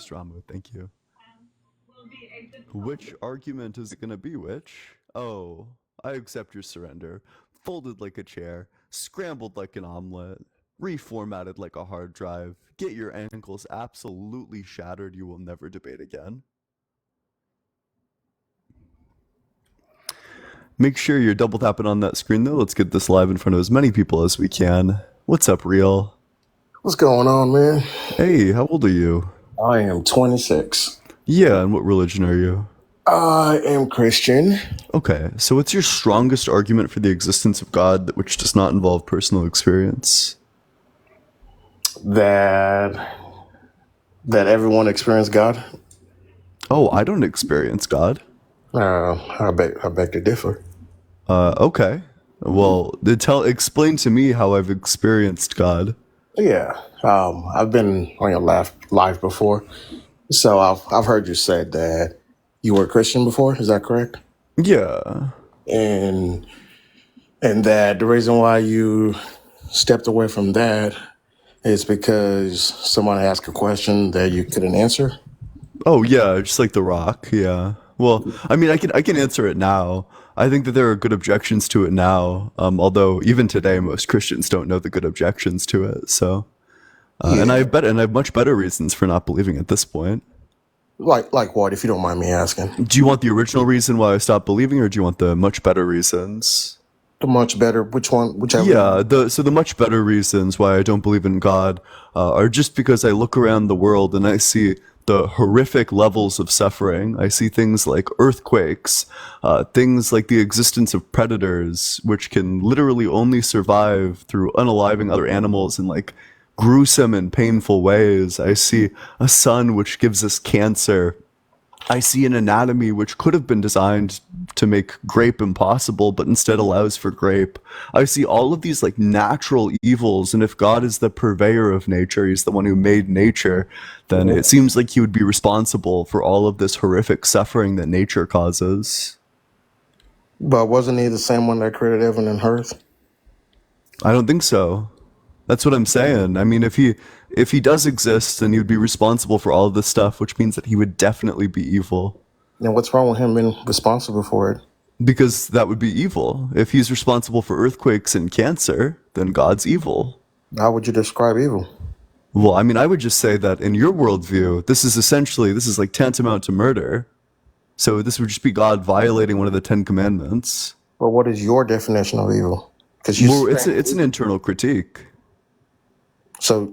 Nostromo, thank you. Which argument is it gonna be, which? Oh, I accept your surrender. Folded like a chair, scrambled like an omelet, reformatted like a hard drive. Get your ankles absolutely shattered, you will never debate again. Make sure you're double tapping on that screen though. Let's get this live in front of as many people as we can. What's up, Real? What's going on, man? Hey, how old are you? I am 26. Yeah, and what religion are you? I am Christian. Okay, so what's your strongest argument for the existence of God which does not involve personal experience? That everyone experienced God. Oh, I don't experience God. I beg to differ. Okay. Well, explain to me how I've experienced God. Yeah, I've been on your live before, so I've heard you say that you were a Christian before. Is that correct? Yeah. And that the reason why you stepped away from that is because someone asked a question that you couldn't answer. Oh, yeah, just like The Rock. Yeah. Well, I mean, I can answer it now. I think that there are good objections to it now. Although even today, most Christians don't know the good objections to it. So, and Yeah, I have much better reasons for not believing at this point. like what? If you don't mind me asking. Do you want the original reason why I stopped believing, or do you want the much better reasons? The much better. Which one? Whichever. Yeah, the much better reasons why I don't believe in God are just because I look around the world and I see the horrific levels of suffering. I see things like earthquakes, things like the existence of predators, which can literally only survive through unaliving other animals in like gruesome and painful ways. I see a sun which gives us cancer. I see an anatomy which could have been designed to make grape impossible, but instead allows for grape. I see all of these like natural evils, and if God is the purveyor of nature, he's the one who made nature, then it seems like he would be responsible for all of this horrific suffering that nature causes. But wasn't he the same one that created heaven and earth? I don't think so. That's what I'm saying. I mean, if he does exist, then he would be responsible for all of this stuff, which means that he would definitely be evil. And what's wrong with him being responsible for it? Because that would be evil. If he's responsible for earthquakes and cancer, then God's evil. How would you describe evil? Well, I mean, I would just say that in your worldview, this is like tantamount to murder. So this would just be God violating one of the Ten Commandments. Well, what is your definition of evil? Because Well, it's an internal critique. so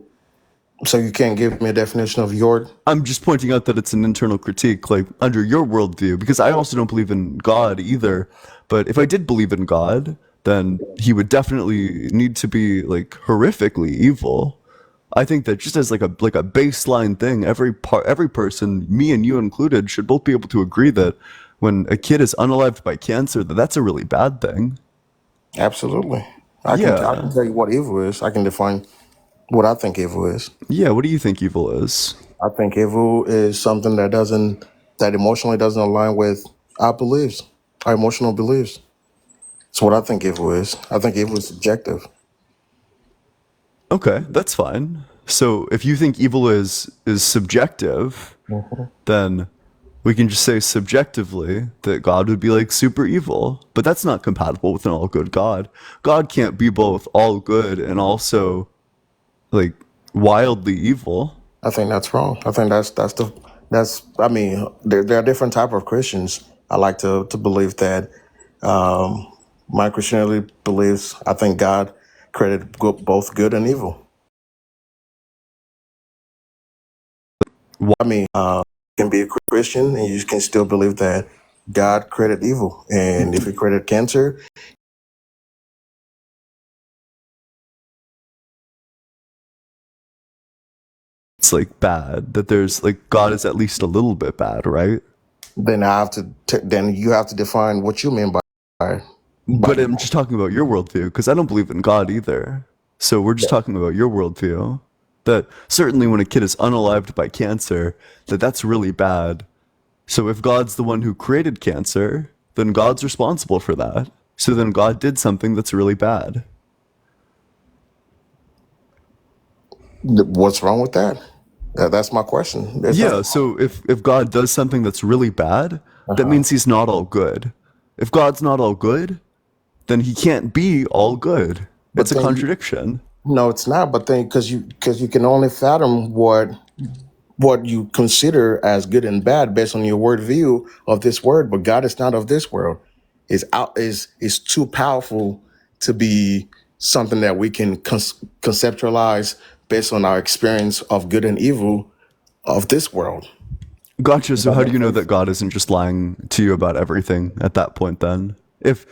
you can't give me a definition of your. I'm just pointing out that it's an internal critique, like under your worldview, because I also don't believe in God either. But if I did believe in God, then he would definitely need to be like horrifically evil. I think that just as like a baseline thing, every person, me and you included, should both be able to agree that when a kid is unalived by cancer, that's a really bad thing. Absolutely. I Yeah. can tell you what evil is. I can define what I think evil is. Yeah, what do you think evil is? I think evil is something that emotionally doesn't align with our beliefs, our emotional beliefs. That's what I think evil is. I think evil is subjective. Okay, that's fine. So if you think evil is subjective, Mhm. then we can just say subjectively that God would be like super evil. But that's not compatible with an all good God. God can't be both all good and also like wildly evil. I think that's wrong. I think that's. I mean, there are different type of Christians. I like to believe that um, my Christianity believes. I think God created both good and evil. I mean, you can be a Christian and you can still believe that God created evil, and if He created cancer, It's like bad that there's like God is at least a little bit bad, right? then I have to. Then you have to define what you mean by But I'm just talking about your worldview because I don't believe in God either. So we're just talking about your worldview. That certainly when a kid is unalived by cancer, that's really bad. So if God's the one who created cancer, then God's responsible for that. So then God did something that's really bad. what's wrong with that. That's my question. There's Yeah, nothing. so if God does something that's really bad, that Uh-huh. means he's not all good. If God's not all good, then he can't be all good. But It's a then you contradiction. no, it's not. But then because you can only fathom what you consider as good and bad based on your worldview of this word. But God is not of this world. Is too powerful to be something that we can conceptualize based on our experience of good and evil of this world. Gotcha. Does So that how do make you know that sense? God isn't just lying to you about everything at that point then? If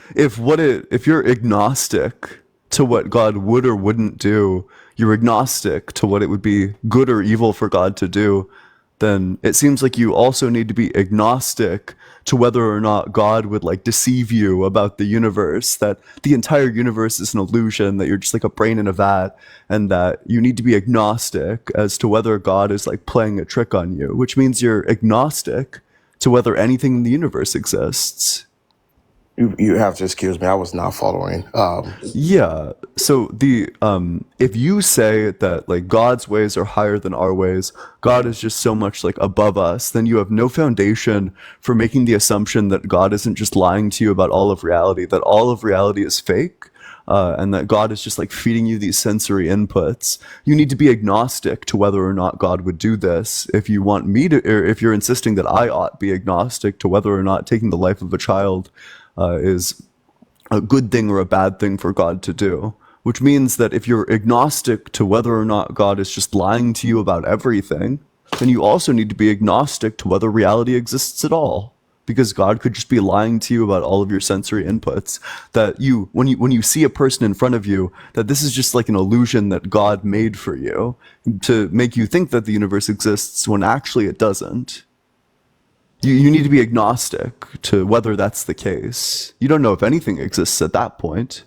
you're agnostic to what God would or wouldn't do, you're agnostic to what it would be good or evil for God to do, then it seems like you also need to be agnostic to whether or not God would like deceive you about the universe, that the entire universe is an illusion, that you're just like a brain in a vat, and that you need to be agnostic as to whether God is like playing a trick on you, which means you're agnostic to whether anything in the universe exists. You have to excuse me. I was not following. Yeah. So the if you say that like God's ways are higher than our ways, God is just so much like above us, then you have no foundation for making the assumption that God isn't just lying to you about all of reality, that all of reality is fake. And that God is just like feeding you these sensory inputs. You need to be agnostic to whether or not God would do this. If you want me to, or if you're insisting that I ought be agnostic to whether or not taking the life of a child is a good thing or a bad thing for God to do. Which means that if you're agnostic to whether or not God is just lying to you about everything, then you also need to be agnostic to whether reality exists at all. Because God could just be lying to you about all of your sensory inputs. That when you see a person in front of you, that this is just like an illusion that God made for you to make you think that the universe exists when actually it doesn't. You need to be agnostic to whether that's the case. You don't know if anything exists at that point.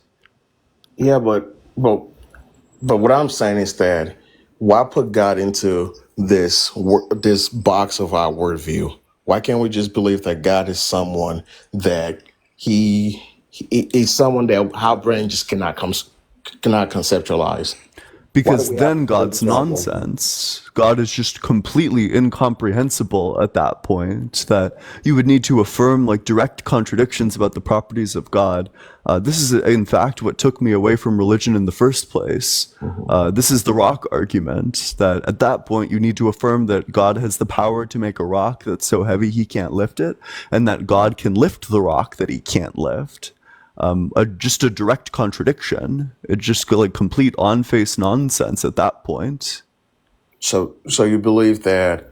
Yeah, but what I'm saying is that why put God into this box of our worldview? Why can't we just believe that God is someone that he is someone that our brain just cannot conceptualize? Why do Because we have to then put it God's into our worldview? nonsense. God is just completely incomprehensible at that point, that you would need to affirm like direct contradictions about the properties of God. This is, in fact, what took me away from religion in the first place. Mhm. This is the rock argument, that at that point you need to affirm that God has the power to make a rock that's so heavy he can't lift it, and that God can lift the rock that he can't lift. Just a direct contradiction. It just like complete on-face nonsense at that point. So you believe that,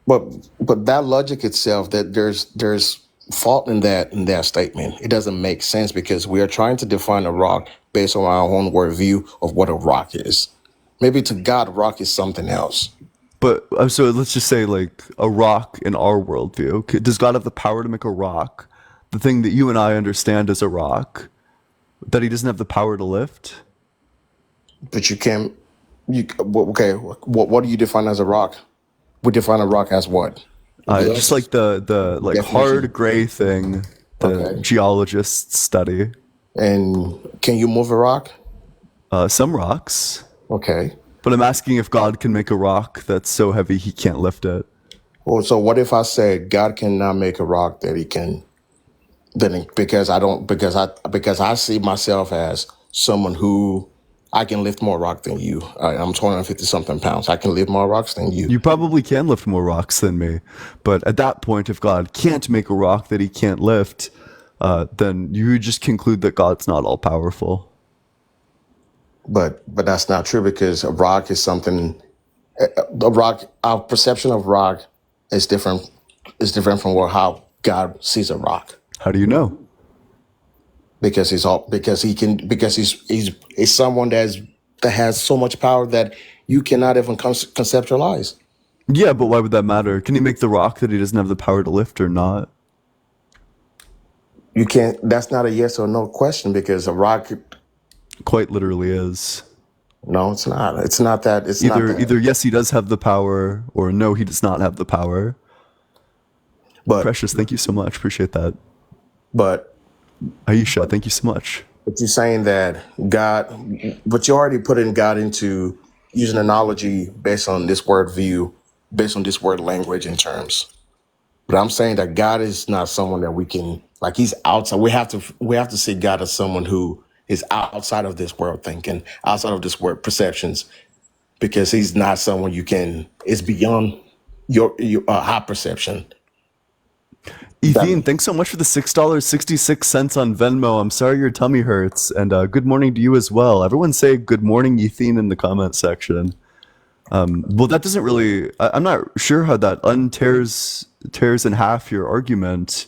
but but that logic itself, that there's fault in that statement. It doesn't make sense because we are trying to define a rock based on our own worldview of what a rock is. Maybe to God, rock is something else. But so let's just say like a rock in our worldview. Does God have the power to make a rock? The thing that you and I understand as a rock, that he doesn't have the power to lift? But you can't. Okay? What do you define as a rock? We define a rock as what? Just Yes. like the like hard Definition. gray thing the Okay. geologists study. And can you move a rock? Some rocks. Okay. But I'm asking if God can make a rock that's so heavy he can't lift it. Well, so what if I said God cannot make a rock that He can? Because I don't because I see myself as someone who I can lift more rock than you. I'm 250 something pounds. I can lift more rocks than you. You probably can lift more rocks than me. But at that point, if God can't make a rock that he can't lift, then you just conclude that God's not all powerful. But that's not true because a rock is something. A rock. Our perception of rock is different. Is different from how God sees a rock How do you know? because he's someone that has so much power that you cannot even conceptualize. Yeah, but why would that matter? Can he make the rock that he doesn't have the power to lift or not? You can't. That's not a yes or no question because a rock. Quite literally is. No, it's not. It's not that. It's not that. Either yes, he does have the power, or no, he does not have the power. But Precious, thank you so much. Appreciate that. but Aisha, thank you so much. but you're saying that God. But you already put in God into. use an analogy based on this word view, based on this word language and terms. But I'm saying that God is not someone that we can, like, he's outside. We have to see God as someone who is outside of this world thinking, outside of this world perceptions, because he's not someone you can. It's beyond your high perception. That Ethan, thanks so much for the $6.66 on Venmo. I'm sorry your tummy hurts, and good morning to you as well. Everyone say good morning, Ethan, in the comment section. Well, that doesn't really. I'm not sure how that tears in half your argument,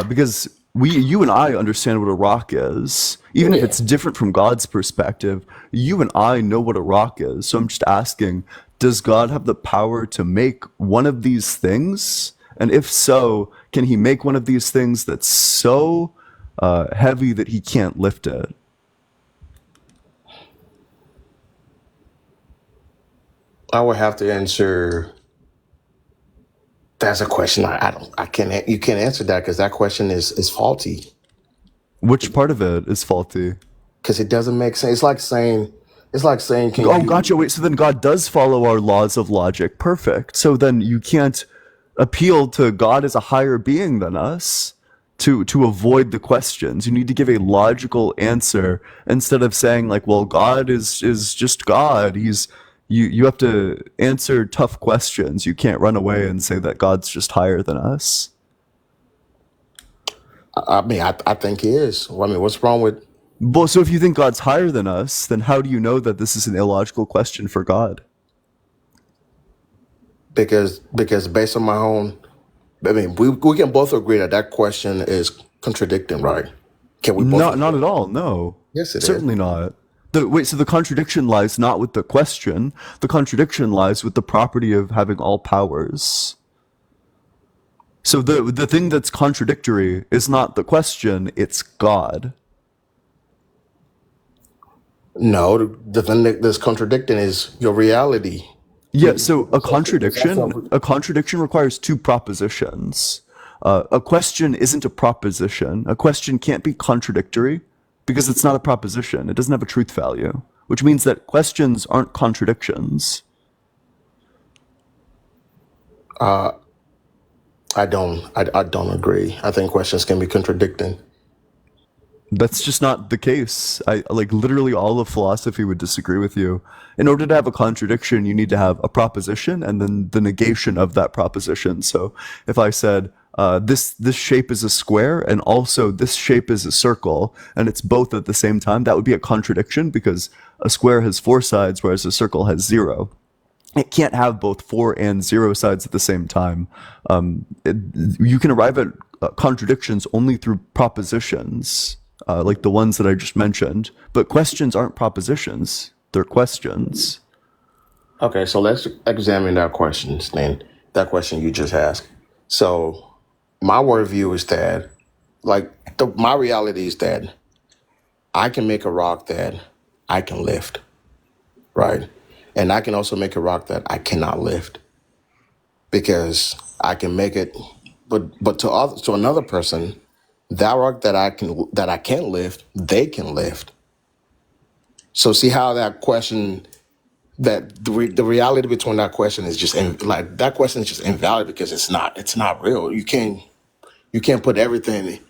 because you and I understand what a rock is, even if yeah. it's different from God's perspective. You and I know what a rock is. So I'm just asking, does God have the power to make one of these things? And if so, can He make one of these things that's so heavy that He can't lift it? I would have to answer. That's a question I can't. You can't answer that because that question is faulty. Which part of it is faulty? Because it doesn't make sense. It's like saying, can Oh, you? gotcha. Wait, so then God does follow our laws of logic. Perfect. So then you can't appeal to God as a higher being than us to avoid the questions. You need to give a logical answer instead of saying like, well, God is just God. You have to answer tough questions. You can't run away and say that God's just higher than us. I mean, I think he is. Well, I mean, what's wrong with? Well, so if you think God's higher than us, then how do you know that this is an illogical question for God? Because based on my own, I mean, we can both agree that that question is contradicting, right? Can we both Not agree? at all. No, Yes, it is. certainly not. So the contradiction lies not with the question. The contradiction lies with the property of having all powers. So the thing that's contradictory is not the question; it's God. No, the thing that's contradicting is your reality. Yeah. So Your perception. a contradiction requires two propositions. A question isn't a proposition. A question can't be contradictory because it's not a proposition. It doesn't have a truth value, which means that questions aren't contradictions. I don't agree. I think questions can be contradicting. That's just not the case. I like literally all of philosophy would disagree with you. In order to have a contradiction, you need to have a proposition and then the negation of that proposition. So if I said this shape is a square and also this shape is a circle and it's both at the same time, that would be a contradiction because a square has four sides whereas a circle has zero. It can't have both four and zero sides at the same time. You can arrive at contradictions only through propositions, like the ones that I just mentioned. But questions aren't propositions; they're questions. Okay, so let's examine that questions then. That question you just asked. So my worldview is that, like, my reality is that I can make a rock that I can lift, right? And I can also make a rock that I cannot lift because I can make it, but to another person, that rock that I can't lift, they can lift. So see how that question that the reality between that question is just like that question is just invalid because it's not real. You can't put everything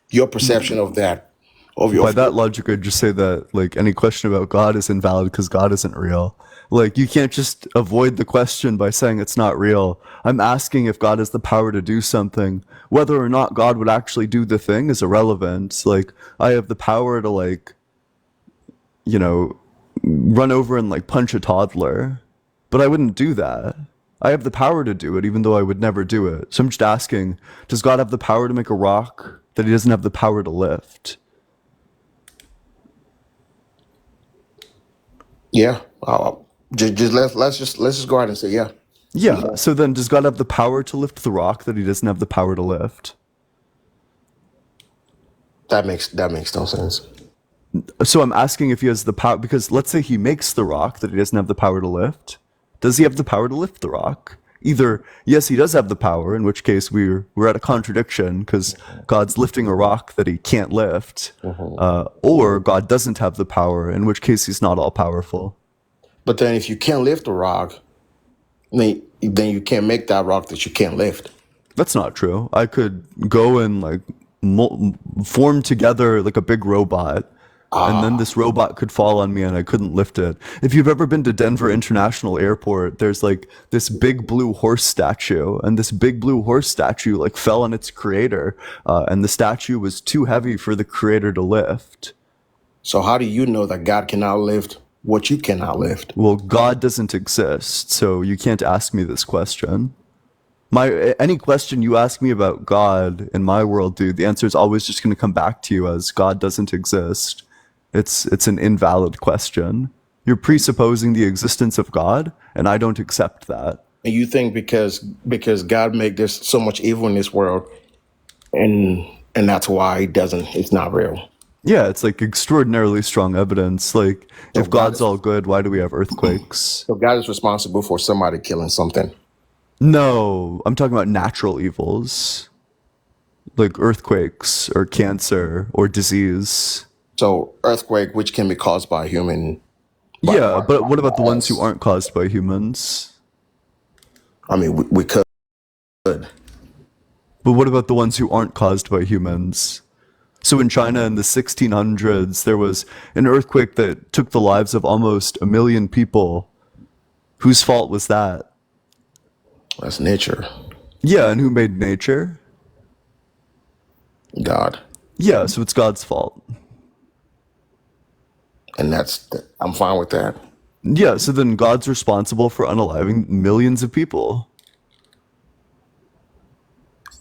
your perception of that of your By that logic, I'd just say that like any question about God is invalid because God isn't real. Like you can't just avoid the question by saying it's not real. I'm asking if God has the power to do something. Whether or not God would actually do the thing is irrelevant. Like I have the power to like, you know, run over and like punch a toddler, but I wouldn't do that. I have the power to do it even though I would never do it. So I'm just asking, does God have the power to make a rock that he doesn't have the power to lift? yeah. Just let's just go ahead and say yeah. Yeah. So then, does God have the power to lift the rock that he doesn't have the power to lift? That makes no sense. So I'm asking if he has the power because let's say he makes the rock that he doesn't have the power to lift. Does he have the power to lift the rock? Either yes, he does have the power, in which case we're at a contradiction because God's lifting a rock that he can't lift, or God doesn't have the power, in which case he's not all powerful. But then if you can't lift a rock, then you can't make that rock that you can't lift. That's not true. I could go and like form together like a big robot, and then Ah, this robot could fall on me and I couldn't lift it. If you've ever been to Denver International Airport, there's like this big blue horse statue, and this big blue horse statue like fell on its creator, and the statue was too heavy for the creator to lift. so how do you know that God cannot lift what you cannot lift? Well, God doesn't exist, so you can't ask me this question. Any question you ask me about God in my world, dude, the answer is always just going to come back to you as God doesn't exist. It's an invalid question. You're presupposing the existence of God, and I don't accept that. And you think because God made this so much evil in this world, and that's why he doesn't. It's not real. Yeah, it's like extraordinarily strong evidence. Like, So if God God's is all good, why do we have earthquakes? so God is responsible for somebody killing something. No, I'm talking about natural evils, like earthquakes or cancer or disease. So earthquake, which can be caused by human, Yeah, but what by about the ones who us. aren't caused by humans? I mean, we could. But what about the ones who aren't caused by humans? So in China in the 1600s, there was an earthquake that took the lives of almost 1 million people. Whose fault was that? That's nature, Yeah, and who made nature? God, Yeah, so it's God's fault. and I'm fine with that. Yeah, so then God's responsible for unaliving millions of people.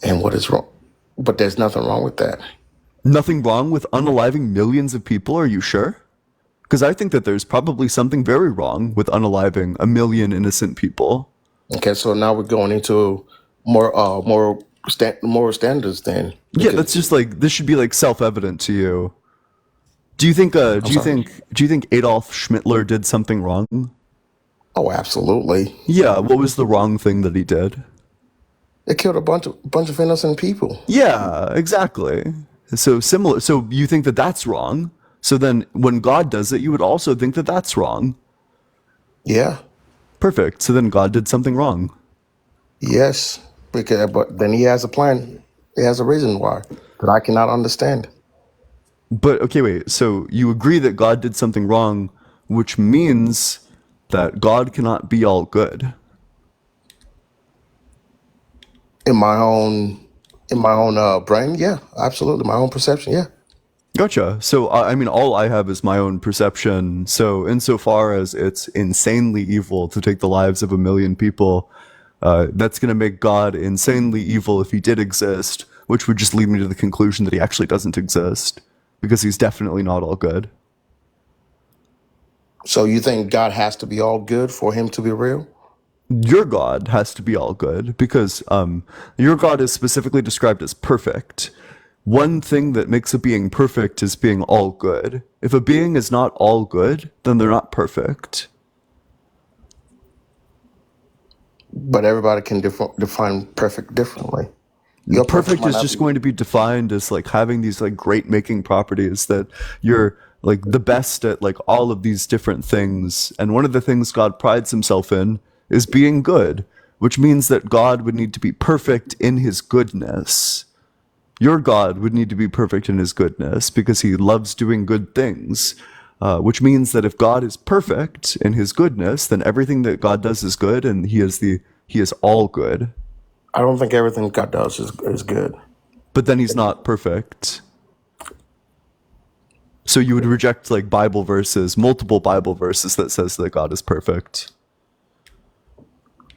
And what is wrong? But there's nothing wrong with that. Nothing wrong with unaliving millions of people, are you sure? Because I think that there's probably something very wrong with unaliving 1 million innocent people. Okay, so now we're going into more standards then. Yeah, that's just like this should be like self-evident to you. Do you think I'm sorry. do you think Adolf Schmittler did something wrong? Oh, absolutely. Yeah, what was the wrong thing that he did? They killed a bunch of innocent people. Yeah, exactly. So similar. So you think that that's wrong. So then when God does it, you would also think that that's wrong. Yeah. Perfect. So then God did something wrong. Yes. But then he has a plan. He has a reason why that I cannot understand. But okay, wait. So you agree that God did something wrong, which means that God cannot be all good. In my own brain, yeah, absolutely. My own perception, yeah. Gotcha. So, I mean, all I have is my own perception. So, insofar as it's insanely evil to take the lives of 1 million people, that's going to make God insanely evil if he did exist, which would just lead me to the conclusion that he actually doesn't exist, because he's definitely not all good. So you think God has to be all good for him to be real? Your God has to be all good, because your God is specifically described as perfect. One thing that makes a being perfect is being all good. If a being is not all good, then they're not perfect. But everybody can define perfect differently. Your perfect Perfect might is not just be. going to be defined as like having these like great making properties, that you're like the best at like all of these different things. And one of the things God prides himself in is being good, which means that God would need to be perfect in his goodness. Your God would need to be perfect in his goodness because he loves doing good things, which means that if God is perfect in his goodness, then everything that God does is good, and he is all good. I don't think everything God does is good. But then he's not perfect. So you would reject like Bible verses, multiple Bible verses that says that God is perfect.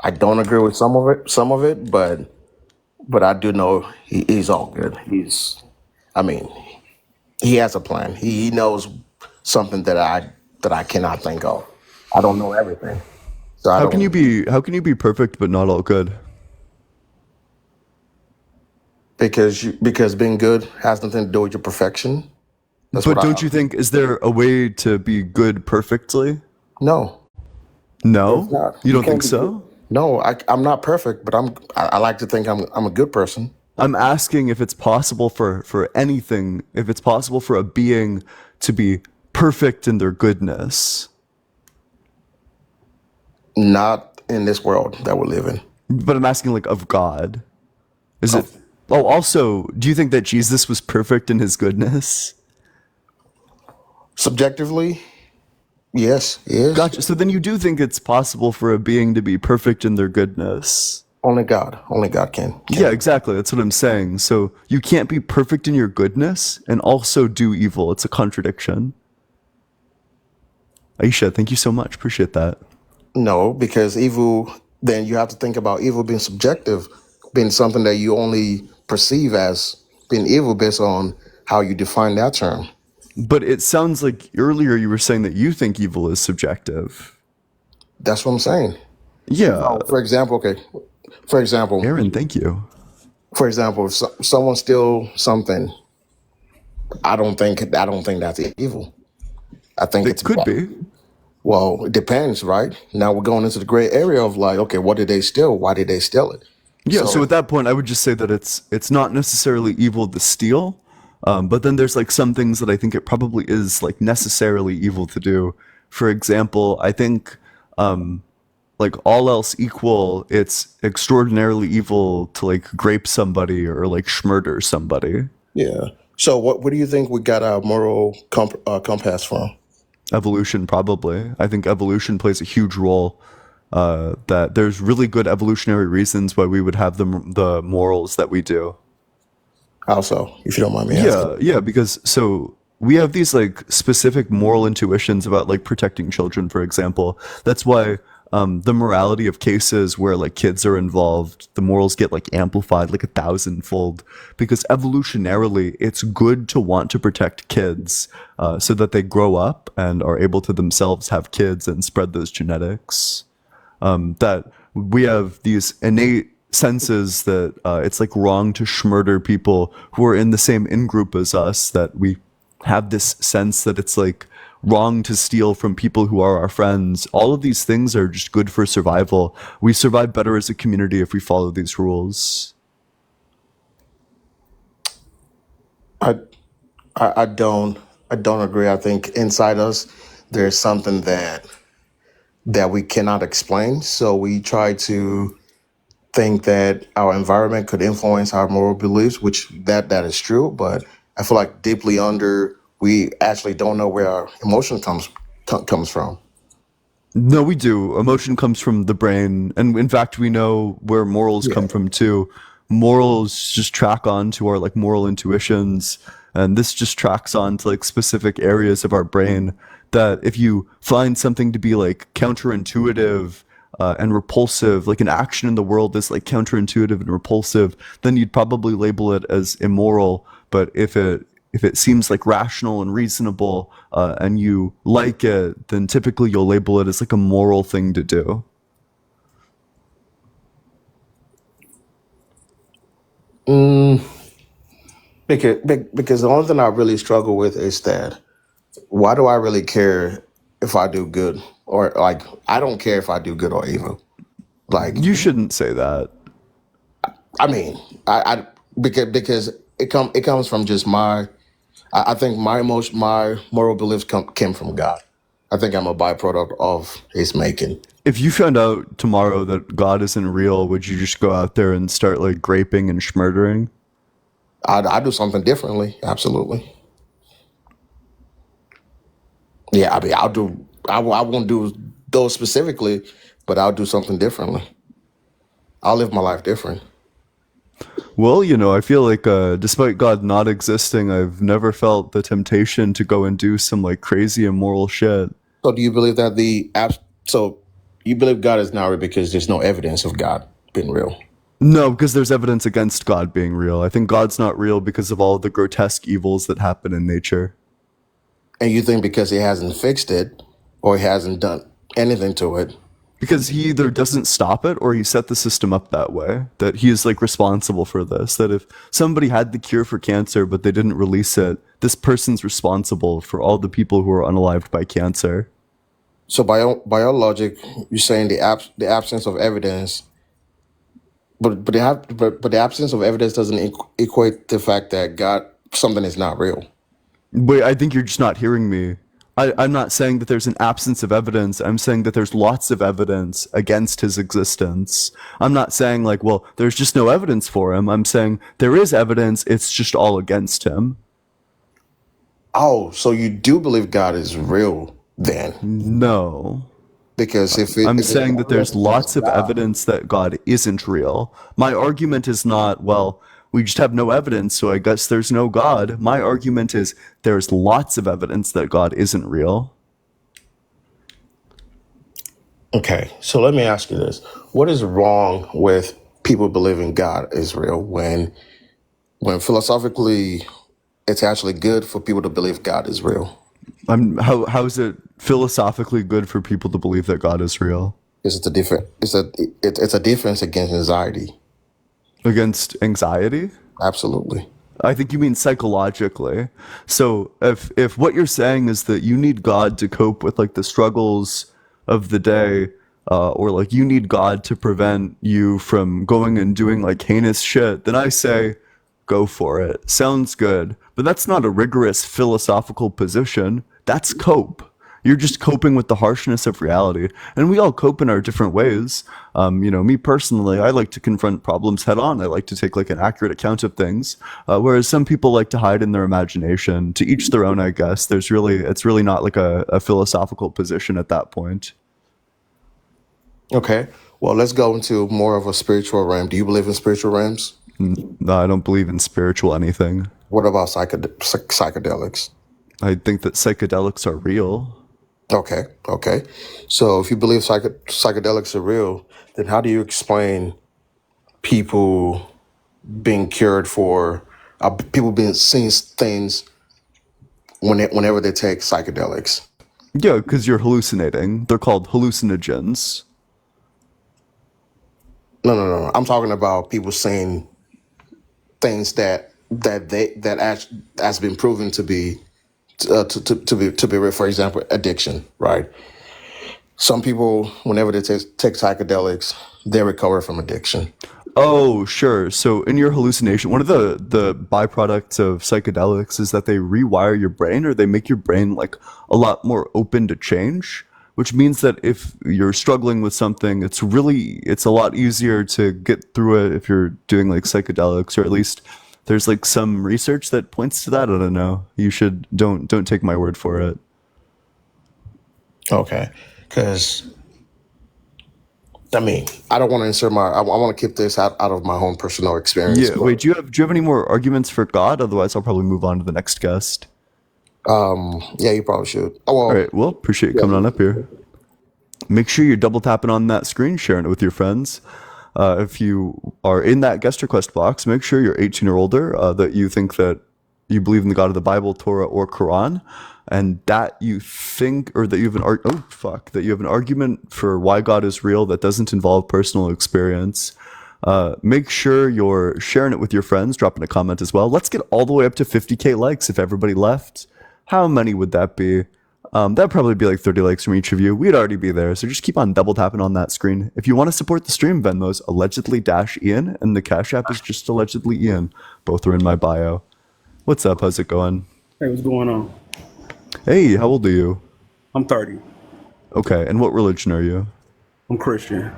I don't agree with some of it, but I do know he's all good. I mean, he has a plan. He knows something that I cannot think of. I don't know everything, so I don't. How can you be perfect but not all good? Because being good has nothing to do with your perfection. That's what But I don't you think, is there a way to be good perfectly? no. There's No? not. You You don't can't think be good. so? No, I'm not perfect, but I like to think I'm a good person. I'm asking if it's possible for anything, if it's possible for a being to be perfect in their goodness. Not in this world that we live in. But I'm asking, like, of God. Is it? Of Oh, also, do you think that Jesus was perfect in his goodness? subjectively, yes, is Gotcha. So then you do think it's possible for a being to be perfect in their goodness. only God Yeah, can. exactly. That's what I'm saying. So you can't be perfect in your goodness and also do evil. It's a contradiction. Aisha, thank you so much. Appreciate that. No, because evil. Then you have to think about evil being subjective, being something that you only perceive as being evil based on how you define that term. But it sounds like earlier you were saying that you think evil is subjective. That's what I'm saying. Yeah, So, for example, okay. For example, Aaron, thank you. for example, if someone steals something, I don't think that's evil. I think It it's could bad. be. Well, it depends, right? Now we're going into the gray area of like, okay, what did they steal? Why did they steal it? Yeah, so at So that point, I would just say that it's not necessarily evil to steal, but then there's like some things that I think it probably is like necessarily evil to do. For example, I think like all else equal, it's extraordinarily evil to like grape somebody or like schmurder somebody. yeah. So what do you think we got our moral compass from? Evolution, probably. I think evolution plays a huge role. That there's really good evolutionary reasons why we would have the morals that we do. Also, if you don't mind me asking. Yeah, yeah, because so we have these like specific moral intuitions about like protecting children, for example. That's why the morality of cases where like kids are involved, the morals get like amplified like 1,000-fold because evolutionarily it's good to want to protect kids so that they grow up and are able to themselves have kids and spread those genetics that we have these innate senses that it's like wrong to schmurder people who are in the same in group as us, that we have this sense that it's like wrong to steal from people who are our friends. All of these things are just good for survival. We survive better as a community if we follow these rules. I, I don't agree. I think inside us there's something that we cannot explain. So we try to think that our environment could influence our moral beliefs, which that is true. But I feel like deeply under, we actually don't know where our emotion comes from. No, we do. Emotion comes from the brain, and in fact, we know where morals Yeah. come from too. Morals just track on to our like moral intuitions, and this just tracks on to like specific areas of our brain that if you find something to be like counterintuitive and repulsive, like an action in the world that's like counterintuitive and repulsive, then you'd probably label it as immoral. But if it seems like rational and reasonable and you like it, then typically you'll label it as like a moral thing to do. Because the only thing I really struggle with is that why do I really care if I do good or like I don't care if I do good or evil. Like You shouldn't say that. I mean, I because it comes from just I think my moral beliefs came from God. I think I'm a byproduct of His making. If you found out tomorrow that God isn't real, would you just go out there and start like graping and schmurdering? I do something differently. Absolutely. Yeah, I mean, I'll do. I won't do those specifically, but I'll do something differently. I'll live my life different. Well, I feel like despite God not existing, I've never felt the temptation to go and do some like crazy immoral shit. So, do you believe that so you believe God is not real because there's no evidence of God being real? No, because there's evidence against God being real. I think God's not real because of all the grotesque evils that happen in nature. And you think because He hasn't fixed it or He hasn't done anything to it? Because he either doesn't stop it or he set the system up that way. That he is like responsible for this. That if somebody had the cure for cancer but they didn't release it, this person's responsible for all the people who are unalived by cancer. So, by your logic, you're saying the absence of evidence, but the absence of evidence doesn't equate the fact that God something is not real. Wait, I think you're just not hearing me. I'm not saying that there's an absence of evidence. I'm saying that there's lots of evidence against his existence. I'm not saying like, well, there's just no evidence for him. I'm saying there is evidence. It's just all against him. Oh, so you do believe God is real then? No. Because I'm if it's saying that there's evidence against lots of God, evidence that God isn't real. My argument is not, well, we just have no evidence, so I guess there's no God. My argument is there's lots of evidence that God isn't real. okay. So let me ask you this: what is wrong with people believing God is real when philosophically it's actually good for people to believe God is real? How is it philosophically good for people to believe that God is real? It's a different. It's a defense against anxiety. Against anxiety? Absolutely. I think you mean psychologically. So if what you're saying is that you need God to cope with like the struggles of the day, or like you need God to prevent you from going and doing like heinous shit, then I say go for it. Sounds good. But that's not a rigorous philosophical position. That's cope. You're just coping with the harshness of reality. And we all cope in our different ways. Me personally, I like to confront problems head on. I like to take like an accurate account of things. Whereas some people like to hide in their imagination. To each their own, I guess. It's really not like a philosophical position at that point. Okay. Well, let's go into more of a spiritual realm. Do you believe in spiritual realms? No, I don't believe in spiritual anything. What about psychedelics? I think that psychedelics are real. Okay. Okay. So if you believe psychedelics are real, then how do you explain people being cured for people being seeing things whenever they take psychedelics? Yeah, because you're hallucinating. They're called hallucinogens. No, no, no, no. I'm talking about people saying things that has been proven to be to be real. For example, addiction, right? Some people, whenever they take psychedelics, they recover from addiction. Oh, sure. So in your hallucination, one of the byproducts of psychedelics is that they rewire your brain or they make your brain like a lot more open to change, which means that if you're struggling with something, it's a lot easier to get through it if you're doing like psychedelics, or at least there's like some research that points to that. I don't know. You should don't take my word for it. Okay, because I mean, I don't want to insert my. I want to keep this out of my own personal experience. Yeah, But wait, do you have any more arguments for God? Otherwise, I'll probably move on to the next guest. yeah, you probably should. Oh All well, right, well, appreciate you yeah. coming on up here. Make sure you're double tapping on that screen, sharing it with your friends. If you are in that guest request box, make sure you're 18 or older, that you think that you believe in the God of the Bible, Torah, or Quran, and that you think, or that you have that you have an argument for why God is real that doesn't involve personal experience. Make sure you're sharing it with your friends, dropping a comment as well. Let's get all the way up to 50K likes if everybody left. How many would that be? That'd probably be like 30 likes from each of you. We'd already be there, so just keep on double tapping on that screen. If you want to support the stream, Venmo's allegedly-ian, and the Cash App is just allegedly Ian. Both are in my bio. What's up? How's it going? Hey, what's going on? Hey, how old are you? I'm 30. Okay, and what religion are you? I'm Christian.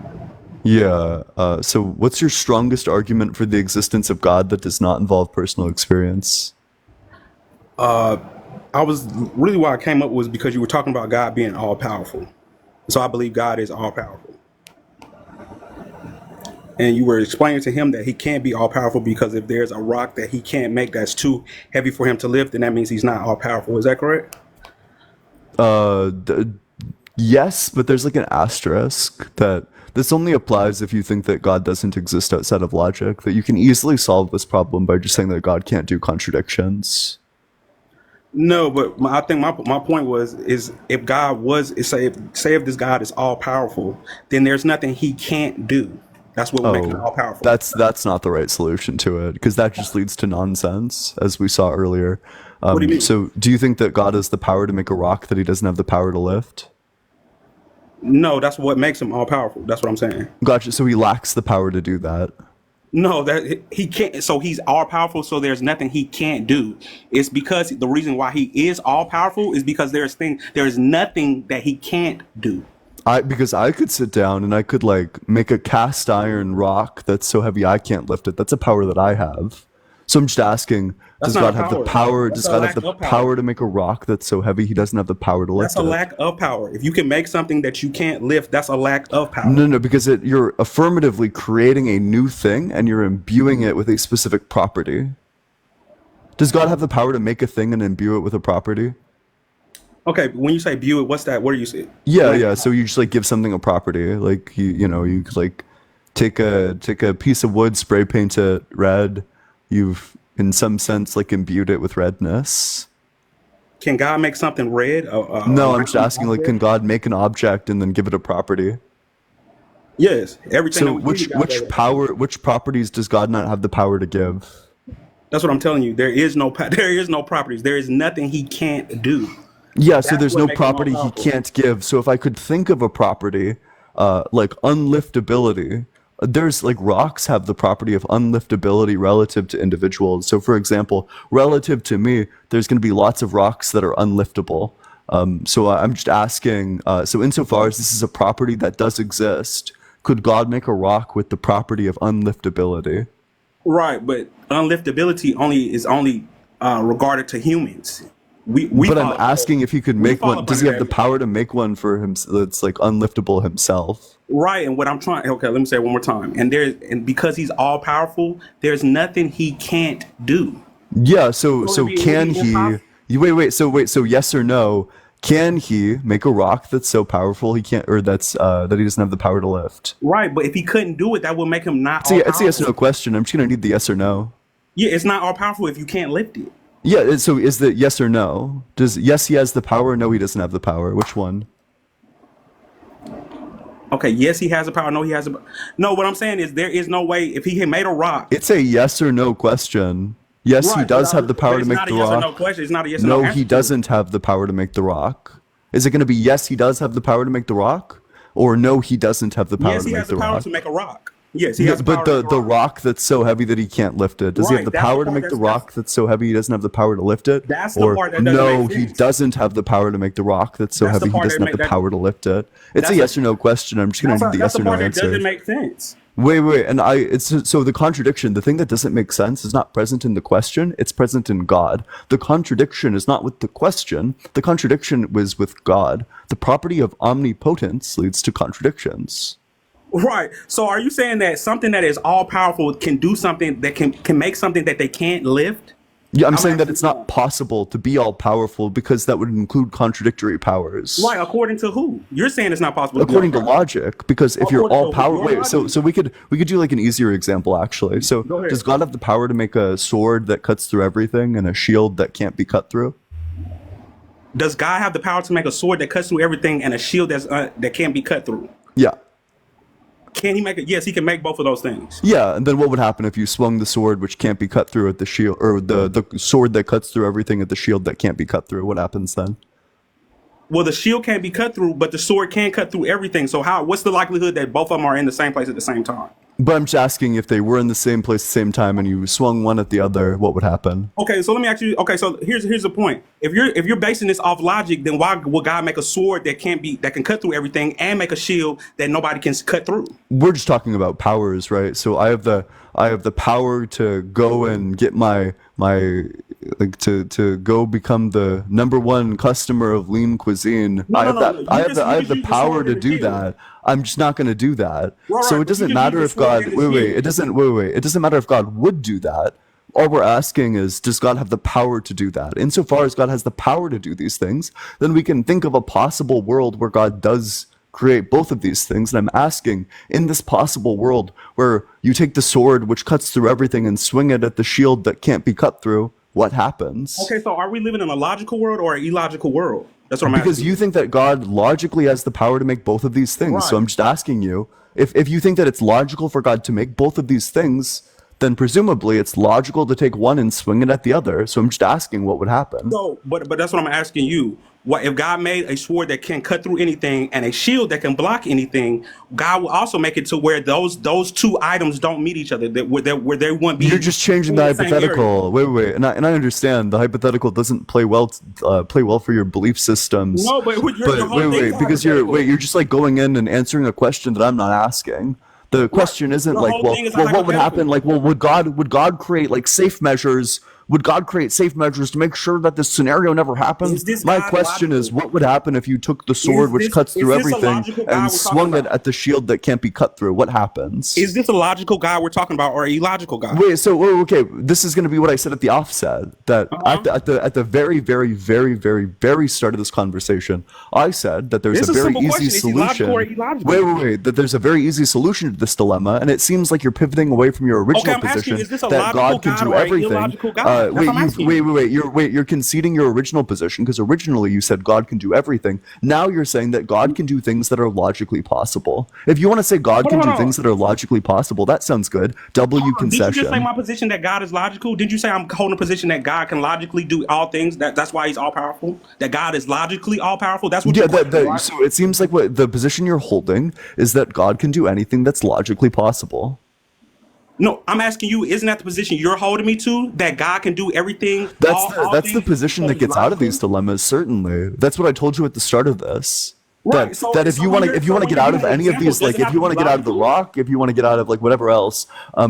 Yeah, so what's your strongest argument for the existence of God that does not involve personal experience? I was really why I came up was because you were talking about God being all powerful. So I believe God is all powerful. And you were explaining to him that he can't be all powerful because if there's a rock that he can't make that's too heavy for him to lift, then that means he's not all powerful. Is that correct? Uh, d- yes, but there's like an asterisk that this only applies if you think that God doesn't exist outside of logic, that you can easily solve this problem by just saying that God can't do contradictions. No, but I think my point was is if God was say if this God is all powerful, then there's nothing he can't do. That's what would make him Oh, all powerful. that's not the right solution to it, because that just leads to nonsense, as we saw earlier. What do you mean? So do you think that God has the power to make a rock that he doesn't have the power to lift? No, that's what makes him all powerful. That's what I'm saying. Gotcha. So he lacks the power to do that. No, that he can't. So he's all powerful. So there's nothing he can't do. It's because the reason why he is all powerful is because there is nothing that he can't do. Because I could sit down and I could like make a cast iron rock that's so heavy I can't lift it. That's a power that I have. So I'm just asking, That's does not God a have the power. power? That's Does a God have lack the of power. power to make a rock that's so heavy he doesn't have the power to That's lift a it? lack of power. If you can make something that you can't lift, that's a lack of power. No, no, because you're affirmatively creating a new thing and you're imbuing it with a specific property. Does God have the power to make a thing and imbue it with a property? Okay, when you say view it, what's that? What are you saying? Yeah, yeah. So you just like give something a property, like you could like take a piece of wood, spray paint it red. You've in some sense like imbued it with redness. Can God make something red? No, I'm just asking, like, can God make an object and then give it a property? Yes, everything So that we see, God does it. which properties does God not have the power to give? That's what I'm telling you. There is no there is no properties. There is nothing he can't do. Yeah, so That's there's what no makes him all property he powerful. can't give. So if I could think of a property, like unliftability, there's like rocks have the property of unliftability relative to individuals. So for example, relative to me, there's going to be lots of rocks that are unliftable. So I'm just asking, so insofar as this is a property that does exist, could God make a rock with the property of unliftability? Right, but unliftability only regarded to humans. We But I'm fall asking if he could we make fall one. up Does he under have the that. power to make one for him that's like unliftable himself? Right, and what I'm trying, okay, let me say it one more time. And because he's all powerful, there's nothing he can't do. Yeah. So So it'd so be, it'd can be he? impossible. Wait. So yes or no? Can he make a rock that's so powerful he can't, or that he doesn't have the power to lift? Right, but if he couldn't do it, that would make him not all It's a yes or powerful. no question. I'm just gonna need the yes or no. Yeah, it's not all powerful if you can't lift it. Yeah. So is the yes or no? Does yes he has the power? No, he doesn't have the power. Which one? Okay, yes, he has the power. No, he has the. No, what I'm saying is there is no way if he had made a rock. It's a yes or no question. Yes, he Right, does have the but power to it's make not a the yes or rock. no question. It's not a yes or no No, answer he to it. doesn't have the power to make the rock. Is it going to be yes, he does have the power to make the rock? Or no, he doesn't have the power Yes, to he make has the the power rock? to make a rock. Yes, he No, has the but power to make a the rock. rock that's so heavy that he can't lift it. Does he have Right, the that's the power to part make the that's rock that's so heavy he doesn't have the power to lift it? that's the Or part that doesn't no, make he sense. doesn't have the power to make the rock that's so That's the heavy he part doesn't that have the make that power to lift it? It's a that's a yes or no question. I'm just going to need the that's yes the or no part that answer. doesn't make sense. Wait, and it's so the contradiction, the thing that doesn't make sense is not present in the question, it's present in God. The contradiction is not with the question, the contradiction was with God. The property of omnipotence leads to contradictions. Right. So are you saying that something that is all powerful can do something that can make something that they can't lift? Yeah, I'm I'm saying that asking it's not possible to be all powerful because that would include contradictory powers. right, according to who? You're saying it's not possible to be all According to powerful. logic, because if you're According all to power, your wait, logic? so we could do like an easier example actually. So Go ahead. does God have the power to make a sword that cuts through everything and a shield that can't be cut through? Does God have the power to make a sword that cuts through everything and a shield that can't be cut through? Yeah. Can he make it? Yes, he can make both of those things. Yeah, and then what would happen if you swung the sword which can't be cut through at the shield, or the sword that cuts through everything at the shield that can't be cut through? What happens then? Well, the shield can't be cut through, but the sword can cut through everything. So how? What's the likelihood that both of them are in the same place at the same time? But I'm just asking, if they were in the same place at the same time and you swung one at the other, what would happen? Okay, so let me ask you. Okay, so here's the point. If you're basing this off logic, then why would God make a sword that can cut through everything and make a shield that nobody can cut through? We're just talking about powers, right? So I have the power to go and get my like to go become the #1 customer of lean cuisine. No, I no, have no, that no. I You have just the I you have just the use the power sword to and the do shield. that. I'm just not going to do that. Right, So right, it but you doesn't just matter use if the sword God and the wait shield. it doesn't wait it doesn't matter if God would do that. All we're asking is, does God have the power to do that? Insofar as God has the power to do these things, then we can think of a possible world where God does create both of these things. And I'm asking, in this possible world where you take the sword which cuts through everything and swing it at the shield that can't be cut through, what happens? Okay, so are we living in a logical world or an illogical world? That's what I'm Because asking you you. think that God logically has the power to make both of these things. So Right. I'm just asking you, if you think that it's logical for God to make both of these things, then presumably it's logical to take one and swing it at the other. So I'm just asking what would happen. So, but that's what I'm asking you. What if God made a sword that can cut through anything and a shield that can block anything? God will also make it to where those two items don't meet each other. Where they won't be. You're just changing in the same area. hypothetical. Wait, and I understand the hypothetical doesn't play well for your belief systems. No, but your whole thing is because hypothetical. you're just like going in and answering a question that I'm not asking. The question isn't The like, whole well, thing is well, what would hypothetical. happen? Like, well, would God create like safe measures? Would God create safe measures to make sure that this scenario never happens? Is this My God question is, logical? what would happen if you took the sword which cuts Is through this a everything logical God and we're swung talking it about? at the shield that can't be cut through? What happens? Is this a logical God we're talking about, or a illogical God? Wait, okay, this is going to be what I said at the offset. That at the very start of this conversation, I said that there's It's a a very simple easy question. Is he solution. logical or illogical? Wait, that there's a very easy solution to this dilemma, and it seems like you're pivoting away from your original I'm asking position you, is this a that logical God can God do or an everything. illogical God? That's what I'm asking you. You're conceding your original position because originally you said God can do everything. Now you're saying that God can do things that are logically possible. If you want to say God can Hold do on. things that are logically possible, that sounds good. W Did you just say concession. my position that God is logical? Did you say I'm holding a position that God can logically do all things? That's why he's all powerful? That God is logically all powerful? That's what Yeah, your question was. so it seems like what the position you're holding is that God can do anything that's logically possible. No, I'm asking you, isn't that the position you're holding me to? That God can do everything? That's the position that gets out of these dilemmas. Certainly, that's what I told you at the start of this. Right, That so- that if so you when want to you're- if you want so to get when out you're of giving any of these, examples, like does it if you have want to to be get out of the logical? rock, if you want to get out of like whatever else,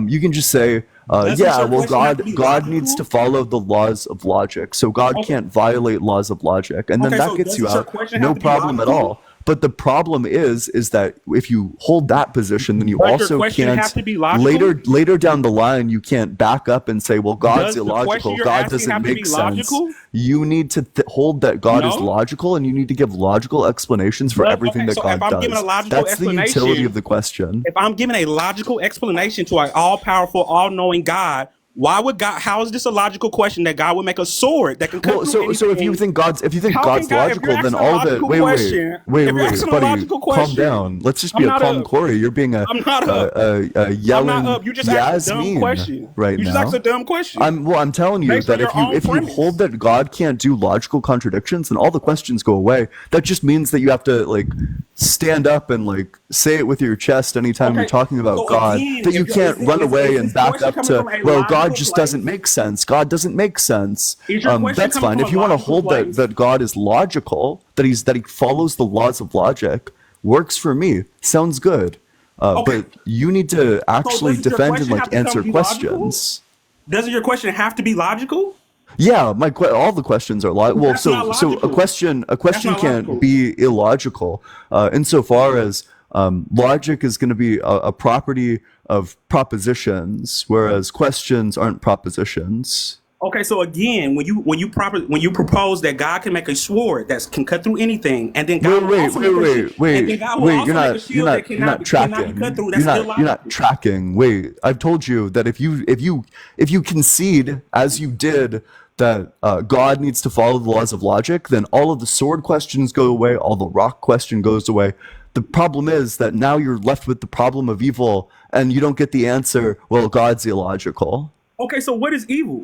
you can just say, Doesn't yeah, your well, question have to be God logical? needs to follow the laws of logic, so God Okay. can't violate laws of logic, and then Okay, that so gets you doesn't your out, question no have to be problem at logical? all. But the problem is that if you hold that position, then you Does your also question can't have to be logical? later down the line you can't back up and say, well, God's Does the question illogical. you're God asking doesn't have to make be sense. logical? You need to hold that God is No. logical, and you need to give logical explanations for No, everything okay, that so God if I'm does. giving a logical That's the utility explanation- of the question. If I'm giving a logical explanation to an all-powerful, all-knowing God, why would God? How is this a logical question that God would make a sword that can cut Well, through so if you anything? think God's How can God's God- if you're logical, then asking a all of it. logical Wait, question- if you're asking a buddy, logical calm question- down. Let's just I'm be a not calm up. Corey. You're being a I'm not up. a yelling I'm not up. You just asked a dumb Yasmin question. right You just now. asked a dumb question. I'm telling you Based on that your own if you premise. hold that God can't do logical contradictions, then all the questions go away. That just means that you have to like stand up and like say it with your chest anytime you're Okay, talking about so God. again, That you if you're- can't is run this- away is and this back question up coming to, from a well, God logical just place? doesn't make sense. God doesn't make sense. Is your question That's coming fine. from If a you want to logical hold place? that God is logical, that he follows the laws of logic, works for me. Sounds good. Okay. But you need to actually doesn't your defend and question have like to come answer be logical? questions. Doesn't your question have to be logical? Yeah, all the questions are logical. Well, That's not so a logical. question not can't logical. be illogical, insofar as logic is going to be a property of propositions, whereas questions aren't propositions. Okay, so again, when you propose that God can make a sword that can cut through anything, and then God will also make and then God will also You're make a not shield that cannot be cut through. That's you're not illogical. tracking. Wait, I've told you that if you concede as you did that God needs to follow the laws of logic, then all of the sword questions go away, all the rock question goes away. The problem is that now you're left with the problem of evil, and you don't get the answer, well, God's illogical. Okay, so what is evil?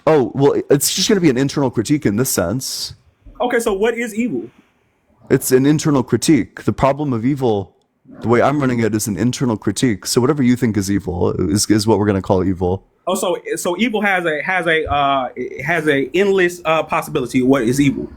Oh, well, it's just going to be an internal critique in this sense. Okay, so what is evil? It's an internal critique. The problem of evil, the way I'm running it, is an internal critique. So whatever you think is evil is what we're going to call evil. Oh, so evil has a endless possibility. What is evil?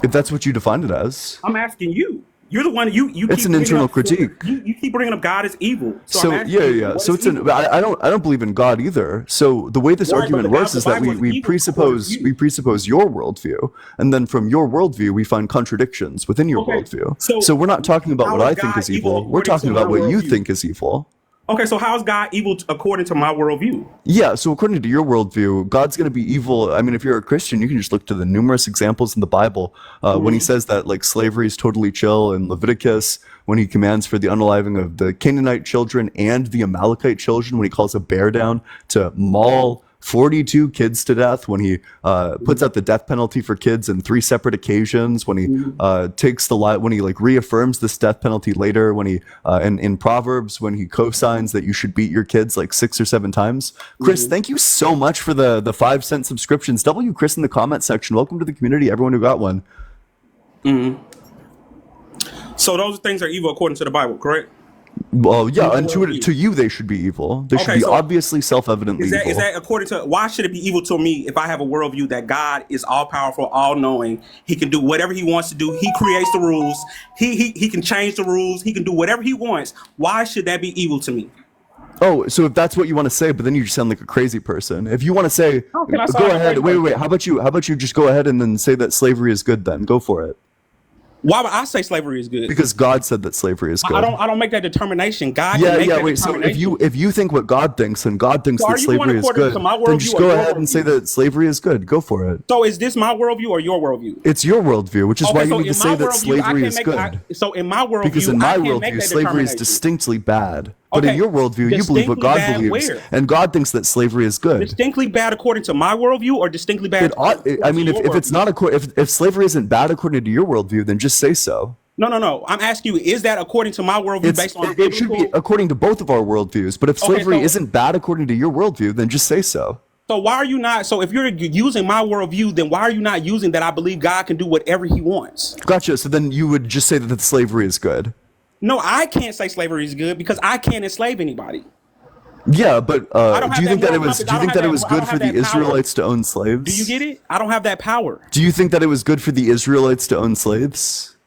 If that's what you defined it as. I'm asking you. You're the one. You. It's an internal critique. You keep bringing up God as evil. So I'm asking you, what So is it's evil? I don't believe in God either. So the way this Right, argument but the works is that Bible is we evil presuppose according to you. your worldview, and then from your worldview we find contradictions within your Okay, worldview. so So we're not talking about how what I is think God is evil evil. We're according talking to about my what you worldview? think is evil. Okay, so how is God evil according to my worldview? Yeah, so according to your worldview, God's going to be evil. I mean, if you're a Christian, you can just look to the numerous examples in the Bible when he says that like slavery is totally chill in Leviticus, when he commands for the unaliving of the Canaanite children and the Amalekite children, when he calls a bear down to maul 42 kids to death, when he puts out the death penalty for kids in 3 separate occasions, when he when he like reaffirms this death penalty later, when he in Proverbs, when he co-signs that you should beat your kids like 6 or 7 times. Chris, thank you so much for the 5-cent subscriptions. W Chris in the comment section. Welcome to the community, everyone who got one. So those things are evil according to the Bible, correct? Well, yeah, and to you they should be evil. They should be obviously self-evidently evil. Is that according to, why should it be evil to me if I have a worldview that God is all-powerful, all-knowing, he can do whatever he wants to do, he creates the rules, he can change the rules, he can do whatever he wants. Why should that be evil to me? Oh, so if that's what you want to say, but then you just sound like a crazy person. If you want to say, go ahead. Wait. How about you just go ahead and then say that slavery is good then? Go for it. Why would I say slavery is good? Because God said that slavery is good. I don't make that determination. God can make that determination. So if you think what God thinks and God thinks that slavery is good, then just go ahead and say that slavery is good. Go for it. So is this my worldview or your worldview? It's your worldview, which is why you need to say that slavery is good. So in my worldview, because in my worldview, slavery is distinctly bad. But in your worldview, you believe what God believes, and God thinks that slavery is good. Distinctly bad according to my worldview, or distinctly bad? I mean, if it's not if slavery isn't bad according to your worldview, then just say so. No. I'm asking you, is that according to my worldview based on biblical? It should be according to both of our worldviews. But if slavery isn't bad according to your worldview, then just say so. So why are you not? So if you're using my worldview, then why are you not using that I believe God can do whatever he wants? Gotcha. So then you would just say that slavery is good. No, I can't say slavery is good because I can't enslave anybody. Yeah, but do you think that it was good for the Israelites to own slaves? Do you get it? I don't have that power. Do you think that it was good for the Israelites to own slaves?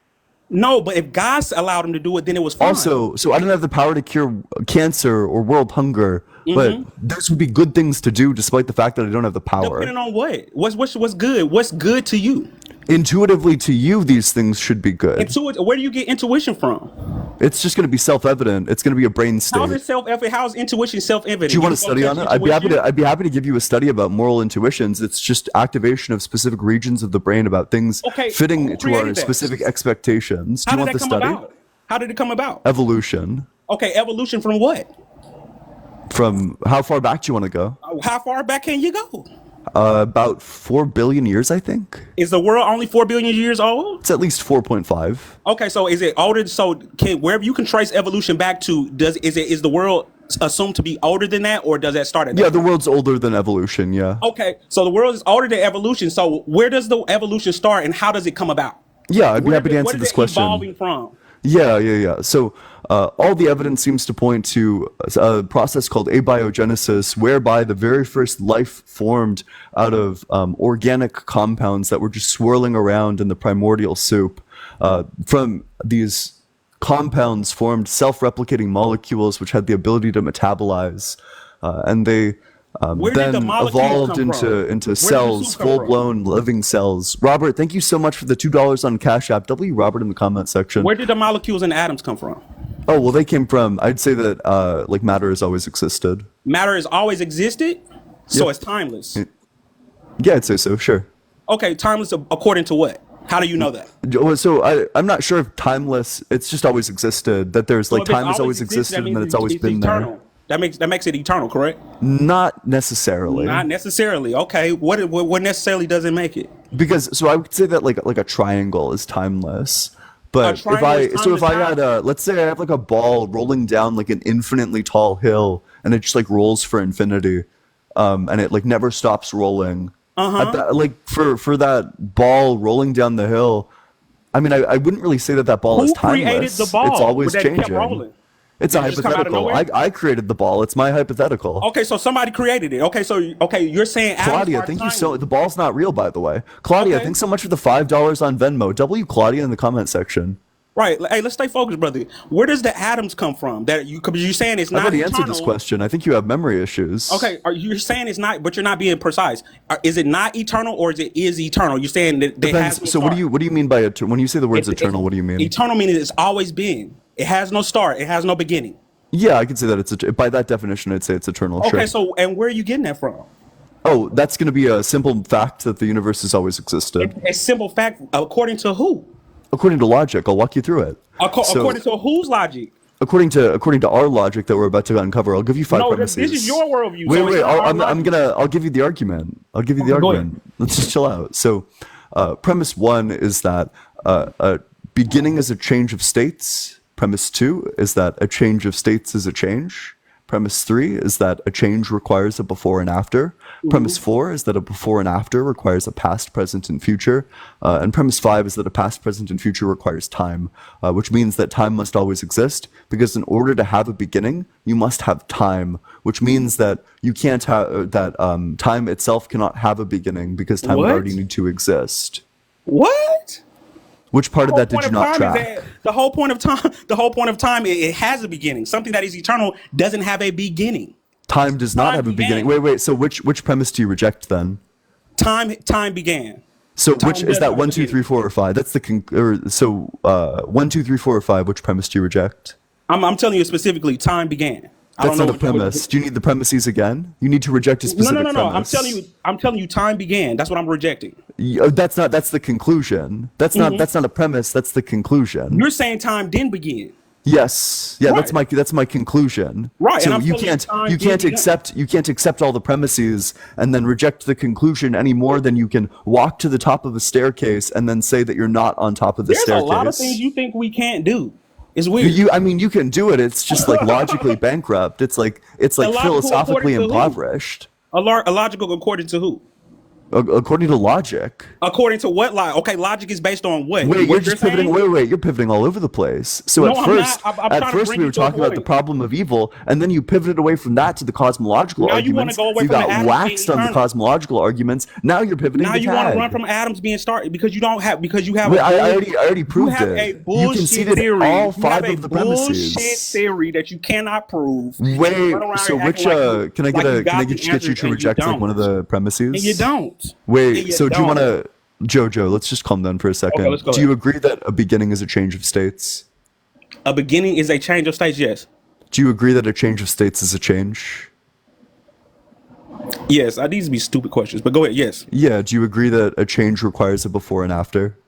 No, but if God allowed them to do it, then it was fine. Also, so I don't have the power to cure cancer or world hunger, but those would be good things to do, despite the fact that I don't have the power. Depending on what? What's good? What's good to you? Intuitively to you, these things should be good. Where do you get intuition from? It's just going to be self-evident. It's going to be a brain state. How is self-evident? How is intuition self-evident? Do you want to study on it? I'd be happy to give you a study about moral intuitions. It's just activation of specific regions of the brain about things fitting to our specific expectations. Do you want the study? How did it come about? Evolution. Okay, evolution from what? From how far back do you want to go? How far back can you go? About 4 billion years, I think. Is the world only 4 billion years old? It's at least 4.5. Okay, so is it older? So wherever you can trace evolution back to, is the world assumed to be older than that, or does that start at that? Yeah, the world's older than evolution. Yeah. Okay, so the world is older than evolution. So where does the evolution start, and how does it come about? Yeah, I'd be happy to answer this question. Where is it evolving from? Yeah. So all the evidence seems to point to a process called abiogenesis, whereby the very first life formed out of organic compounds that were just swirling around in the primordial soup. From these compounds formed self-replicating molecules which had the ability to metabolize, and they then evolved into cells, full-blown living cells. Robert, thank you so much for the $2 on Cash App. W Robert in the comment section. Where did the molecules and atoms come from? Oh, well, they came from, I'd say that like matter has always existed. Matter has always existed? So it's timeless? Yeah, I'd say so, sure. Okay, timeless according to what? How do you know that? So I'm not sure if timeless, it's just always existed, that there's like time has always existed and that it's always been eternal. There. That makes it eternal, correct? Not necessarily. Not necessarily. Okay. What necessarily doesn't make it? Because so I would say that like a triangle is timeless. But if I had let's say I have like a ball rolling down like an infinitely tall hill and it just like rolls for infinity, and it like never stops rolling. Like for that ball rolling down the hill, I mean I wouldn't really say that ball is timeless. Who created the ball? It's always changing. It's a hypothetical. I created the ball. It's my hypothetical. Okay, so somebody created it. Okay, you're saying Claudia, thank you so. The ball's not real, by the way. Claudia, thanks so much for the $5 on Venmo. W Claudia in the comment section. Right. Hey, let's stay focused, brother. Where does the atoms come from? Because you're saying it's not. I've already answered this question. I think you have memory issues. Okay, you're saying it's not, but you're not being precise. Is it not eternal, or is eternal? You're saying that they have. So what do you mean by when you say the words eternal? What do you mean? Eternal meaning it's always been. It has no start. It has no beginning. Yeah, I can say that by that definition, I'd say it's eternal. Okay, sure. So and where are you getting that from? Oh, that's going to be a simple fact that the universe has always existed. A simple fact according to who? According to logic. I'll walk you through it. According to whose logic? according to our logic that we're about to uncover, I'll give you five No, premises. this is your worldview. Wait, So it's wait. not our I'll give you the argument. I'll give you the Okay, go ahead. argument. Let's just chill out. So, premise one is that a beginning is a change of states. Premise two is that a change of states is a change. Premise three is that a change requires a before and after. Premise four is that a before and after requires a past, present, and future. And premise five is that a past, present, and future requires time, which means that time must always exist, because in order to have a beginning, you must have time, which means that you can't have that time itself cannot have a beginning because time would What? already need to exist. What? Which part of that did Point you of not time is track? that the whole point of time. The whole point of time. It has a beginning. Something that is eternal doesn't have a beginning. Time does not Time have a beginning. began. Wait. So which premise do you reject then? Time began. So Time which is does that have a 1, 2, 3, 4, or 5? That's the 1, 2, 3, 4, or 5. Which premise do you reject? I'm telling you specifically. Time began. I That's don't not know a premise. Do you need the premises again? You need to reject a No, specific no, no, no. premise. I'm telling you. Time began. That's what I'm rejecting. That's not. That's the conclusion. That's not. That's not a premise. That's the conclusion. You're saying time didn't begin. Yes. Yeah. Right. That's my conclusion. Right, So and I'm you telling you can't time you can't didn't accept all the premises and then reject the conclusion any more than you can walk to the top of a staircase and then say that you're not on top of the There's staircase. a lot of things you think we can't do. It's weird. I mean, you can do it. It's just like logically bankrupt. It's like Illogical philosophically according to who? impoverished. Illogical according to who? According to logic. According to what? Okay, logic is based on what? Wait, What you're just pivoting. saying? Wait, you're pivoting all over the place. So No, at I'm first, not. I'm trying to bring we you were to a talking about the point. problem of evil, and then you pivoted away from that to the cosmological Now you wanna arguments. go away You from the got Adam waxed being on the eternal. cosmological arguments. Now you're pivoting. Now to you want to tag. run from Adam's being started because you have Wait, a I already you proved have it. a You bullshit conceded theory. all You five have a of the bullshit premises. theory that you cannot prove. Wait, You run around so here which acting like you- can I like you got the get you answers to and reject like one of don't. the premises? And you don't. And Wait, you so do you don't. want to, Jojo? Let's just calm down for a second. let's go Do you ahead. agree that a beginning is a change of states? A beginning is a change of states. Yes. Do you agree that a change of states is a change? Yes. These be stupid questions, but go ahead. Yes. Yeah. Do you agree that a change requires a before and after?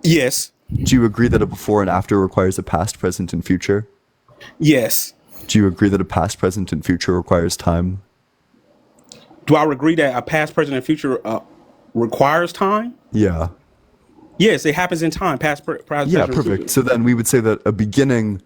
Yes. Do you agree that a before and after requires a past, present, and future? Yes. Do you agree that a past, present, and future requires time? Do I agree that a past, present, and future requires time? Yeah. Yes, it happens in time. Past, present, Yeah, future. perfect. So then we would say that a beginning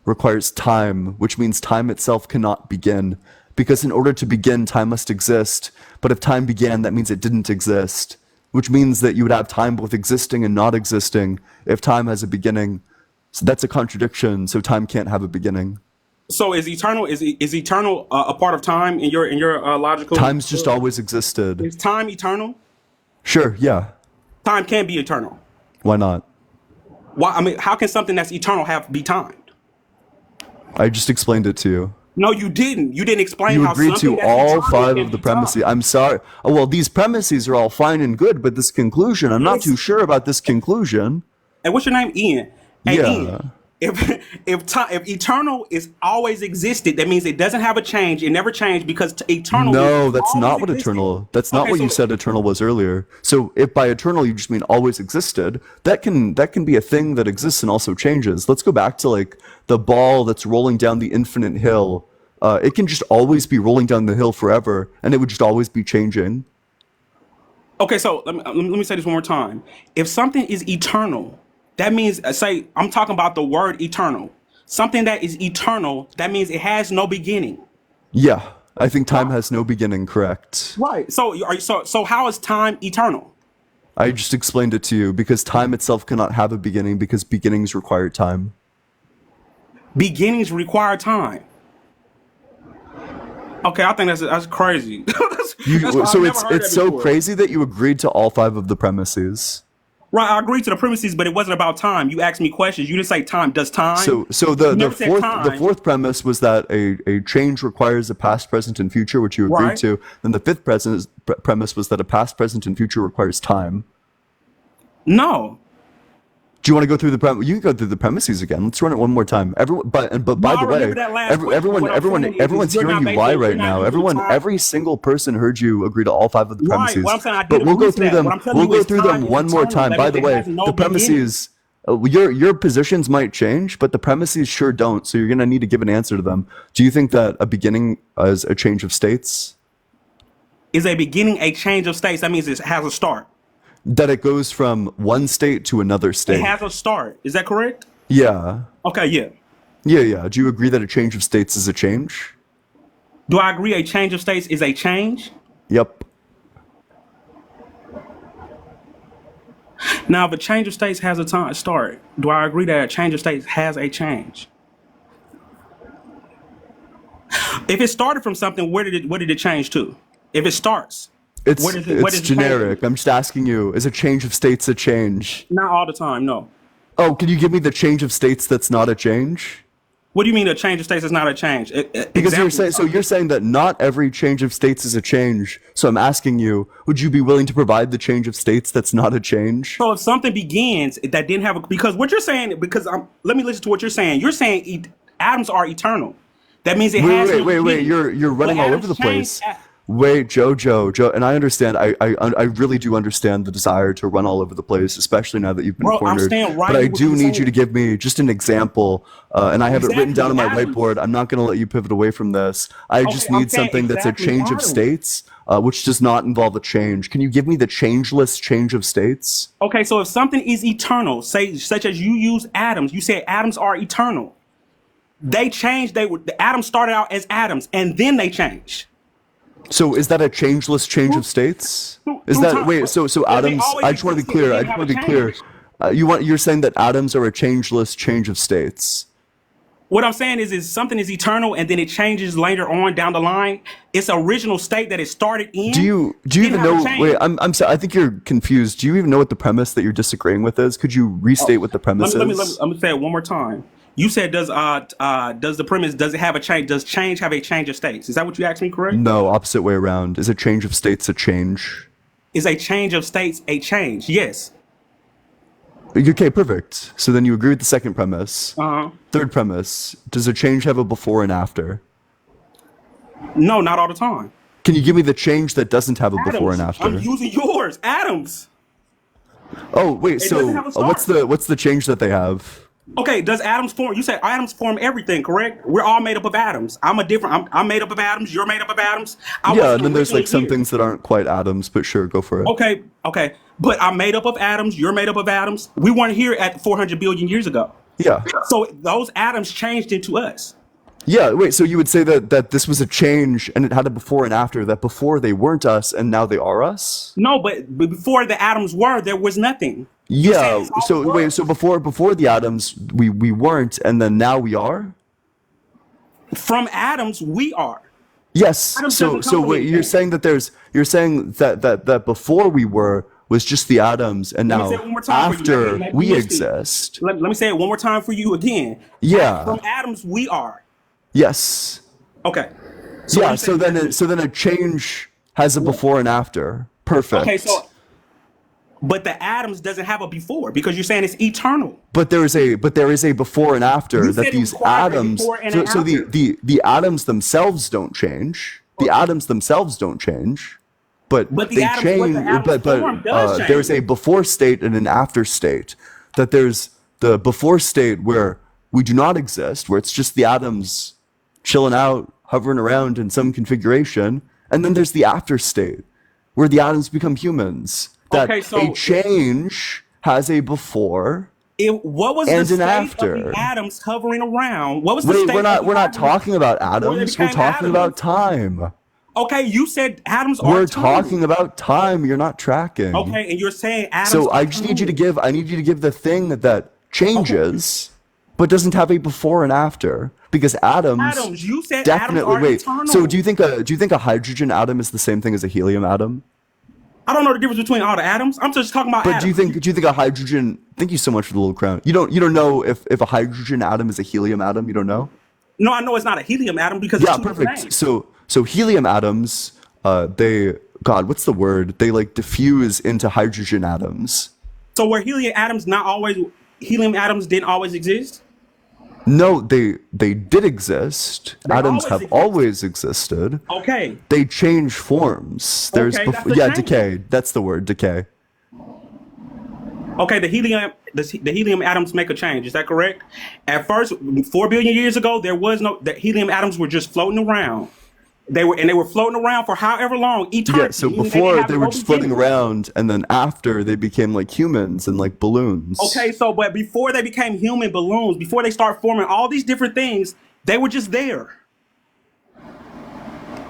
requires time, which means time itself cannot begin. Because in order to begin, time must exist. But if time began, that means it didn't exist. Which means that you would have time both existing and not existing if time has a beginning. So that's a contradiction. So time can't have a beginning. So is eternal a part of time in your logical? Time's just always existed. Is time eternal? Sure, yeah. Time can be eternal. Why not? Why? I mean, how can something that's eternal be timed? I just explained it to you. No, you didn't. You didn't explain You how agreed something to that's all eternal five can of the be premises. timed. I'm sorry. Oh, well, these premises are all fine and good, but this conclusion, I'm not Yes. too sure about this conclusion. And what's your name, Ian? Hey, Yeah. Ian. If eternal is always existed, that means it doesn't have a change. It never changed because eternal. No, is that's always not what existed. eternal. That's not Okay, what you so- said eternal was earlier. So if by eternal you just mean always existed, that can be a thing that exists and also changes. Let's go back to like the ball that's rolling down the infinite hill. It can just always be rolling down the hill forever, and it would just always be changing. Okay, so let me say this one more time. If something is eternal, that means say I'm talking about the word eternal. Something that is eternal, that means it has no beginning. Yeah, I think time has no beginning. Correct. Right. So how is time eternal? I just explained it to you because time itself cannot have a beginning because beginnings require time. Beginnings require time. Okay, I think that's crazy. So it's so crazy that you agreed to all five of the premises. Right, I agree to the premises, but it wasn't about time. You asked me questions. You didn't say time. Does time? So You the never said fourth time. the fourth premise was that a change requires a past, present, and future, which you agreed Right. to. Then the fifth premise was that a past, present, and future requires time. No. Do you want to go through the you can go through the premises again. Let's run it one more time. Everyone, but by I the way, remember that last question. everyone, What I'm saying is everyone's you're hearing not you lie basing- right you're not now. using Everyone, time. every single person heard you agree to all five of the Right. premises. What I'm saying, I did but we'll agree go to through that. them. What I'm telling We'll you go is through time them is one more eternal. time. That By means the it way, has no the beginning. premises. Your positions might change, but the premises sure don't. So you're gonna need to give an answer to them. Do you think that a beginning is a change of states? Is a beginning a change of states? That means it has a start. That it goes from one state to another It state? has a start. Is that correct? Yeah. Okay, yeah. Yeah. Do you agree that a change of states is a change? Do I agree a change of states is a change? Yep. Now, if a change of states has a time start, do I agree that a change of states has a change? If it started from something, what did it change to? If it starts, It's what it's is it changing? generic. I'm just asking you, is a change of states a change? Not all the time, no. Oh, can you give me the change of states that's not a change? What do you mean a change of states is not a change? Because Example. you're saying that not every change of states is a change. So I'm asking you, would you be willing to provide the change of states that's not a change? So if something begins that didn't have a, because what you're saying, let me listen to what you're saying. You're saying atoms are eternal. That means it has no Wait. beginning. You're But running all over atoms the change. place. Wait, Joe, and I understand. I really do understand the desire to run all over the place, especially now that you've been Bro, I'm cornered. staying right But I with what do you're need you saying. to give me just an example, and I have it written down on Exactly, my atoms. whiteboard. I'm not going to let you pivot away from this. I Okay, just I'm need saying something that's a exactly change of atoms. states, which does not involve a change. Can you give me the changeless change of states? Okay, so if something is eternal, say such as you use atoms, you say atoms are eternal. They changed. The atoms started out as atoms, and then they changed. So is that a changeless change of states? Is Through that time. wait? So Well, they atoms? always I just want to be existed. clear. They I didn't just have want a to be clear. change. You're saying that atoms are a changeless change of states. What I'm saying is something is eternal, and then it changes later on down the line. Its original state that it started in. Do you didn't even have a know? change. Wait, I'm sorry. I think you're confused. Do you even know what the premise that you're disagreeing with is? Could you restate what the premise Let me is? I'm gonna say it one more time. You said does the premise, does it have a change? Does change have a change of states? Is that what you asked me? Correct? No, opposite way around. Is a change of states a change? Is a change of states a change? Yes. Okay, perfect. So then you agree with the second premise. Uh-huh. Third premise: does a change have a before and after? No, not all the time. Can you give me the change that doesn't have a before and Atoms. after? I'm using yours. Atoms. Oh wait, It so doesn't have a start. what's the change that they have? Okay, does atoms form? You said atoms form everything, correct? We're all made up of atoms. I'm made up of atoms. You're made up of atoms. I Yeah, wasn't and then there's like originally some here. things that aren't quite atoms, but sure, go for it. Okay. But I'm made up of atoms. You're made up of atoms. We weren't here at 400 billion years ago. Yeah. So those atoms changed into us. Yeah, wait, so you would say that this was a change and it had a before and after, that before they weren't us and now they are us? No, but before the atoms were, there was nothing. Yeah, it's all so was. wait, so before the atoms we weren't and then now we are? From atoms, we are. Yes. Atoms So doesn't come from wait, anything. you're saying that before we were was just the atoms and Let me say now it one more time for you. after Maybe we you missed it. exist. Let me say it one more time for you again. Yeah. From atoms, we are. Yes. Okay. Yeah, you so say- then a change has a before and after. Perfect. Okay, but the atoms doesn't have a before because you're saying it's eternal. But there is a before and after You that said it these requires a atoms before and so, an so after. the atoms themselves don't change. The atoms themselves don't change. But But the they atoms- what change the atoms form does change. there's a before state and an after state. That there's the before state where we do not exist, where it's just the atoms chilling out, hovering around in some configuration, and then there's the after state where the atoms become humans. That Okay, so- a change has a before. What was And the an state after. of the atoms hovering around? What was the Wait, state? we're not of the we're not atoms? talking about atoms. We're became talking atoms? about time. Okay, you said atoms are We're eternal. talking about time. You're not tracking. Okay, and you're saying atoms. So are I just need you to eternal. give the thing that changes, but doesn't have a before and after. Because atoms, Atoms. You said definitely atoms are wait. eternal. So do you think a hydrogen atom is the same thing as a helium atom? I don't know the difference between all the atoms. I'm just talking about But atoms. do you think a hydrogen? Thank you so much for the little crown. You don't know if a hydrogen atom is a helium atom. You don't know. No, I know it's not a helium atom because Yeah, it's two different perfect. names. So helium atoms, what's the word? They like diffuse into hydrogen atoms. So were helium atoms helium atoms didn't always exist? No, they did exist. They Atoms always have exist. always existed. Okay. They change forms. There's Okay, that's a change. decay. That's the word, decay. Okay, the helium atoms make a change. Is that correct? At first, 4 billion years ago, there was no the helium atoms were just floating around. They were floating around for however long, Yeah, eternity. so Meaning they didn't before have they were no just floating beginning. around, and then after they became like humans and like balloons. Okay, so but before they became human balloons, before they start forming all these different things, they were just there.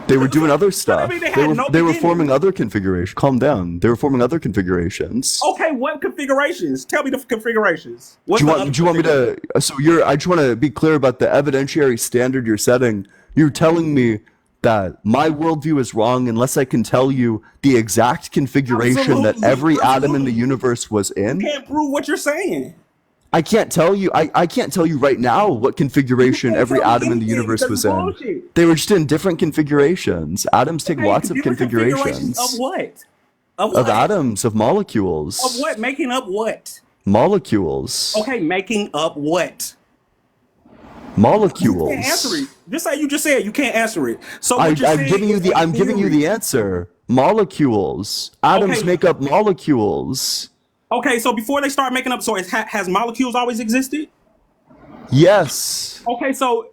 They were doing other So that stuff. means they They had were no they were beginning. forming other configurations. Calm down. They were forming other configurations. Okay, what configurations? Tell me the configurations. What's Do you the want other do you want me configuration? to so you're I just want to be clear about the evidentiary standard you're setting. You're telling me that my worldview is wrong unless I can tell you the exact configuration that Absolutely, every atom in the absolutely. universe was You in. can't prove what you're saying. I can't tell you. I can't tell you right now what You configuration can't every tell me atom in the anything universe because was it's in. bullshit. They were just in different configurations. Atoms take Okay, lots of different configurations of configurations what? Of of what? atoms, of Of molecules, what? Making up what? molecules, Okay, making up what? You can't answer molecules. it. Just like you just said, you can't answer it. So what you're I'm saying giving you is the a I'm giving you theory. the answer. Molecules. Atoms Okay, make up molecules. okay. So before they start making up, so has molecules always existed? Yes. Okay, so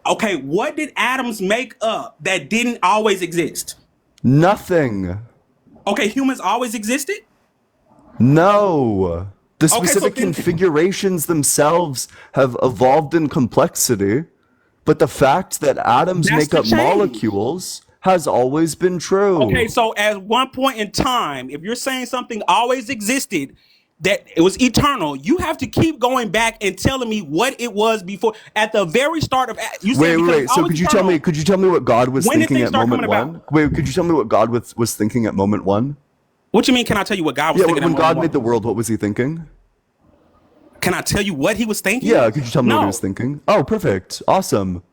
okay, what did atoms make up that didn't always exist? Nothing. Okay, humans always existed. No. The Okay, so specific configurations themselves have evolved in complexity, but the fact that atoms that's make the up change. molecules has always been Okay, true. so at one point in time, if you're saying something always existed, that it was eternal, you have to keep going back and telling me what it was before. At the very start of, you Wait, said wait, because it's wait. So always eternal. could you tell me what God was When did thinking things at start moment coming about? one? Wait, could you tell me what God was thinking at moment one? What you mean? Can I tell you what God was Yeah, thinking at when moment God made one? the world, what was he thinking? Can I tell you what he was thinking? Yeah, could you tell me what he was No, thinking? Oh, perfect. Awesome.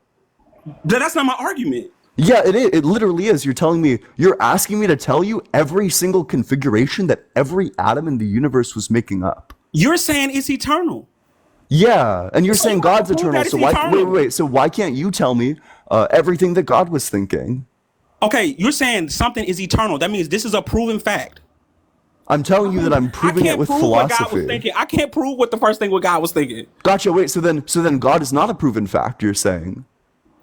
that's not my argument. Yeah, it is. It literally is. You're telling me, you're asking me to tell you every single configuration that every atom in the universe was making up. You're saying it's eternal, Yeah, and you're so saying you have to God's prove eternal. that So it's wait, eternal. wait. So why can't you tell me everything that God was thinking? Okay, you're saying something is eternal. That means this is a proven fact. I'm telling you that I'm I proving it can't with prove what God was philosophy. thinking. I can't prove what the first thing what God was thinking. Gotcha. Wait. So then God is not a proven fact. You're saying.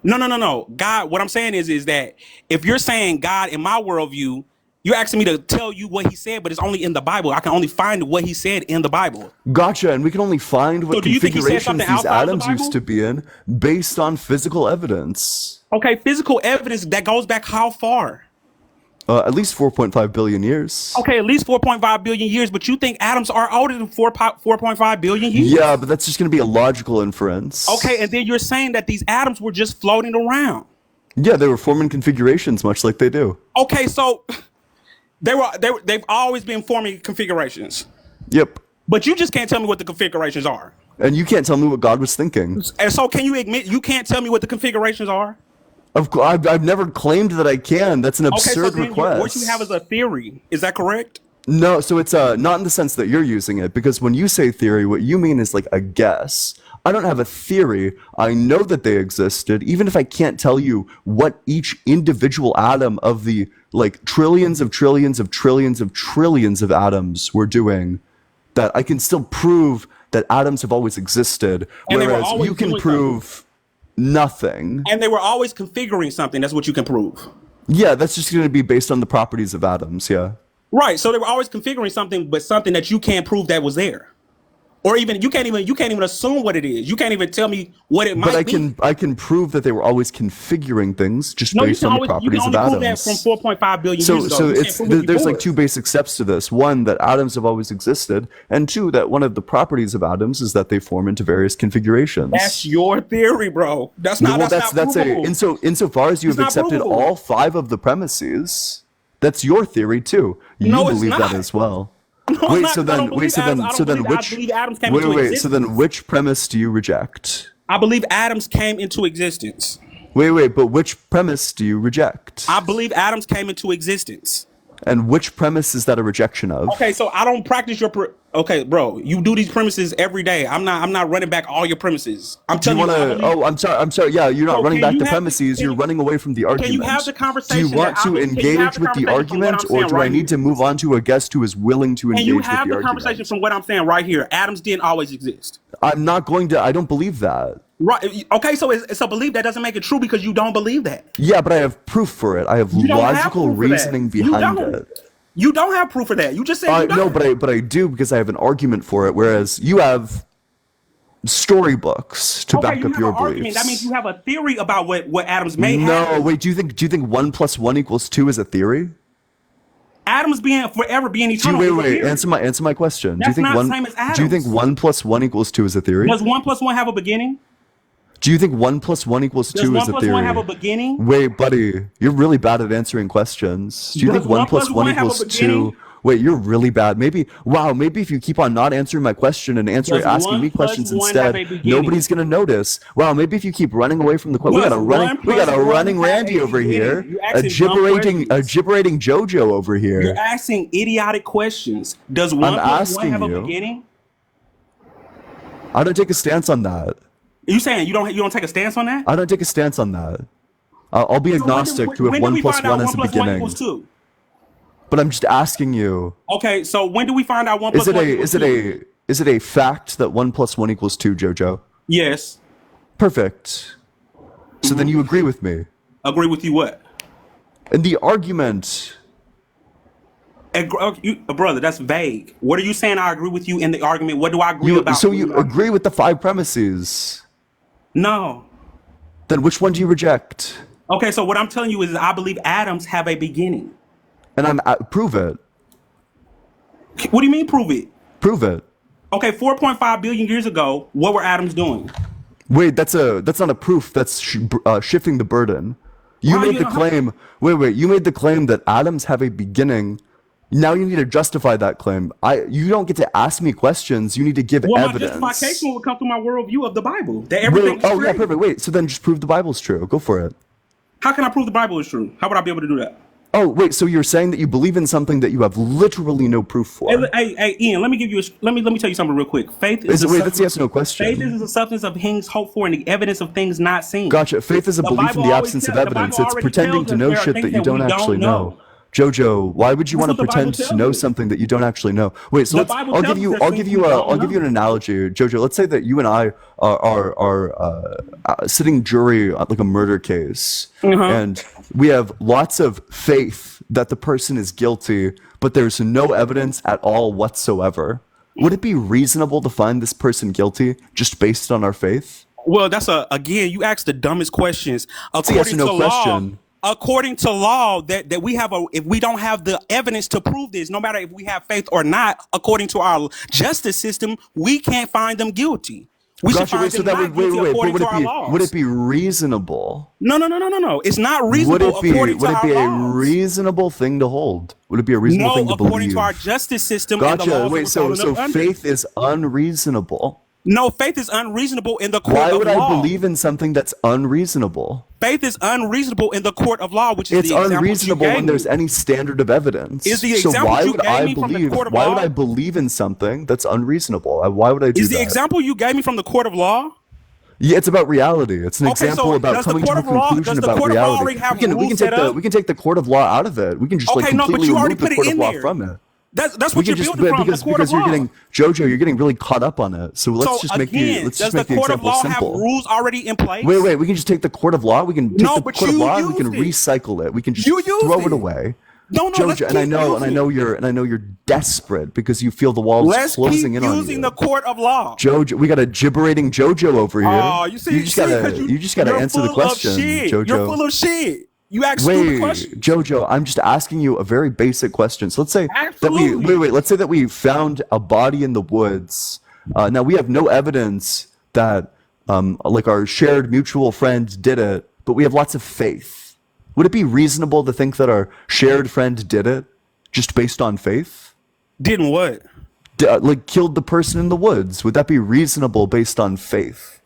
No, no, no, no. God, what I'm saying is that if you're saying God in my worldview, you're asking me to tell you what he said, but it's only in the Bible. I can only find what he said in the Bible. Gotcha. And we can only find So what do you think he said configurations something these outside of the atoms used Bible? to be in based on physical evidence. Okay, physical evidence that goes back how far? At least 4.5 billion years. Okay, at least 4.5 billion years, but you think atoms are older than 4.5 billion Yeah, years? but that's just going to be a logical inference. Okay, and then you're saying that these atoms were just floating around. Yeah, they were forming configurations much like they do. Okay, so they've always been forming configurations, Yep. but you just can't tell me what the configurations are. And you can't tell me what God was thinking. And so, can you admit you can't tell me what the configurations are? Of course, I've never claimed that I can. That's an Okay, so absurd then what you have is request. a theory. Is that correct? No, so it's not in the sense that you're using it, because when you say theory, what you mean is like a guess. I don't have a theory. I know that they existed, even if I can't tell you what each individual atom of the like trillions of trillions of trillions of trillions of atoms were doing, that I can still prove that atoms have always existed, And they were whereas always you can doing something. prove nothing. And they were always configuring something. That's what you can prove. Yeah, that's just going to be based on the properties of atoms, yeah. Right. So they were always configuring something, but something that you can't prove that was there. Or even you can't even assume what it is. You can't even tell me what it But might be. I can prove that they were always configuring things just No, based on the you can properties of only prove that from atoms. 4.5 billion So years ago. so You can't it's prove it there's like before. two basic steps to this. One, that atoms have always existed, and two, that one of the properties of atoms is that they form into various configurations. That's your theory, bro. That's Well, not that's a provable. insofar as you It's have not accepted provable. all five of the premises, that's your theory too. You No, it's believe that not. as well. No, it's Wait, not so because I don't then wait, believe so atoms. then I so don't then believe I which believe atoms came wait, into wait, so then existence. which premise do you reject? I believe atoms came into existence. Wait, but which premise do you reject? I believe atoms came into existence. And which premise is that a rejection of? Okay, so I don't practice okay, bro, you do these premises every day. I'm not running back all your premises. I'm Do you telling want you, I to? believe. Oh, I'm sorry. Yeah, you're not So running can back you the have premises. You're running away from the can you have argument. the Do you conversation want that to can you have engage the with the conversation from what argument, I'm or saying do I right need here? to move on to a guest who is willing to Can you engage with have the the conversation argument? from what I'm saying right here? Adams didn't always exist. I'm not going to. I don't believe that. Right. Okay, so it's a belief that doesn't make it true because you don't believe that. Yeah, but I have proof for it. I have You don't have logical proof for that. reasoning You behind don't. it. You don't have proof of that. You just said you No, don't. but I do because I have an argument for it. Whereas you have storybooks to Okay, back you up have your an argument. That means beliefs. you have a theory about what Adams may No, have. wait. Do you think 1 + 1 = 2 is a theory? Adams being forever being Do you eternal wait, is a wait? theory. Answer my question. That's not the same as Do you think Adams. 1 + 1 = 2 is a theory? Does 1 + 1 have a beginning? Do you think 1 + 1 = Does 2 is one a plus one have a theory? beginning? Wait, buddy, you're really bad at answering questions. Do you Does think 1 one plus + 1 one have a = beginning? 2? Wait, you're really bad. Maybe if you keep on not answering my question and Does asking me 1 + questions 1 have instead, a beginning? nobody's gonna notice. Wow, maybe if you keep running away from the question, Does 1 we got + a 1 running have Randy a over here, beginning? You're a asking dumb questions. gibberating JoJo over You're here. asking idiotic questions. Does 1 + 1 asking have a you. beginning? I don't take a stance on that. You saying you don't take a stance on that? I don't take a stance on that. I'll be So agnostic to if when 1 we + find 1 out has a 1 + 1 beginning. = 2? But I'm just asking you. Okay, so when do we find out 1 Is + it 1 a = 2? is it a fact that 1 + 1 = 2, Jojo? Yes. Perfect. So then you agree with me. Agree with you what? And the argument. Brother, that's vague. What are you saying? I agree with you in the argument. What do I agree about? So you agree with the 5 premises. No. Then which one do you reject? Okay, so what I'm telling you is I believe atoms have a beginning. And prove it. What do you mean prove it? Prove it. Okay, 4.5 billion years ago, what were atoms doing? Wait, that's not a proof. That's shifting the burden. You How made you the know- claim. Wait. You made the claim that atoms have a beginning. Now you need to justify that claim. You don't get to ask me questions. You need to give Well, evidence. my justification would come through my worldview of the Bible. That everything is Yeah, created. perfect. Wait, so then just prove the Bible's true. Go for it. How can I prove the Bible is true? How would I be able to do that? Oh, wait, so you're saying that you believe in something that you have literally no proof for? Hey, Ian, let me give you let me tell you something real quick. Faith is Wait, that's a yes or no question. Faith is the substance of things hoped for and the evidence of things not seen. Gotcha. Faith is a The belief in Bible the always absence of tells- the evidence. Bible It's already pretending tells to us know there are shit things that you that we don't don't actually know. know. Jojo, why would you That's want to what the Bible pretend to tells know us. something that you don't actually know? Wait, so The let's. Bible I'll tells give you. us I'll there's give things you we a. don't I'll give you an know. analogy, Jojo. Let's say that you and I are sitting jury on like a murder case, and we have lots of faith that the person is guilty, but there's no evidence at all whatsoever. Would it be reasonable to find this person guilty just based on our faith? Well, that's again, you ask the dumbest questions. a yes According or no to law, question. according to law, that we have if we don't have the evidence to prove this, no matter if we have faith or not, according to our justice system, we can't find them guilty. We should Gotcha. find Wait, so them that not would guilty but according would to it our be laws. would it be reasonable? No. It's not Would reasonable it be according would to it our be a laws. reasonable thing to hold? Would it be a reasonable No, thing to according believe? to our justice system and the Gotcha. laws Wait, that we're so falling up under. faith is unreasonable. No, faith is unreasonable in the court Why of would law. I believe in something that's unreasonable? Faith is unreasonable in the court of law, which is It's the example unreasonable you gave when there's me. any standard of evidence. Is the So example why you would gave I me from the believe? court of Why would law? I believe in something that's unreasonable? Why would I do Is that? the example you gave me from the court of law? Yeah, it's about reality. It's an Okay, example so about does the coming to court a of law- conclusion does the about court of law reality. already have we can rules set up? take the court of law out of it. We can just like Okay, no, but completely you already remove the put it court of in law there. from it. That's We what can you're just building from because the court of you're law. getting Jojo, you're getting really caught up on it. So let's So just make again, let's does just make the the court of example law simple. have rules already in place? Wait, we can just take the court of law. We can take No, the but court of you law and we can used it. recycle it. We can just You used throw it it. away. No, let's Jojo, and I keep know using you're desperate because you feel the walls Let's closing keep in on using you. the court of law. Jojo, we got a gibberating Jojo over here. Oh, you see, just gotta 'cause you just gotta you're answer the full of question, shit. Jojo. You're full of shit. You ask stupid Wait, questions. Jojo, I'm just asking you a very basic question. So let's say Absolutely. that we let's say that we found a body in the woods. Now we have no evidence that like our shared mutual friend did it, but we have lots of faith. Would it be reasonable to think that our shared friend did it just based on faith? Didn't what? Like killed the person in the woods. Would that be reasonable based on faith?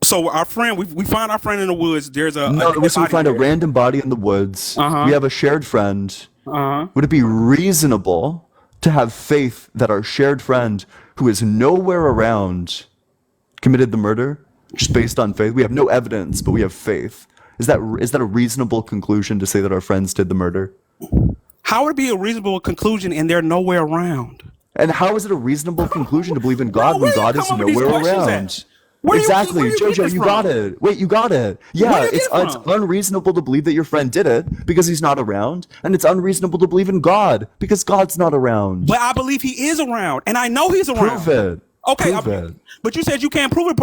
So our friend, we find our friend in the woods. There's a No, dead so we body find a there. random body in the woods. Uh-huh. We have a shared friend. Uh-huh. Would it be reasonable to have faith that our shared friend who is nowhere around committed the murder just based on faith? We have no evidence, but we have faith. Is that a reasonable conclusion to say that our friends did the murder? How would it be a reasonable conclusion and they're nowhere around? And how is it a reasonable conclusion to believe in Bro, God when where do you God come is up with these nowhere questions around? at? Where Exactly, do you get Jojo, this you from? got it. Wait, you got it. Where Yeah, do you get it's it from? unreasonable to believe that your friend did it because he's not around, and it's unreasonable to believe in God because God's not around. But I believe he is around, and I know he's around. Prove it. Okay, Prove it. but you said you can't prove it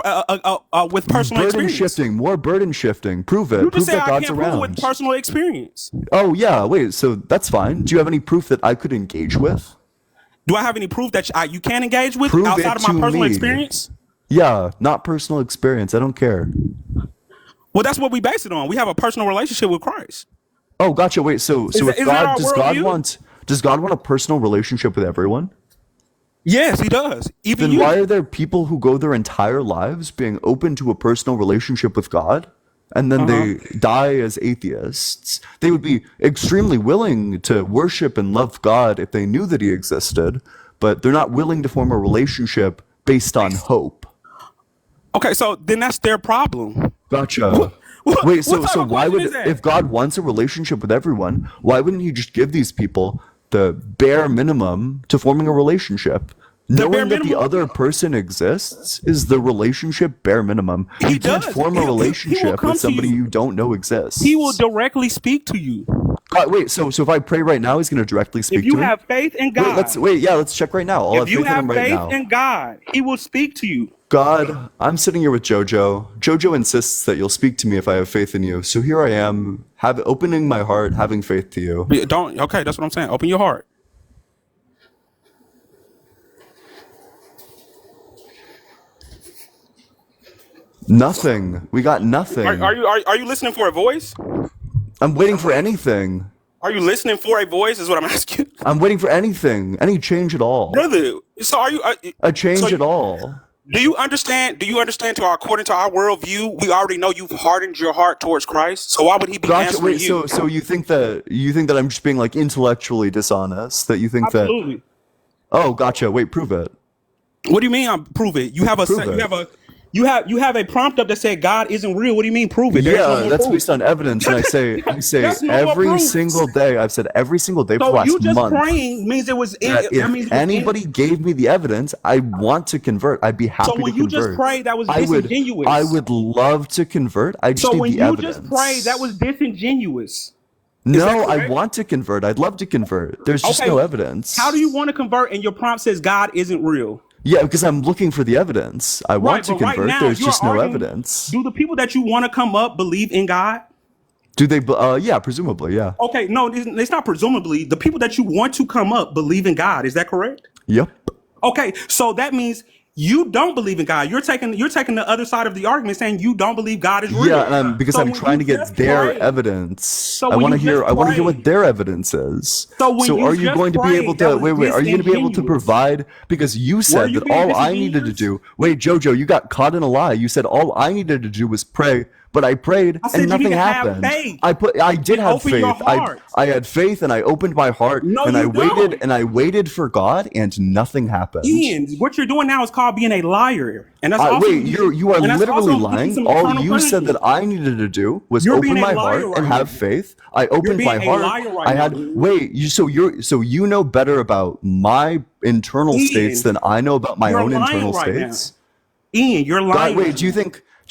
with personal Burden experience. shifting, more burden shifting. Prove it. You Prove just said that I God's can't prove it with around. personal experience. Oh yeah, wait. So that's fine. Do you have any proof that I could engage with? Do I have any proof that you can engage with Prove outside it of my to personal me. experience? Yeah, not personal experience. I don't care. Well, that's what we base it on. We have a personal relationship with Christ. Oh, gotcha. Wait. So Is if that God our does God want a personal relationship with everyone? Yes, he does. Even Then you. why are there people who go their entire lives being open to a personal relationship with God, and then they die as atheists? They would be extremely willing to worship and love God if they knew that he existed, but they're not willing to form a relationship based on hope. Okay, so then that's their problem. Gotcha. What- Wait, what so type so of why question would is that? if God wants a relationship with everyone, why wouldn't he just give these people the bare minimum to forming a relationship? bare Knowing that the minimum? other person exists is the relationship bare minimum. He You can't does. form a He will relationship come with to somebody you. you don't know exists. He will directly speak to you. Wait, so if I pray right now, he's going to directly speak If you to me? have faith in God, Let's check right now. I'll if have you faith in have him right faith now. in God, he will speak to you. God, I'm sitting here with Jojo. Jojo insists that you'll speak to me if I have faith in you. So here I am, opening my heart, having faith to you. Okay, that's what I'm saying. Open your heart. Nothing. We got nothing. Are you listening for a voice? I'm waiting for anything. Are you listening for a voice? Is what I'm asking, I'm waiting for anything. Any change at all. brother. So are you? A change so at all. Do you understand? Do you understand? According to our worldview, we already know you've hardened your heart towards Christ. So why would he be Gotcha. answering Wait, you? so you think that I'm just being like intellectually dishonest? That you think that? Absolutely. Oh, gotcha. Wait, prove it. What do you mean? Prove it. You have a. Prove You it. have a. You have a prompt up that said God isn't real. What do you mean? Prove it. There's no Yeah, more that's proof. based on evidence, and I say That's no more every proof. single day. I've said every single day for the So you last just month. praying means it was. That if anybody gave me the evidence, I want to convert. I'd be happy So when to you convert. just prayed, that was I disingenuous. would love to convert. I just So need when the you evidence. just prayed, that was disingenuous. No, that I correct? want to convert. I'd love to convert. There's just Okay. no evidence. How do you want to convert and your prompt says God isn't real? Yeah, because I'm looking for the evidence. I want to but right convert. now, There's you're just no arguing- evidence. Do the people that you want to come up believe in God? Do they? Yeah, presumably, yeah. Okay, no, it's not presumably. The people that you want to come up believe in God. Is that correct? Yep. Okay, so that means you don't believe in God. You're taking the other side of the argument, saying you don't believe God is real. Yeah, and because So I'm when trying to you get just their prayed- evidence. I when want to you hear. just I want to hear what prayed- their evidence is. So when you are you just going to be able prayed, that to was wait? Are you going to be able to disingenuous. provide? Because you said you that being all I needed to disingenuous? do. Wait, Jojo, you got caught in a lie. You said all I needed to do was pray. But I prayed I said and you need nothing to have happened. faith. I did have Open your faith. heart. I had faith and I opened my heart No, and you I waited don't. and I waited for God and nothing happened. Ian, what you're doing now is called being a liar, and that's also Wait, you are and that's literally also lying. some All eternal you said punishment. that I needed to do was You're open being a my liar heart right and now. have faith. I opened being my a heart. liar right I had now. wait. So you know better about my internal Ian, states than I know about my you're own lying internal right now. states. Ian, you're lying. God, wait. Do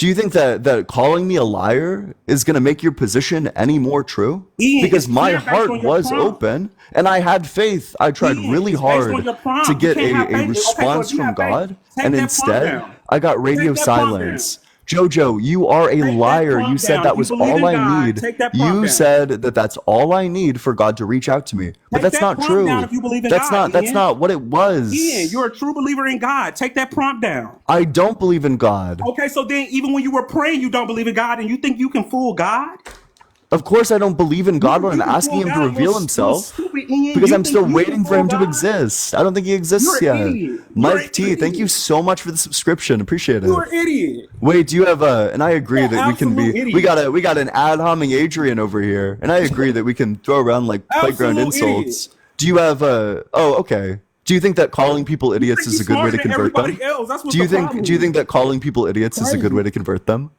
you think that calling me a liar is going to make your position any more true? Ian, Because it's my clear based heart on your was prompt. open and I had faith. I tried Ian, really it's based on hard your prompt. to You get can't have faith. a Okay, so response if you from have faith, God, take and that prompt instead down. I got radio Take that prompt silence. Jojo, you are a that liar. prompt You said down. that If you was believe all in I God, need. take that prompt You down. said that that's all I need for God to reach out to me. But Take that's that not prompt true. down if you believe in That's God, not that's Ian. not what it was. Ian, you're a true believer in God. Take that prompt down. I don't believe in God. Okay, so then even when you were praying, you don't believe in God, and you think you can fool God? Of course I don't believe in God when I'm You can asking fool him to God, reveal little himself. stupid Ian. Because You I'm think still you waiting can for him fool to God? exist. I don't think he exists You're an yet. idiot. You're Mike an T, thank you idiot. so much for the subscription. Appreciate You're it. an idiot. Wait, do you have a? And I agree You're an that we can absolute be. idiot. We got an ad homing Adrian over here, and I agree that we can throw around like playground Absolute idiot. insults. Do you have a? Oh, okay. Do you think that calling people You idiots think is you're a good way smarter to than convert them? everybody else. That's what Do you the problem think is. that calling people idiots is a good way Crazy. to convert them?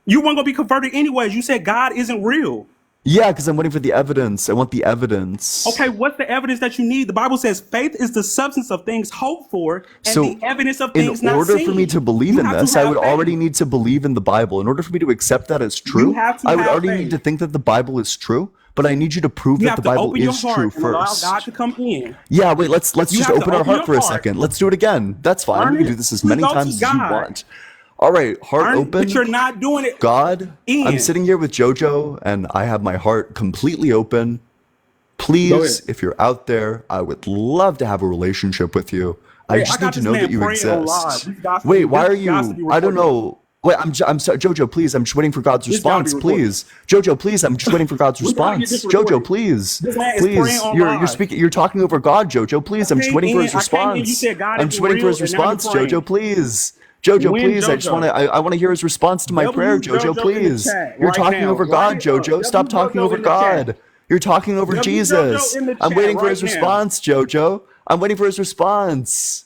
You weren't gonna be converted anyways. You said God isn't real. Yeah, because I'm waiting for the evidence. I want the evidence. Okay, what's the evidence that you need? The Bible says faith is the substance of things hoped for and So, the evidence of in things not order seen. for me to believe You in have this, to I have would faith. already need to believe in the Bible. In order for me to accept that as You true, have to I would have already need to faith. think that the Bible is true. But I need you to prove You that have the to Bible open your is true heart and allow God first. to come in. Yeah, wait, let's You just have to open our open heart your for a heart. second. Let's do it again. That's fine. We can do Ernest, this as we many go to times as you God. want. All right, heart Ernest, but you're open. not doing it. God, I'm Ian, sitting here with JoJo and I have my heart completely open. go ahead. Please, if you're out there, I would love to have a relationship with you. I Hey, I just need got to this know that man you praying on live. exist. This got to Wait, be, why are this got to be you? I don't recorded. know. Wait, I'm sorry, JoJo. Please, I'm just waiting for God's This got to be response. recorded. Please, JoJo. Please, I'm just waiting for God's We gotta get this response. JoJo, recorded. please, This man is praying please. on You're live. speaking. You're talking over God, JoJo. Please, I'm just waiting for his I came in, you response. said God I'm isn't just waiting for real, his and now you're response, praying. JoJo. Please, JoJo. When Please, I just want to. JoJo? I want to hear his response to my prayer, W JoJo. JoJo in the Please, chat you're right talking now. over Write God, it up. JoJo. Stop W talking JoJo over in the chat. God. You're talking over W Jesus. JoJo in the I'm chat waiting for right his now. response, JoJo. I'm waiting for his response.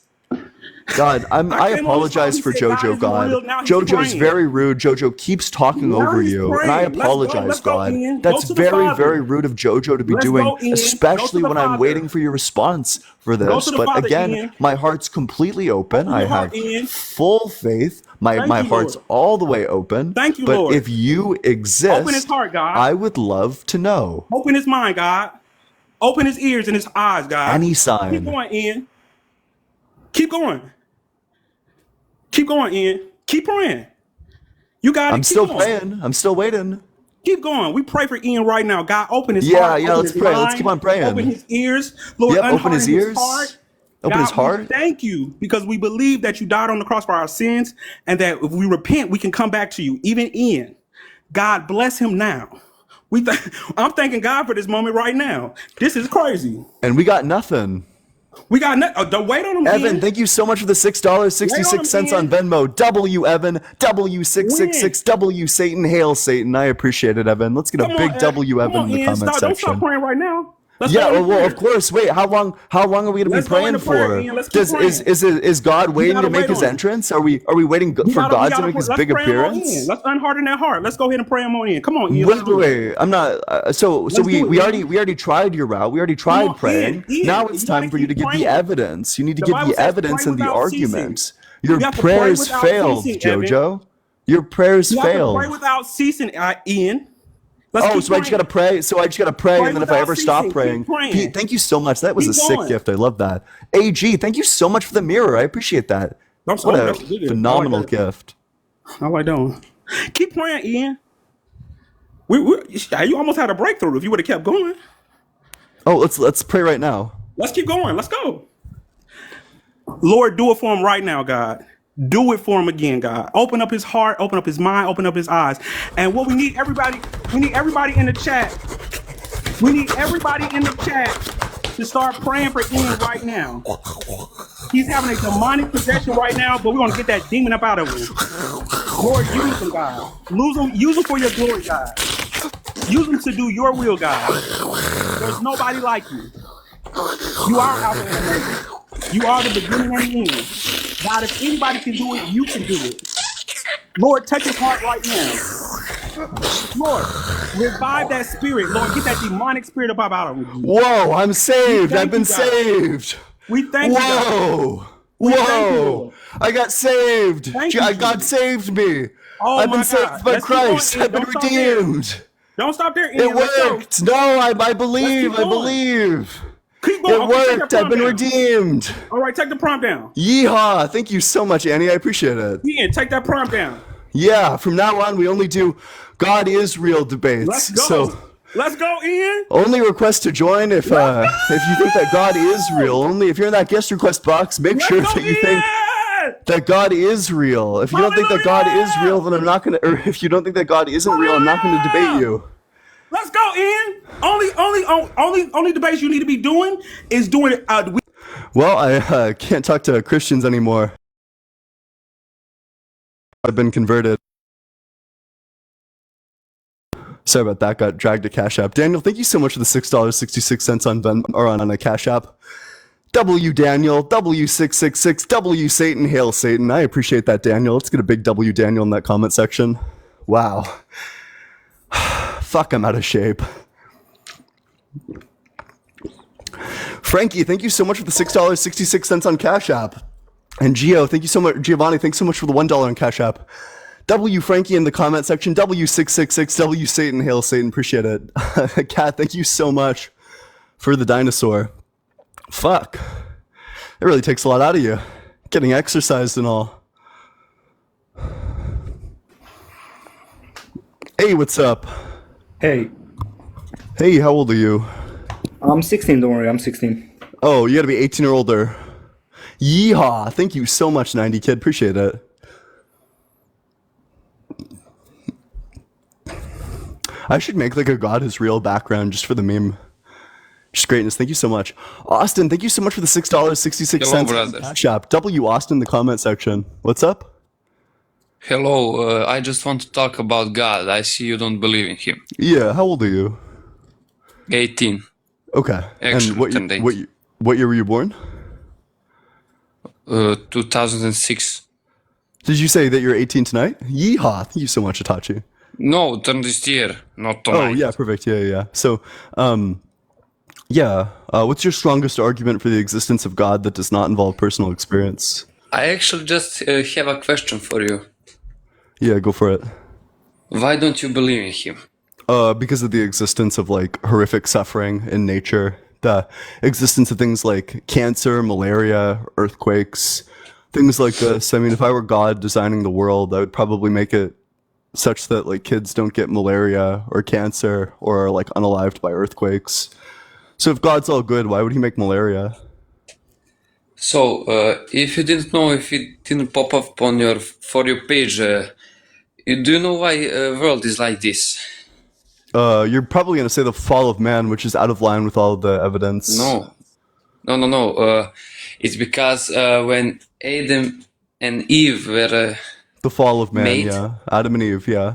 God, I I came on his phone. apologize He for said God JoJo, isn't God. real. Now he's JoJo is praying. very rude. JoJo keeps talking Now over he's you, and I praying. Let's go. apologize, Let's go, God. Ian. Go That's to the very, Father. very rude of JoJo to be Let's doing, go, Ian. Go to especially the when I'm Father. waiting for your response for Go this. to the But Father, again, Ian. my heart's completely open. Open I your heart, have Ian. full faith. Thank My you, heart's Lord. all the way open. Thank you, But Lord. if you Open his exist, heart, God. I would love to know. Open his mind, God. Open his ears and his eyes, God. Any Keep sign. going, Ian. Keep going. Keep going, Ian. Keep praying. You got it. I'm Keep still going. praying. I'm still waiting. Keep going. We pray for Ian right now. God, open his Yeah, heart. yeah, Open let's his pray. mind. Let's keep on praying. Open his ears. Lord, Yep, open his unharden his ears. heart. Open his God, we heart. thank you because we believe that you died on the cross for our sins and that if we repent, we can come back to you. Even Ian. God bless him now. I'm thanking God for this moment right now. This is crazy. And we got nothing. We got don't wait on him, Evan, Ian. thank you so much for the $6.66 on Venmo. W Evan, W666, W Satan, hail Satan. I appreciate it, Evan. Let's get a Come big on, W come Evan on, in the Ian. comment Don't stop section. praying right now. Let's Yeah, go into well, prayer. of course. Wait, how long are we gonna Let's be go praying into prayer, for? Ian. Let's keep praying. Is God waiting gotta to make wait his on him. entrance? Are we waiting for God to make his let's big pray him on appearance? in. Let's unharden that heart. Let's go ahead and pray him on in. Come on, Ian. Let's Wait, do it. wait. I'm not. So Let's do it, we Ian. already tried your route. We already Come tried on, praying. Ian. Now If it's you time wanna for you to keep give the praying, evidence. You need to the give Bible the says evidence pray and the without ceasing. argument. Your You have to pray prayers without failed, ceasing, Evan. Jojo. Your prayers You have to failed. pray without ceasing, Ian. Let's Oh, keep so I just praying. gotta pray. So I just gotta pray, Pray and then if I without ever stop ceasing. praying, Keep praying. Pete, thank you so much. That was Keep a sick going. gift. I love that. AG, thank you so much for the mirror. I appreciate that. What a That's a good gift. phenomenal I like that. gift. I like that one. Keep praying, Ian. You almost had a breakthrough if you would have kept going. Oh, let's pray right now. Let's keep going. Let's go. Lord, do it for him right now, God. Do it for him again, God. Open up his heart, open up his mind, open up his eyes. And what we need everybody in the chat. We need everybody in the chat to start praying for Ian right now. He's having a demonic possession right now, but we're gonna get that demon up out of him. Lord, use him, God. Use him for your glory, God. Use him to do your will, God. There's nobody like you. You are Alpha and Omega. You are the beginning and the end. God, if anybody can do it, you can do it. Lord, touch his heart right now. Lord, revive that spirit. Lord, get that demonic spirit up out of him. Whoa, I'm saved. Thank I've been you, God. saved. We thank you, God. Whoa. thank you, Whoa. Lord. I got saved. Thank you, God Jesus. saved me. Oh, I've my been saved God. by Let's keep going, Christ. Ian. I've been Don't stop there. redeemed. Don't stop there, Ian. It Let's go. worked. No, I believe. keep I going. believe. Keep going. It Okay, take that worked. I've prompt been down. redeemed. All right, take the prompt down. Yeehaw. Thank you so much, Annie. I appreciate it. Ian, take that prompt down. Yeah, from now on, we only do God is real debates. Let's go. So Let's go, Ian. only request to join if you think that God is real. Only if you're in that guest request box, make Let's sure go, that you think Ian. that God is real. If you don't think that God is Hallelujah. real, then I'm not gonna. Or if you don't think that God isn't real, I'm not gonna debate you. Let's go, Ian. Only debates you need to be doing is doing it. Well, I can't talk to Christians anymore. I've been converted. Sorry about that. Got dragged to Cash App. Daniel, thank you so much for the $6.66 on on a Cash App. W Daniel, W666, W Satan, hail Satan. I appreciate that, Daniel. Let's get a big W Daniel in that comment section. Wow. Fuck, I'm out of shape. Frankie, thank you so much for the $6.66 on Cash App. And Gio, thank you so much. Giovanni, thanks so much for the $1 on Cash App. W Frankie in the comment section, W666, W Satan, hail Satan. Appreciate it. Kat, thank you so much for the dinosaur. Fuck. It really takes a lot out of you. Getting exercised and all. Hey, what's up? Hey, Hey, how old are you? I'm 16, don't worry, I'm 16. Oh, you gotta be 18 or older. Yeehaw. Thank you so much, 90 Kid. Appreciate it. I should make like a God is real background just for the meme. Just greatness. Thank you so much. Austin, thank you so much for the $6.66 Hello, on brother. Cash App. W Austin in the comment section. What's up? Hello, I just want to talk about God. I see you don't believe in him. Yeah, how old are you? 18. Okay. Actually, And what turned 18. what year were you born? 2006. Did you say that you're 18 tonight? Yeehaw. Thank you so much, Itachi. No, turn this year, not tonight. Oh, yeah, perfect. Yeah. So, what's your strongest argument for the existence of God that does not involve personal experience? I actually just have a question for you. Yeah, go for it. Why don't you believe in him? Because of the existence of like horrific suffering in nature, the existence of things like cancer, malaria, earthquakes, things like this. I mean, if I were God designing the world, I would probably make it such that like kids don't get malaria or cancer or are like unalived by earthquakes. So if God's all good, why would he make malaria? So, if you didn't know, if it didn't pop up on your For You page, do you know why world is like this? You're probably going to say the fall of man, which is out of line with all the evidence. No. It's because when Adam and Eve were The fall of man, made, yeah. Adam and Eve, yeah.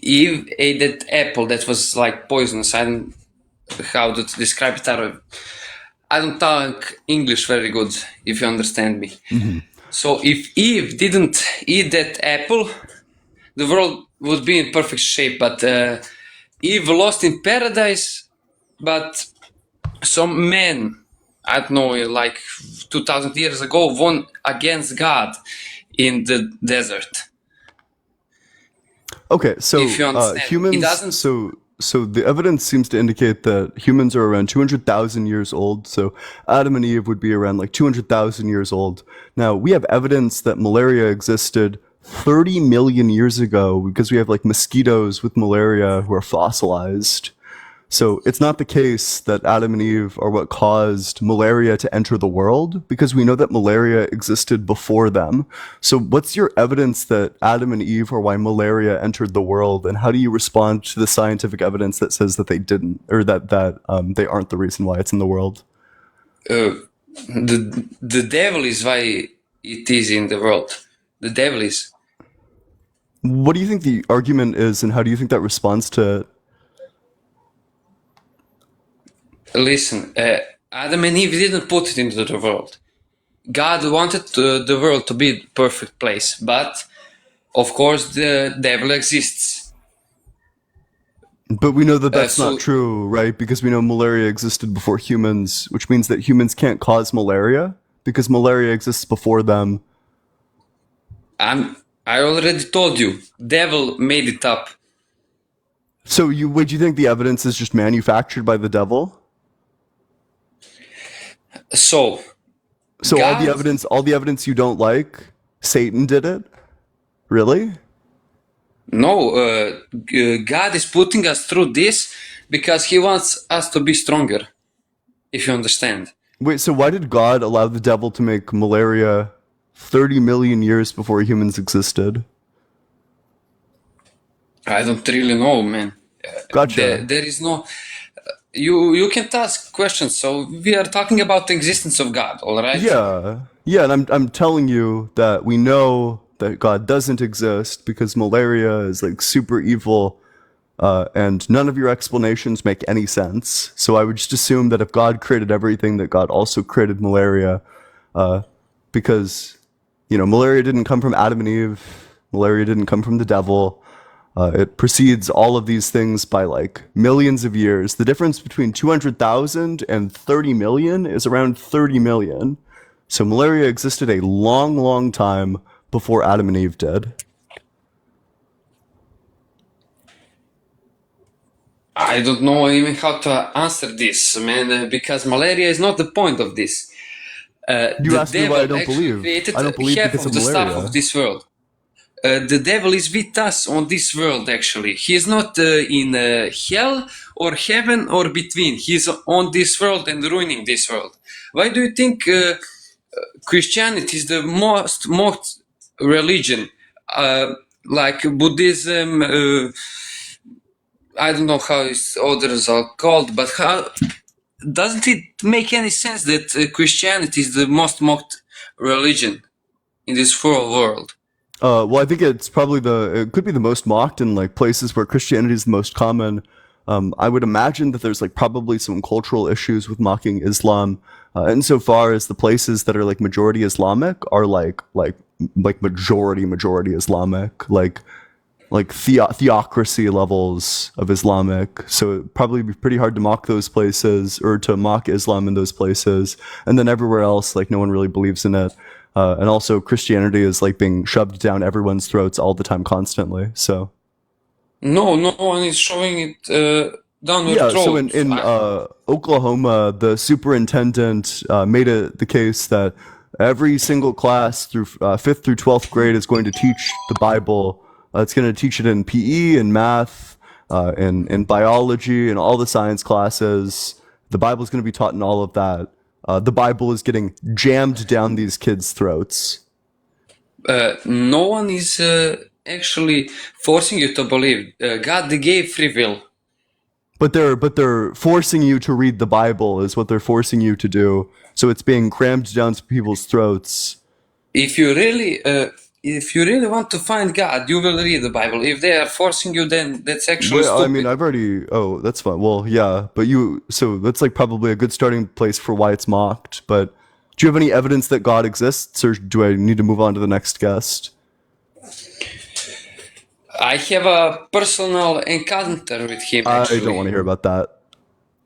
Eve ate that apple that was like poisonous. I don't know how to describe it. I don't talk English very good, if you understand me. Mm-hmm. So if Eve didn't eat that apple, the world would be in perfect shape. But Eve lost in paradise, but some men, I don't know, like 2000 years ago, won against God in the desert. Okay, so If you understand, humans. it doesn't. So the evidence seems to indicate that humans are around 200,000 years old. So Adam and Eve would be around like 200,000 years old. Now we have evidence that malaria existed 30 million years ago because we have like mosquitoes with malaria who are fossilized. So it's not the case that Adam and Eve are what caused malaria to enter the world, because we know that malaria existed before them. So what's your evidence that Adam and Eve are why malaria entered the world, and how do you respond to the scientific evidence that says that they didn't, or that they aren't the reason why it's in the world? The devil is why it is in the world. The devil is. What do you think the argument is, and how do you think that responds to? Listen, Adam and Eve didn't put it into the world. God wanted the world to be the perfect place, but of course the devil exists. But we know that that's So not true, right? Because we know malaria existed before humans, which means that humans can't cause malaria because malaria exists before them. I already told you, devil made it up. So do you think the evidence is just manufactured by the devil? So God, all the evidence you don't like, Satan did it? Really? no, God is putting us through this because he wants us to be stronger, if you understand. Wait, so why did God allow the devil to make malaria 30 million years before humans existed? I don't really know, man. Gotcha. There is no. You can't ask questions. So we are talking about the existence of God, all right? Yeah, yeah, and I'm telling you that we know that God doesn't exist because malaria is like super evil, and none of your explanations make any sense. So I would just assume that if God created everything, that God also created malaria, because malaria didn't come from Adam and Eve. Malaria didn't come from the devil. It precedes all of these things by like millions of years. The difference between 200,000 and 30 million is around 30 million. So malaria existed a long, long time before Adam and Eve did. I don't know even how to answer this, man, because malaria is not the point of this. You The asked me why I devil don't actually believe. created I don't believe half because of of the stuff of malaria. this world. The devil is with us on this world, actually. He is not in hell or heaven or between. He is on this world and ruining this world. Why do you think Christianity is the most mocked religion? Like Buddhism, I don't know how others are called, but how doesn't it make any sense that Christianity is the most mocked religion in this whole world? Well, I think it could be the most mocked in like places where Christianity is the most common. I would imagine that there's like probably some cultural issues with mocking Islam, insofar as the places that are like majority Islamic are like majority Islamic, like theocracy levels of Islamic. So it'd probably be pretty hard to mock those places or to mock Islam in those places. And then everywhere else, like no one really believes in it. And also Christianity is like being shoved down everyone's throats all the time, constantly. So No, no one is showing it down your yeah. So throat. in Oklahoma, the superintendent made it the case that every single class through fifth through 12th grade is going to teach the Bible. It's going to teach it in PE and math, in biology, and all the science classes. The Bible is going to be taught in all of that. The Bible is getting jammed down these kids' throats. No one is actually forcing you to believe. God gave free will. But they're forcing you to read the Bible is what they're forcing you to do. So it's being crammed down to people's throats. If you really want to find God, you will read the Bible. If they are forcing you, then that's actually Well, I mean, stupid. I've already. Oh, that's fine. Well, yeah, but so that's like probably a good starting place for why it's mocked. But do you have any evidence that God exists, or do I need to move on to the next guest? I have a personal encounter with him, I don't want actually. to hear about that.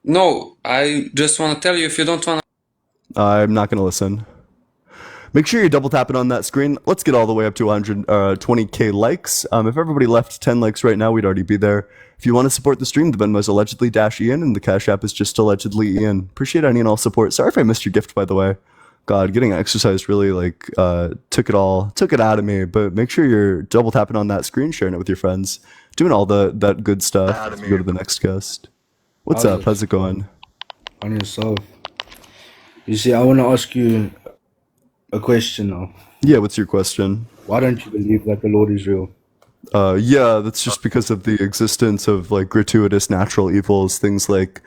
No, I just want to tell you if you don't want to. I'm not going to listen. Make sure you're double tapping on that screen. Let's get all the way up to 120k likes. If everybody left 10 likes right now, we'd already be there. If you want to support the stream, the Venmo is allegedly-ian, and the Cash App is just allegedly Ian. Appreciate any and all support. Sorry if I missed your gift, by the way. God, getting exercise really took it out of me. But make sure you're double tapping on that screen, sharing it with your friends, doing all that good stuff. As we go to the next guest. What's up? How's it going? On yourself. You see, I want to ask you a question now. Yeah, what's your question? Why don't you believe that the Lord is real? Yeah, that's just because of the existence of like gratuitous natural evils, things like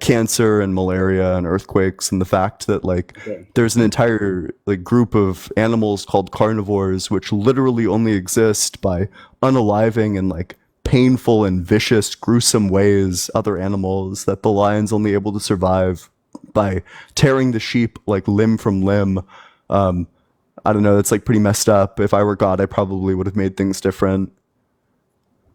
cancer and malaria and earthquakes, and the fact that like there's an entire like group of animals called carnivores which literally only exist by unaliving and like painful and vicious, gruesome ways other animals, that the lion's only able to survive by tearing the sheep like limb from limb. I don't know, that's like pretty messed up. If I were God, I probably would have made things different.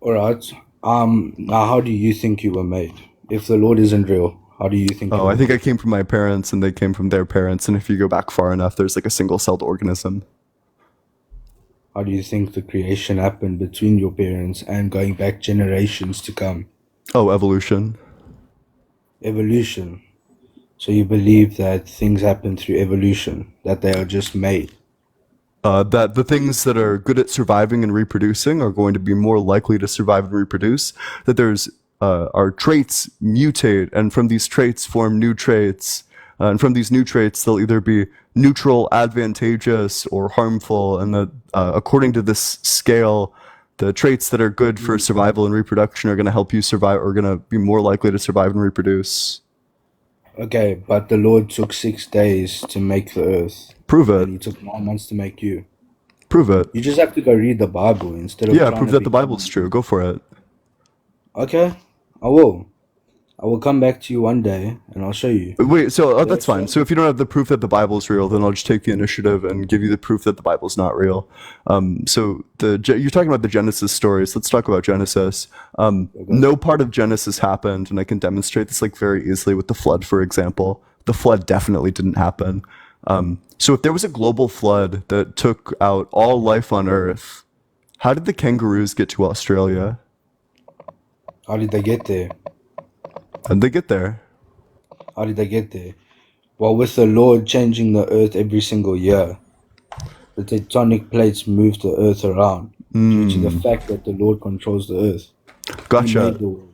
All right. Now, how do you think you were made? If the Lord isn't real, how do you think you Oh, were I think I came from my parents and they came from their parents. And if you go back far enough, there's like a single-celled organism. How do you think the creation happened between your parents and going back generations to come? Oh, evolution. Evolution. So you believe that things happen through evolution, that they are just made. That the things that are good at surviving and reproducing are going to be more likely to survive and reproduce. That our traits mutate, and from these traits form new traits. And from these new traits, they'll either be neutral, advantageous, or harmful. And that according to this scale, the traits that are good for survival and reproduction are going to help you survive, or going to be more likely to survive and reproduce. Okay, but the Lord took 6 days to make the earth, Prove and it. He took 9 months to make you. Prove it. You just have to go read the Bible instead of Yeah, trying prove to that be. the Bible's true. Go for it. Okay, I will. I will come back to you one day and I'll show you. Wait, so that's fine. So if you don't have the proof that the Bible's real, then I'll just take the initiative and give you the proof that the Bible's not real. So you're talking about the Genesis stories. Let's talk about Genesis. No part of Genesis happened, and I can demonstrate this like very easily with the flood, for example. The flood definitely didn't happen. So if there was a global flood that took out all life on Earth, how did the kangaroos get to Australia? How did they get there? How did they get there? How did they get there? Well, with the Lord changing the earth every single year, the tectonic plates move the earth around due to the fact that the Lord controls the earth. He Gotcha. made the world.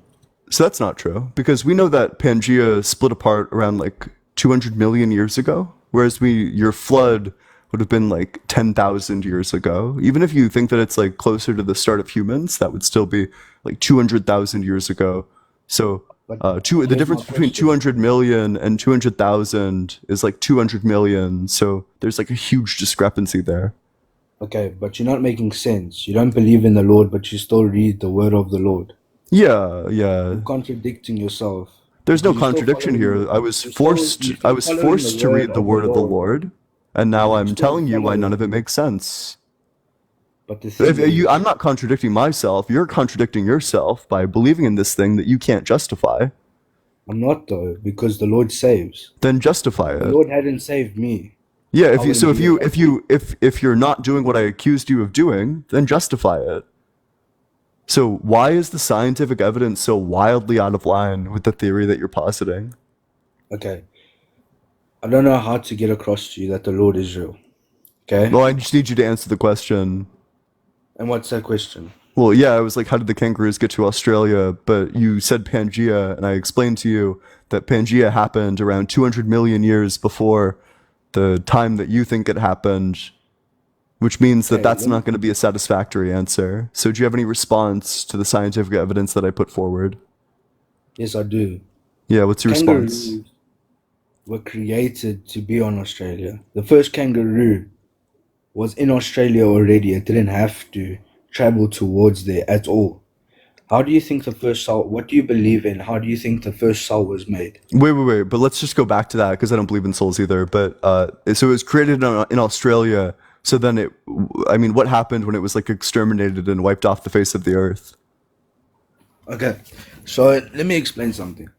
So that's not true, because we know that Pangea split apart around like 200 million years ago, whereas your flood would have been like 10,000 years ago. Even if you think that it's like closer to the start of humans, that would still be like 200,000 years ago. So the here's difference my between question. 200 million and 200,000 is like 200 million. So there's like a huge discrepancy there. Okay, but you're not making sense. You don't believe in the Lord, but you still read the word of the Lord. Yeah. You're contradicting yourself. There's no You're still contradiction following here. I was you're still- forced you're still following the to read the word of the Lord. Lord, and now I'm still telling you why following. none of it makes sense. But the thing is, I'm not contradicting myself. You're contradicting yourself by believing in this thing that you can't justify. I'm not though, because the Lord saves. Then justify The it. Lord hadn't saved me. Yeah. I wouldn't be alive. If you're not doing what I accused you of doing, then justify it. So why is the scientific evidence so wildly out of line with the theory that you're positing? Okay. I don't know how to get across to you that the Lord is real. Okay? Well, I just need you to answer the question. And what's that question? Well, yeah, I was like, how did the kangaroos get to Australia? But you said Pangea, and I explained to you that Pangea happened around 200 million years before the time that you think it happened, which means that Okay, that's let me- not going to be a satisfactory answer. So do you have any response to the scientific evidence that I put forward? Yes, I do. Yeah, what's your response? Kangaroos were created to be on Australia. The first kangaroo was in Australia already. It didn't have to travel towards there at all. How do you think the first cell, what do you believe in? How do you think the first cell was made? Wait. But let's just go back to that because I don't believe in souls either. But so it was created in Australia. So then what happened when it was like exterminated and wiped off the face of the earth? Okay, so let me explain something.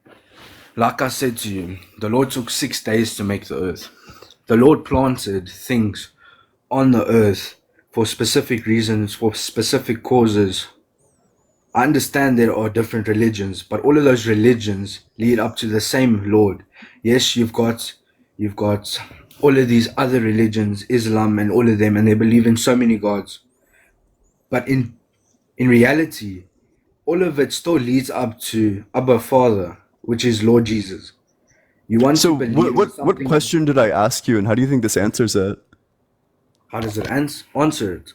Like I said to you, the Lord took 6 days to make the earth. The Lord planted things on the earth for specific reasons, for specific causes. I understand there are different religions, but all of those religions lead up to the same Lord. Yes, you've got all of these other religions, Islam and all of them, and they believe in so many gods. But in reality, all of it still leads up to Abba Father, which is Lord Jesus. You want So to believe in what something. question did I ask you, and how do you think this answers it? How does it answer it?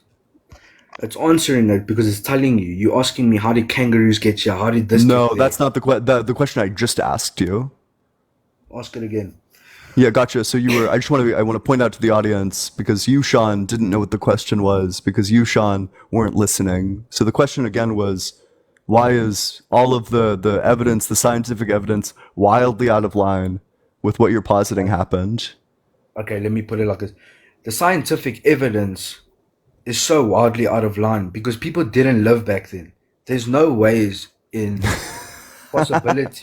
It's answering it because it's telling you. You're asking me, how did kangaroos get here? How did this No, get there? that's not the question I just asked you. Ask it again. Yeah, gotcha. So I want to point out to the audience because you, Sean, didn't know what the question was because you, Sean, weren't listening. So the question again was, why is all of the evidence, the scientific evidence, wildly out of line with what you're positing happened? Okay, let me put it like this. The scientific evidence is so wildly out of line because people didn't live back then. There's no ways in possibility.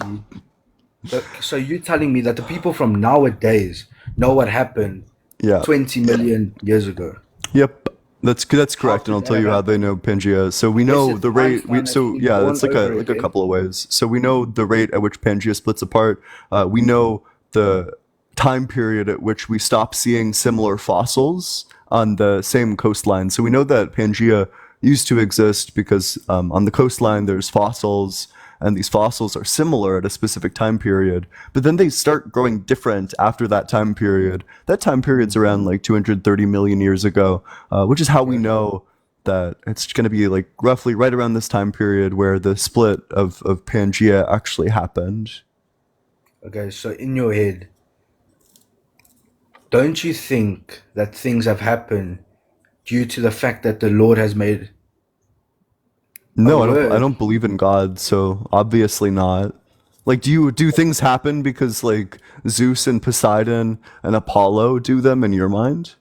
So you're telling me that the people from nowadays know what happened Yeah. 20 million years ago? Yep. That's correct, and could I'll that tell you have how they know Pangea. So we Unless know it's the rate. Einstein that's been Yeah, born it's like over a again. couple of ways. So we know the rate at which Pangea splits apart. We know the time period at which we stop seeing similar fossils on the same coastline. So we know that Pangea used to exist because on the coastline there's fossils, and these fossils are similar at a specific time period, but then they start growing different after that time period. That time period's around like 230 million years ago, which is how we know that it's going to be like roughly right around this time period where the split of Pangea actually happened. Okay, so in your head, don't you think that things have happened due to the fact that the Lord has made a No, I word? don't believe in God, so obviously not. Like, do things happen because like Zeus and Poseidon and Apollo do them in your mind?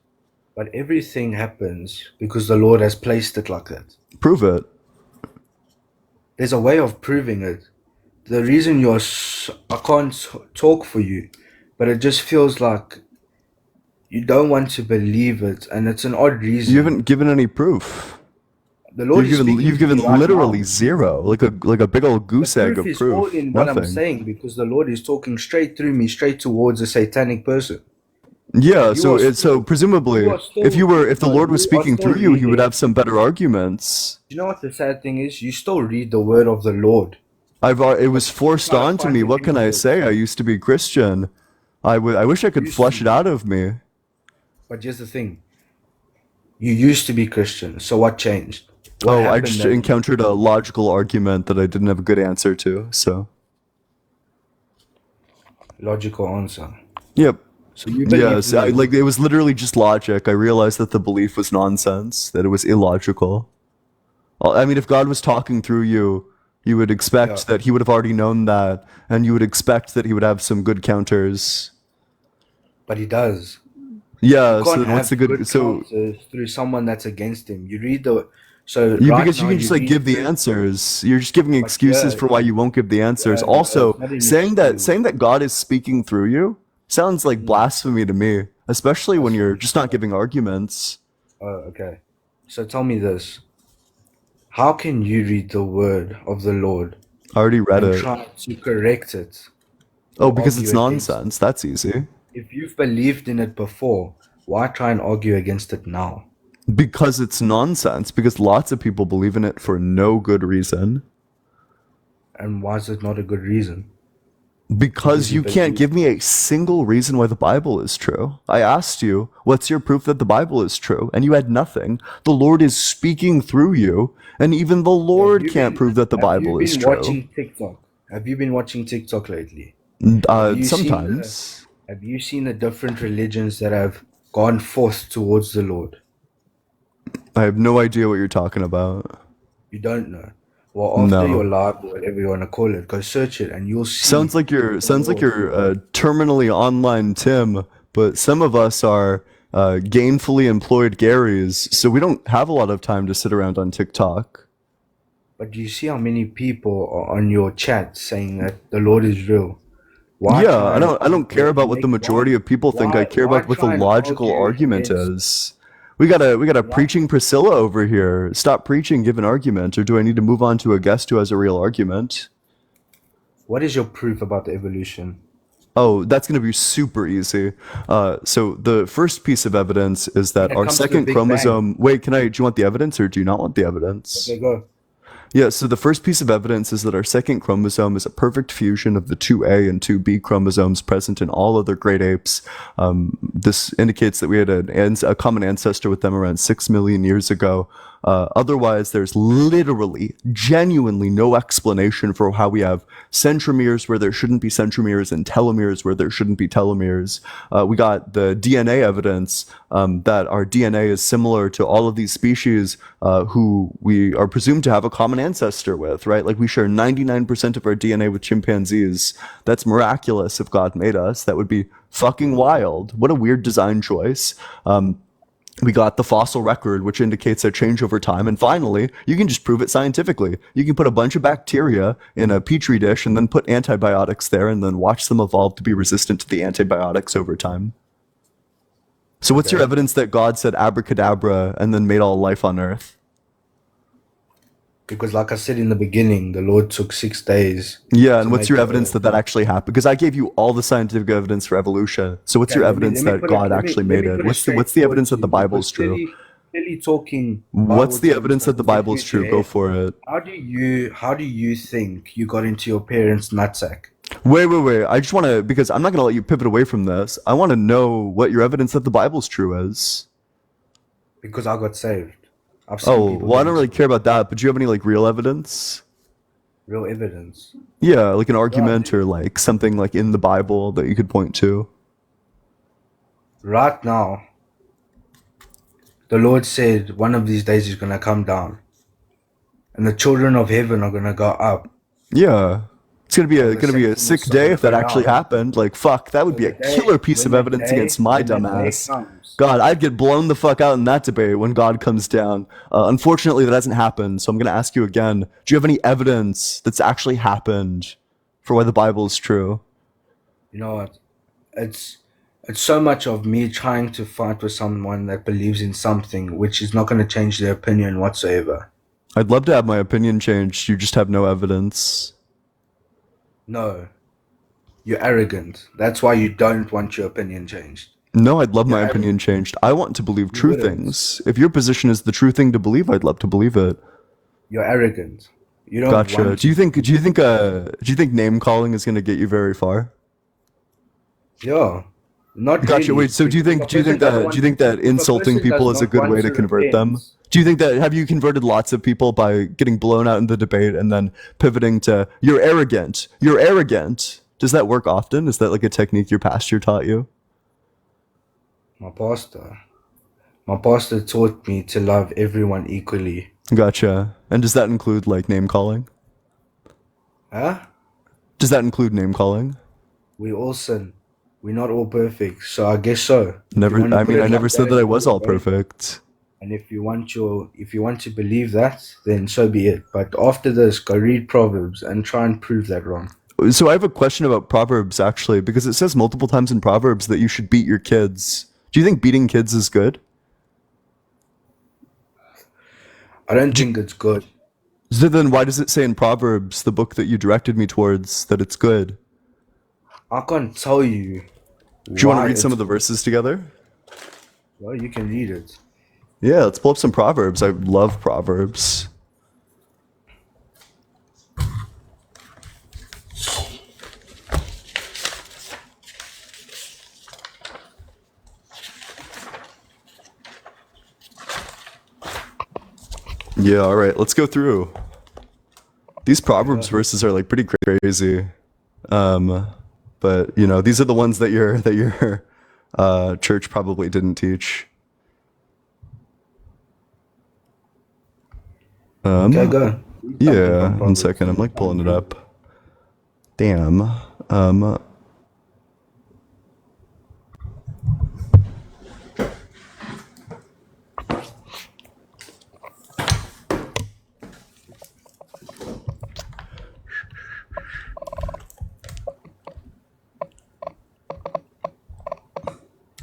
But everything happens because the Lord has placed it like that. Prove it. There's a way of proving it. The reason I can't talk for you, but it just feels like you don't want to believe it, and it's an odd You reason. haven't given any proof. The Lord is speaking You've to given me right literally now. zero, like a big old The goose egg proof of is all proof. in what I'm Nothing. saying because the Lord is talking straight through me, straight towards a satanic person. Yeah, But you are so still, presumably, if the Lord was you are speaking still through you, he would reading. have some better arguments. You know what the sad thing is? You still read the word of the Lord, It but was you still forced try to onto find me. it What in can the I book. say? I used to be Christian. I wish I could Used to flush it be. out of me. But here's the thing. You used to be Christian, so what changed? What Oh, I happened just that encountered a logical argument that I didn't have a good answer to. So, logical answer? yep. So you believed Yes, in the Lord, it was literally just logic. I realized that the belief was nonsense, that it was illogical. Well, I mean, if God was talking through you, you would yeah, expect that he would have already known that, and you would expect that he would have some good counters. but he does. You Yeah, so can't then what's the have good? good So counsels through someone that's against him. You read the so you right because you now can you just like read give the through, answers. You're just giving but excuses for why you won't give the answers. no, it's Also, not an excuse. saying that God is speaking through you sounds like Mm, blasphemy to me, especially when that's you're just not giving arguments. okay. So tell me this: how can you read the word of the Lord I already read and it. try to correct it Oh, or because it's argue against it? nonsense. That's easy. If you've believed in it before, why try and argue against it now? Because it's nonsense. Because lots of people believe in it for no good reason. And why is it not a good reason? Because Because you you can't believe. give me a single reason why the Bible is true. I asked you, what's your proof that the Bible is true? And you had nothing. The Lord is speaking through you, and even the Lord can't prove that the Have you Bible is been true. watching TikTok? Have you been watching TikTok lately? Have you seen the Sometimes. have you seen the different religions that have gone forth towards the Lord? I have no idea what you're talking about. You don't know. Well, after your No. live or whatever you want to call it, go search it and you'll see the Sounds like Lord. you're terminally online Tim, but some of us are gainfully employed Garys, so we don't have a lot of time to sit around on TikTok. But do you see how many people are on your chat saying that the Lord is real? Why Yeah, try and I don't care about what the majority of people think. I care why about what the try and logical argue argument against is. We got a why preaching Priscilla over here. Stop preaching, give an argument, or do I need to move on to a guest who has a real argument? what is your proof about the evolution? Oh, that's going to be super easy. So the first piece of evidence is When that it our comes to the second Big Bang. chromosome. Wait, do you want the evidence or do you not want the evidence? Okay, go. Yeah, so the first piece of evidence is that our second chromosome is a perfect fusion of the 2A and 2B chromosomes present in all other great apes. This indicates that we had a common ancestor with them around 6 million years ago. Otherwise, there's literally, genuinely no explanation for how we have centromeres where there shouldn't be centromeres and telomeres where there shouldn't be telomeres. We got the DNA evidence that our DNA is similar to all of these species who we are presumed to have a common ancestor with, right? Like we share 99% of our DNA with chimpanzees. That's miraculous if God made us. That would be fucking wild. What a weird design choice. We got the fossil record, which indicates a change over time. And finally, you can just prove it scientifically. You can put a bunch of bacteria in a petri dish and then put antibiotics there and then watch them evolve to be resistant to the antibiotics over time. So what's your Okay. evidence that God said abracadabra and then made all life on Earth? Because like I said in the beginning, the Lord took 6 days Yeah, and to what's make your the evidence earth. that that actually happened? Because I gave you all the scientific evidence for evolution. So what's Okay, your evidence that God actually let made me it? put it What's the straightforward evidence to that the you because Bible's true? clearly talking What's Bible the terms evidence that the doesn't get you Bible's into true? your Go head. for it. How do you think you got into your parents' nutsack? Wait. I just want to, because I'm not going to let you pivot away from this. I want to know what your evidence that the Bible's true is. Because I got saved. I've seen Oh, people well, I don't getting really care about that, but do you have any like real evidence? real evidence. Yeah, like an Yeah, argument or like something like in the Bible that you could point to. right now, the Lord said one of these days He's going to come down, and the children of heaven are going to go up, Yeah. It's while the gonna be a Satan sick is day going if to go that actually down. happened. Like fuck, that would So be a killer piece of evidence against my when that dumb day ass. comes, God, I'd get blown the fuck out in that debate when God comes down. Unfortunately, that hasn't happened. So I'm gonna ask you again: do you have any evidence that's actually happened for why the Bible is true? you know what? It's it's so much of me trying to fight with someone that believes in something which is not going to change their opinion whatsoever. I'd love to have my opinion changed. You just have no evidence. No, you're arrogant. That's why you don't want your opinion changed. No, I'd love You're my opinion arrogant. changed. I want to believe You true wouldn't. things. If your position is the true thing to believe, I'd love to believe it. You're arrogant. You don't Gotcha. want to. Do you think name calling is gonna get you very far? Yeah, not Gotcha. really. Wait, so If a person doesn't do you want, think that if a insulting person does people is a not good want way to to convert repent, them? Do you think that have you converted lots of people by getting blown out in the debate and then pivoting to you're arrogant. You're arrogant. Does that work often? Is that like a technique your pastor taught you? my pastor, my pastor taught me to love everyone equally. Gotcha. And does that include like name calling? Huh? Does that include name calling? We all sin. We're not all perfect, so I guess so. If you Never want to put I it never like said that, that I was all great. perfect. And if you want to believe that, then so be it. But after this, go read Proverbs and try and prove that wrong. So I have a question about Proverbs actually, because it says multiple times in Proverbs that you should beat your kids. Do you think beating kids is good? I don't think it's good. So then why does it say in Proverbs, the book that you directed me towards, that it's good? I can't tell you Do you want to why read some it's of the good. verses together? Well, you can read it. Yeah, let's pull up some Proverbs. I love Proverbs. Yeah, all right, let's go through. These Proverbs verses are like pretty crazy. But you know, these are the ones that your church probably didn't teach. Okay, go. Read something Yeah, from one Proverbs. second. I'm like pulling it up. Damn.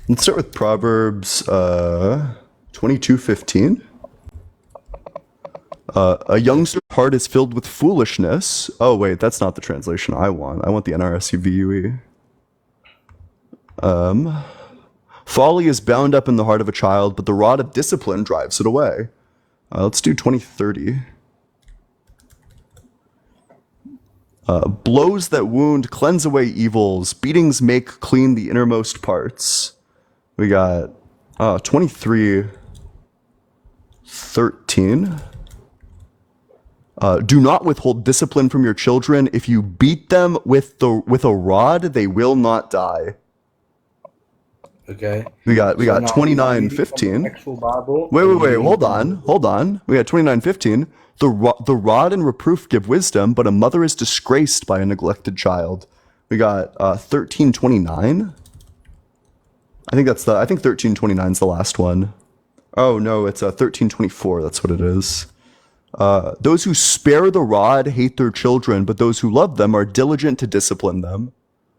Let's start with Proverbs 22:15. A youngster's heart is filled with foolishness. Oh wait, that's not the translation I want. I want the NRSVUE. Folly is bound up in the heart of a child, but the rod of discipline drives it away. Let's do 2030. Blows that wound cleanse away evils. Beatings make clean the innermost parts. We got 23:13. Do not withhold discipline from your children. If you beat them with a rod, they will not die. Okay. We got So now, are you reading from the 29:15. actual Bible? Wait, or are wait, you wait. reading Hold from on. the- Hold on. We got 29:15. The rod and reproof give wisdom, but a mother is disgraced by a neglected child. We got 13:29. I think 13:29 is the last one. Oh no, it's 13:24. That's what it is. Those who spare the rod hate their children, but those who love them are diligent to discipline them.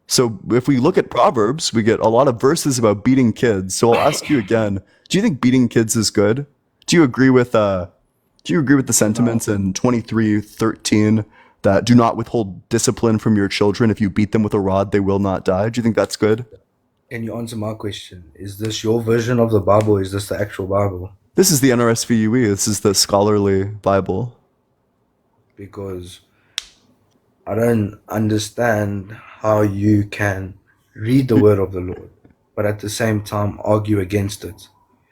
So if we look at Proverbs, we get a lot of verses about beating kids. So I'll ask you again: do you think beating kids is good? Do you agree with the sentiments in 23:13 that do not withhold discipline from your children? If you beat them with a rod, they will not die. Do you think that's good? Can you answer my question? Is this your version of the Bible? Or is this the actual Bible? This is the NRSVUE. This is the scholarly Bible. Because I don't understand how you can read the word of the Lord, but at the same time argue against it.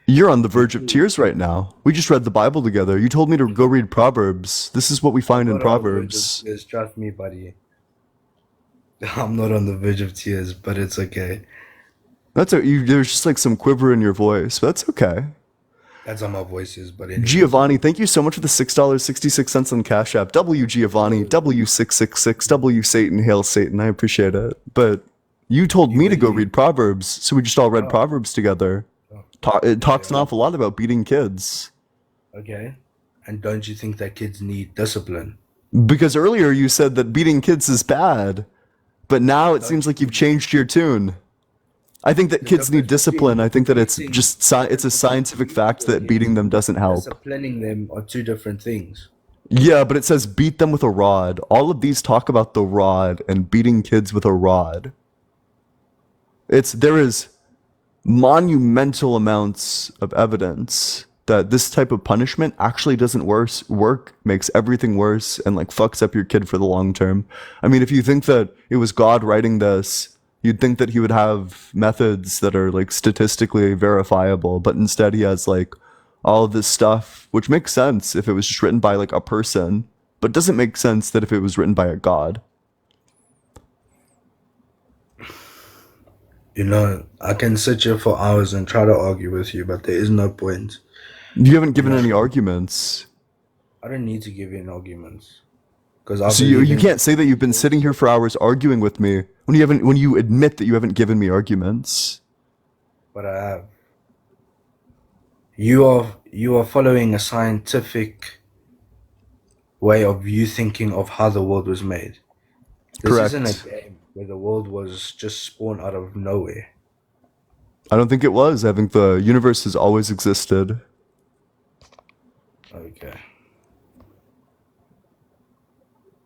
You're on the verge of tears right now. We just read the Bible together. You told me to go read Proverbs. This is what we find in Not on the verge of Proverbs. tears, trust me, buddy. I'm not on the verge of tears, but it's okay. There's just like some quiver in your voice, but that's okay. That's how my voice is, but anyways. Giovanni, thank you so much for the $6.66 on Cash App. W Giovanni, W666, W Satan, Hail Satan. I appreciate it. But you told me to go read Proverbs, so we just all read Proverbs together. It talks an awful lot about beating kids. Okay. And don't you think that kids need discipline? Because earlier you said that beating kids is bad, but now it seems like you've changed your tune. I think that kids need discipline. I think that it's a scientific fact that beating them doesn't help. Disciplining them are two different things. Yeah, but it says beat them with a rod. All of these talk about the rod and beating kids with a rod. There is monumental amounts of evidence that this type of punishment actually doesn't work, makes everything worse, and like fucks up your kid for the long term. I mean, if you think that it was God writing this, you'd think that he would have methods that are like statistically verifiable, but instead he has like all of this stuff, which makes sense if it was just written by like a person, but doesn't make sense that if it was written by a god. You know, I can sit here for hours and try to argue with you, but there is no point. You haven't given any arguments. I don't need to give you an arguments. Because So you can't say that you've been sitting here for hours arguing with me when you admit that you haven't given me arguments. But I have. You are following a scientific way of you thinking of how the world was made. This Correct. isn't a game where the world was just spawned out of nowhere. I don't think it was. I think the universe has always existed. Okay.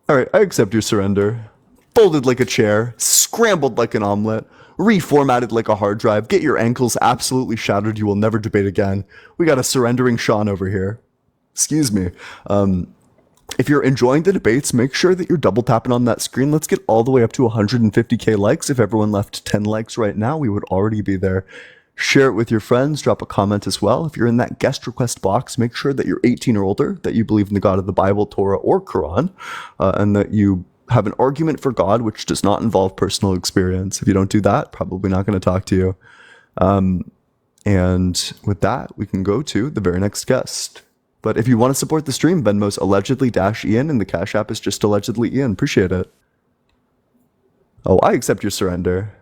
All right, I accept your surrender. Folded like a chair, scrambled like an omelet, reformatted like a hard drive. Get your ankles absolutely shattered. You will never debate again. We got a surrendering Sean over here. Excuse me. If you're enjoying the debates, make sure that you're double tapping on that screen. Let's get all the way up to 150k likes. If everyone left 10 likes right now, we would already be there. Share it with your friends. Drop a comment as well. If you're in that guest request box, make sure that you're 18 or older, that you believe in the God of the Bible, Torah, or Quran, and that you have an argument for God which does not involve personal experience. If you don't do that, probably not going to talk to you. And with that, we can go to the very next guest. But if you want to support the stream, Venmo's allegedly-ian, and the Cash App is just allegedly Ian. Appreciate it. Oh, I accept your surrender.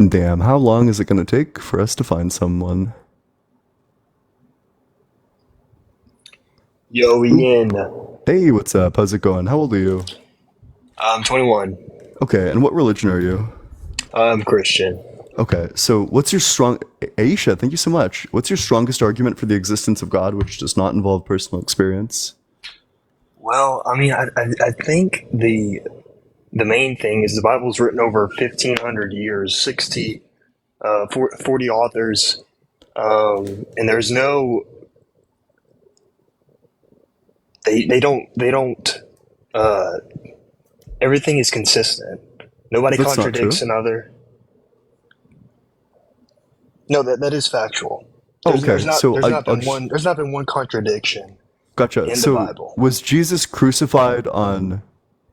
Damn, how long is it going to take for us to find someone? Yo, Ian. Hey, what's up? How's it going? How old are you? I'm 21. Okay, and what religion are you? I'm Christian. Okay, so what's your Aisha, thank you so much. What's your strongest argument for the existence of God which does not involve personal experience? Well, I mean, I think the main thing is the Bible's written over 1,500 years, 40 authors, and there's no, they don't, everything is consistent. Nobody That's not contradicts true. another. No, that is factual. Okay, There's not just- been one contradiction Gotcha. in the So Bible. was Jesus crucified on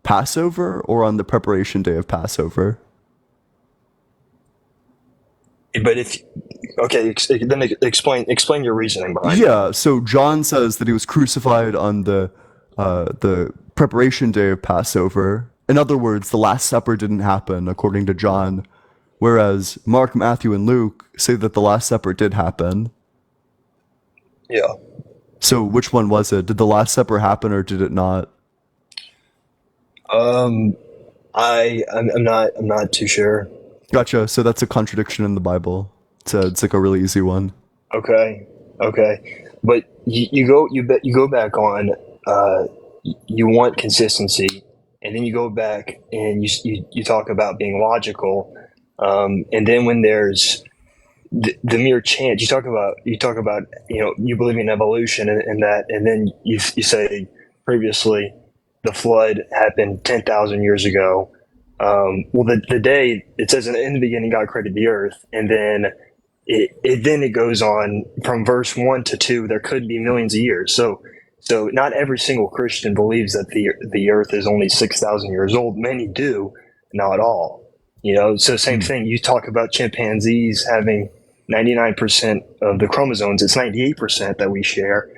Passover or on the preparation day of Passover? But then explain your reasoning behind it. Yeah, so John says that he was crucified on the preparation day of Passover. In other words, the Last Supper didn't happen, according to John, whereas Mark, Matthew, and Luke say that the Last Supper did happen. Yeah. So which one was it? Did the Last Supper happen or did it not? I'm not too sure. Gotcha. So that's a contradiction in the Bible. It's like a really easy one. Okay. But you go back on you want consistency, and then you go back and you talk about being logical, and then when there's the mere chance, you talk about you believe in evolution and that, and then you say previously the flood happened 10,000 years ago. Well, the day it says in the beginning, God created the earth, and then it goes on from verse 1 to 2. There could be millions of years. So not every single Christian believes that the earth is only 6,000 years old. Many do, not all. So same thing. You talk about chimpanzees having 99% of the chromosomes. It's 98% that we share.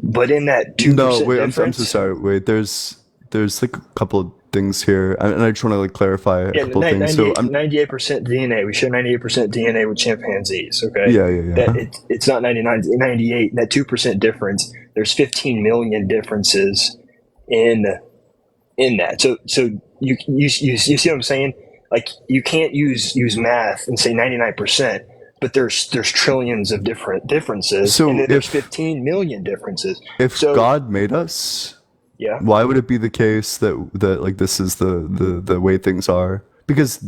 But in that No, 2% wait, I'm so difference, sorry. Wait, there's like a couple of things here, and I just want to like clarify a yeah, couple of things. So I'm 98% DNA. We share 98% DNA with chimpanzees. Okay, yeah, yeah, that yeah. it's not 99, it's 98. That 2% difference. There's 15 million differences in that. So you see what I'm saying? Like you can't use math and say 99%, but there's trillions of different differences, and So then there's 15 million differences. if So God made us, yeah, why would it be the case that like this is the way things are? Because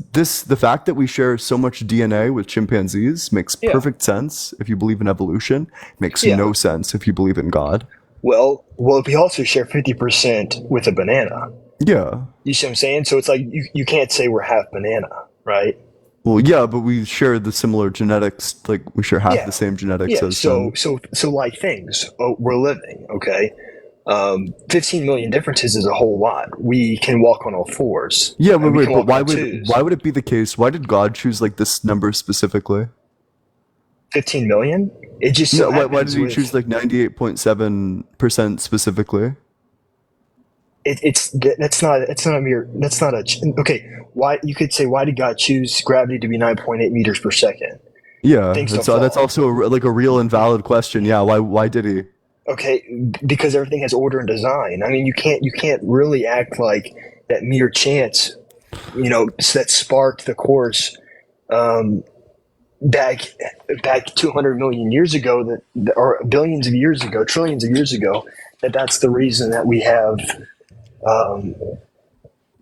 the fact that we share so much DNA with chimpanzees makes yeah, perfect sense if you believe in evolution. Makes yeah. no sense if you believe in God. Well, we also share 50% with a banana. Yeah. You see what I'm saying? So it's like you can't say we're half banana, right? Well, yeah, but we share the similar genetics. Like we share half the Yeah, same genetics yeah. as So them. like things, we're living. Okay, 15 million differences is a whole lot. We can walk on all fours, Yeah, and we wait, can but walk on why all would twos. why would it be the case? Why did God choose like this number specifically? 15 million. It just so No, why did happens he with choose like 98.7% specifically? that's not a mere that's not a okay. Why you could say why did God choose gravity to be 9.8 meters per second? Yeah, Things don't that's fall. also like a real and valid question. Yeah, why did he? Okay, because everything has order and design. I mean, you can't really act like that mere chance. That sparked the course um, back 200 million years ago, or billions of years ago, trillions of years ago. That's the reason that we have um,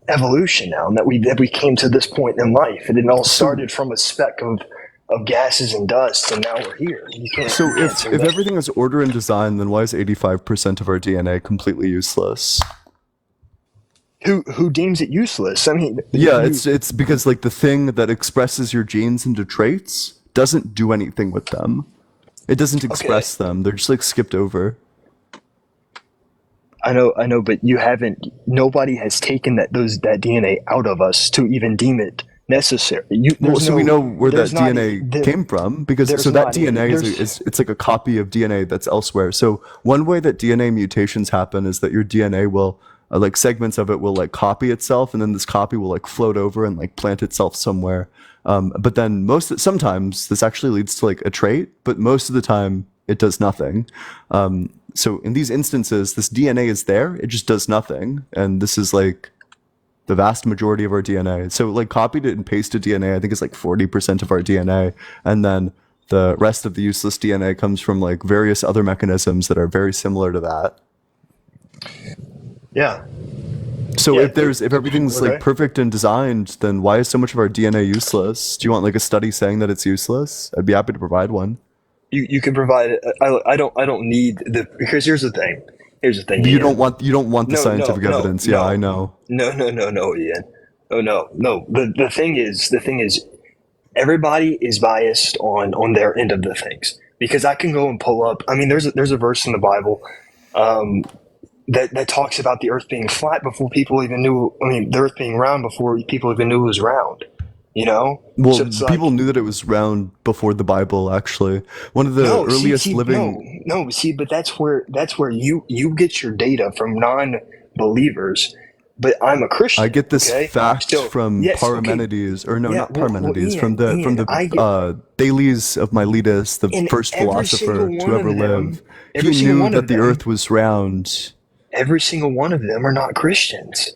evolution now, and that we came to this point in life. And it all So started from a speck of gases and dust, and now we're here. You so can't if say if that. everything is order and design, then why is 85% of our DNA completely useless? Who deems it useless? I mean, Yeah, you it's because like the thing that expresses your genes into traits doesn't do anything with them. It doesn't okay? express them. They're just like skipped over. I know, but you haven't. Nobody has taken that DNA out of us to even deem it necessary. Well, so we know where there's that not, DNA came from because there's so that not even, DNA there's, is it's like a copy of DNA that's elsewhere. So one way that DNA mutations happen is that your DNA will like segments of it will like copy itself, and then this copy will like float over and like plant itself somewhere. But then sometimes this actually leads to like a trait, but most of the time it does nothing. So in these instances, this DNA is there, it just does nothing, and this is like the vast majority of our DNA. So like copied and pasted DNA, I think is like 40% of our DNA. And then the rest of the useless DNA comes from like various other mechanisms that are very similar to that. yeah, So yeah. if everything's like Okay. perfect and designed, then why is so much of our DNA useless? Do you want like a study saying that it's useless? I'd be happy to provide one. You can provide. I don't need the because here's the thing. Here's the thing, You Ian. don't want the No, no, scientific no, evidence. Yeah, I no, know. no, Ian. Oh no. The thing is, everybody is biased on their end of the things because I can go and pull up. I mean, there's a verse in the Bible um, that talks about the Earth being flat before people even knew. I mean, the Earth being round before people even knew it was round. So Well, it's people like knew that it was round before the Bible, actually. One of the no, earliest living. but that's where you get your data from non-believers. But I'm a I Christian, get this okay? fact So from yes, okay, Parmenides, or no, yeah. not Well, Parmenides, from Ian, the I get Thales of Miletus, the in first every philosopher single to one ever of them, live. He knew that the them, Earth was round. every single one of them are not Christians,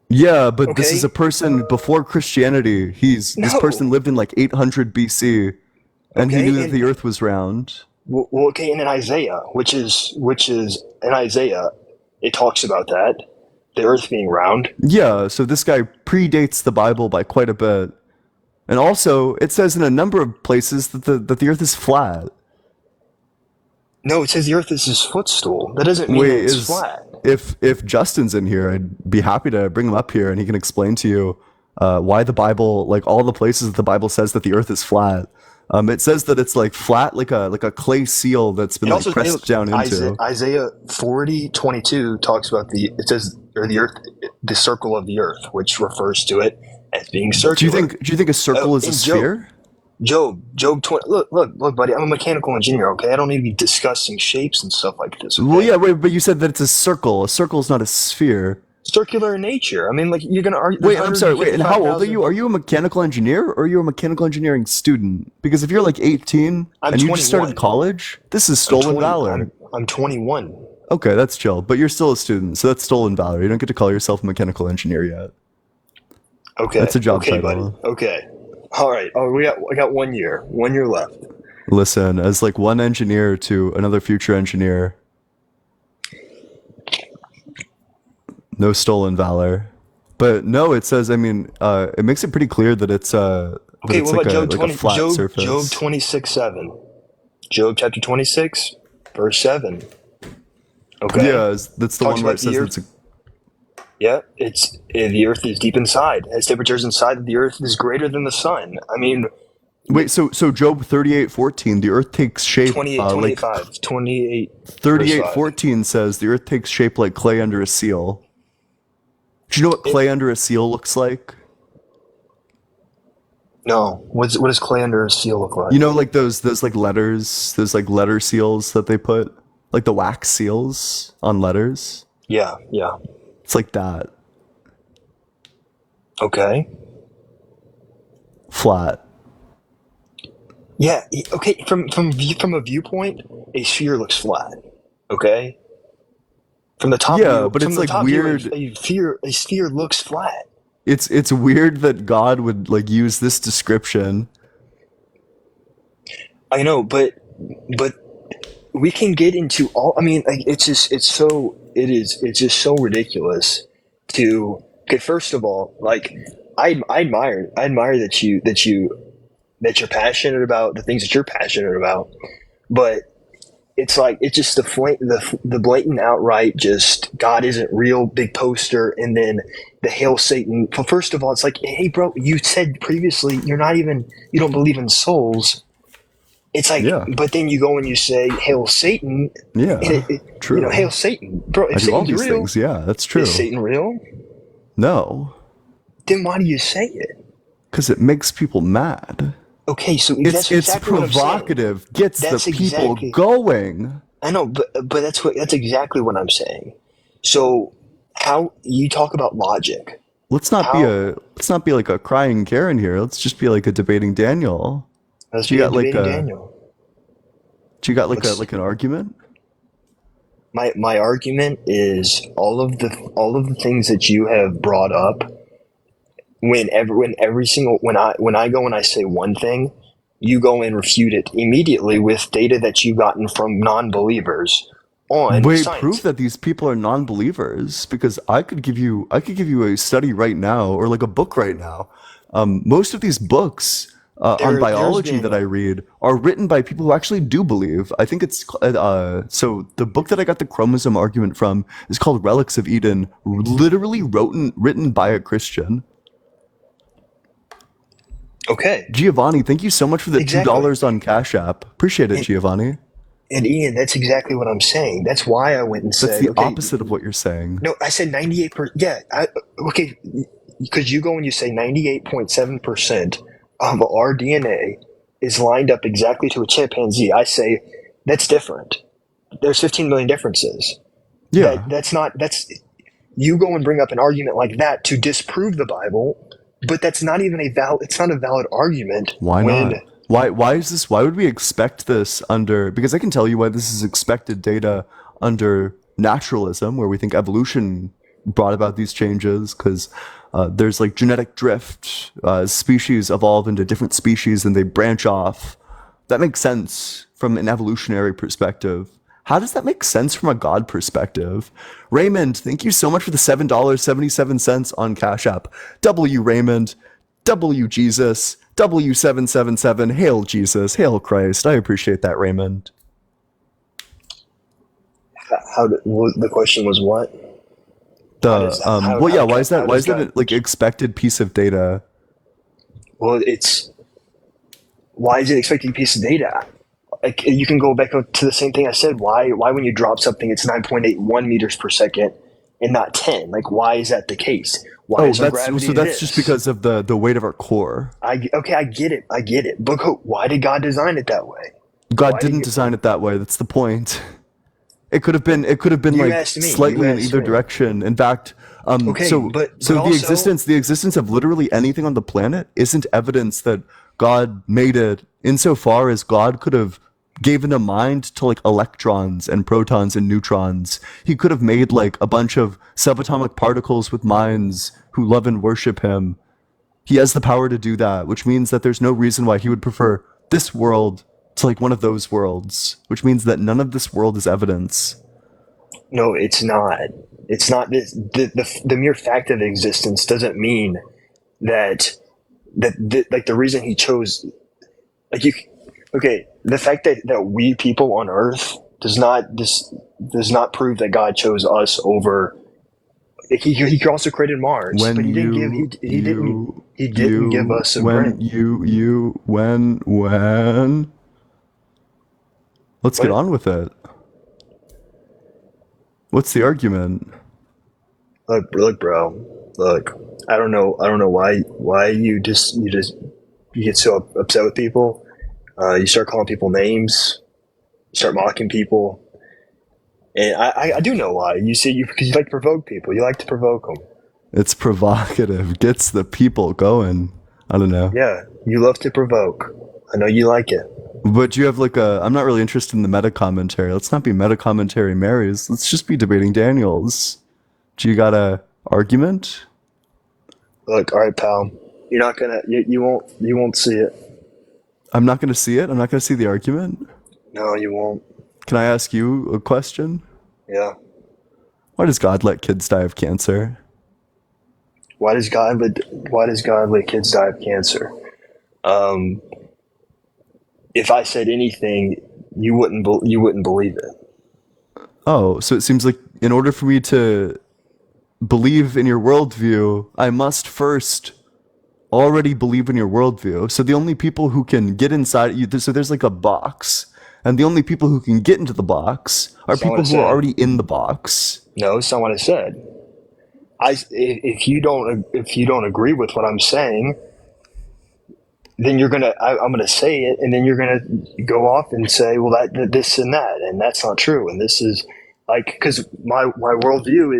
Yeah, but this is a okay? person before Christianity. This person No, lived in like 800 BC, and he knew okay, that the Earth was round. okay, and in Isaiah, which is in Isaiah, it talks about that the Earth being round. Yeah, so this guy predates the Bible by quite a bit. And also, it says in a number of places that the Earth is flat. No, it says the Earth is his footstool. That doesn't mean Wait, that it's is flat. if Justin's in here, I'd be happy to bring him up here and he can explain to you why the Bible, like all the places that the Bible says that the Earth is flat. It says that it's like flat, like a clay seal that's been It like also pressed down into. Isaiah 40:22 talks about it says or the Earth, the circle of the Earth, which refers to it as being circular. Do you think a circle is a and sphere? Job 20. Look, buddy. I'm a mechanical engineer. Okay, I don't need to be discussing shapes and stuff like this. Okay? Well, yeah, wait, but you said that it's a circle. A circle is not a sphere. Circular in nature. I mean, like you're gonna argue. Wait, I'm sorry. Wait, and how old are you? Are you a mechanical engineer or are you a mechanical engineering student? Because if you're like 18 I'm and you just started 21. college, this is stolen valor. I'm 21. Okay, that's chill. But you're still a student, so that's stolen valor. You don't get to call yourself a mechanical engineer yet. Okay, That's a job okay, title. buddy. Okay, all right. Oh, we got 1 year. 1 year left. Listen, as like one engineer to another future engineer, no stolen valor. But no, it says. I mean, it makes it pretty clear that it's that Okay, it's what like about a flat surface. Job 26:7. Job chapter 26, verse 7. Okay. Yeah, that's the Talks one where about it says the it's a, Yeah, the Earth is deep inside. Its temperatures inside of the Earth is greater than the sun. I mean, wait. So Job 38:14, the earth takes shape 28, like 25, 28. 38:14 says the earth takes shape like clay under a seal. Do you know what clay under a seal looks like? No, what does clay under a seal look like? You know, like those like letters, those like letter seals that they put, like the wax seals on letters. Yeah. It's like that, Okay. flat. Yeah. Okay. From a viewpoint, a sphere looks flat. Okay. From the top. Yeah, view, but from it's the like top view, weird. a sphere looks flat. It's weird that God would like use this description. I know, but we can get into all. I mean, like it's just so ridiculous to. Okay, first of all, like I admire that you're passionate about the things that you're passionate about, but it's like it's just the blatant outright just God isn't real big poster, and then the hail Satan. Well, first of all, it's like, hey, bro, you said previously you don't believe in souls. It's like, Yeah. but then you go and you say, "Hail Satan!" Yeah, true. You know, "Hail Satan, bro." If I do all Satan's these real, things. Yeah, that's true. is Satan real? No, Then why do you say it? because it makes people mad. Okay, so It's that's exactly what I'm saying. provocative, gets That's the people exactly- going. I know, but that's exactly what I'm saying. So how you talk about logic? Let's not be like a crying Karen here. Let's just be like a debating Daniel. Let's You be got like debating a- Daniel. Do you got like Let's- like an argument? My argument is all of the things that you have brought up. When I go and I say one thing, you go and refute it immediately with data that you've gotten from non-believers on Wait, science. prove that these people are non-believers, because I could give you a study right now, or like a book right now. Most of these books on There's biology been- that I read are written by people who actually do believe. I think it's so the book that I got the chromosome argument from is called Relics of Eden, literally written by a Christian. Okay. Giovanni, thank you so much for the Exactly. $2 on Cash App. Appreciate it, Giovanni. And Ian, that's exactly what I'm saying. That's why I went and said That's the okay, opposite of what you're saying. No, I said 98%. Yeah, okay, because you go and you say 98.7% of our DNA is lined up exactly to a chimpanzee. I say that's different. There's 15 million differences. Yeah. That's you go and bring up an argument like that to disprove the Bible, but that's not even it's not a valid argument. Why not? Why is this? Why would we expect this under? Because I can tell you why this is expected data under naturalism, where we think evolution brought about these changes. Because there's like genetic drift. Species evolve into different species and they branch off. That makes sense from an evolutionary perspective. How does that make sense from a God perspective? Raymond, thank you so much for the $7.77 on Cash App. W Raymond, W Jesus, W777, hail Jesus, hail Christ. I appreciate that, Raymond. The question was what? How does that, how, Well, yeah, how, why is that? how Why does is that God? like expected piece of data? Well, it's why is it expecting a piece of data? Like you can go back to the same thing I said. Why when you drop something, it's 9.81 meters per second and not 10? Like why is that the case? Why Oh, is our that's gravity so that's just this? because of the weight of our core. I get it. But why did God design it that way? God Why did didn't design it that way. That's the point. It could have been. It could have been you like asked me? You slightly in asked either me. direction. In fact, Okay, so but also the existence of literally anything on the planet isn't evidence that God made it. Insofar as God could have given a mind to like electrons and protons and neutrons, he could have made like a bunch of subatomic particles with minds who love and worship him. He has the power to do that, which means that there's no reason why he would prefer this world to like one of those worlds, which means that none of this world is evidence. no, it's not. It's not this. The mere fact of existence doesn't mean that like the reason he chose like you. Okay, the fact that we people on Earth does not prove that God chose us over. He also created Mars, but When he didn't give us a brain. when let's get What? on with it. What's the argument? Look, bro. Look, I don't know why you get so upset with people. You start calling people names. You start mocking people. And I do know why. You see, because you like to provoke people. You like to provoke them. It's provocative, gets the people going. I don't know. Yeah, you love to provoke. I know you like it. But you have like a. I'm not really interested in the meta commentary. Let's not be meta commentary Marys. Let's just be debating Daniels. Do you got a argument? Look, all right, pal. You're not gonna. You won't see it. I'm not going to see it. I'm not going to see the argument. No, you won't. Can I ask you a question? Yeah. Why does God let kids die of cancer? Why does God let kids die of cancer? If I said anything, you wouldn't believe it. Oh, so it seems like in order for me to believe in your worldview, I must first already believe in your worldview. So the only people who can get inside you, so there's like a box, and the only people who can get into the box are That's not what people I who are said. already in the box. No, it's not what I said. If you don't agree with what I'm saying, then I'm gonna say it, and then you're gonna go off and say, well, that this and that, and that's not true, and this is like because my worldview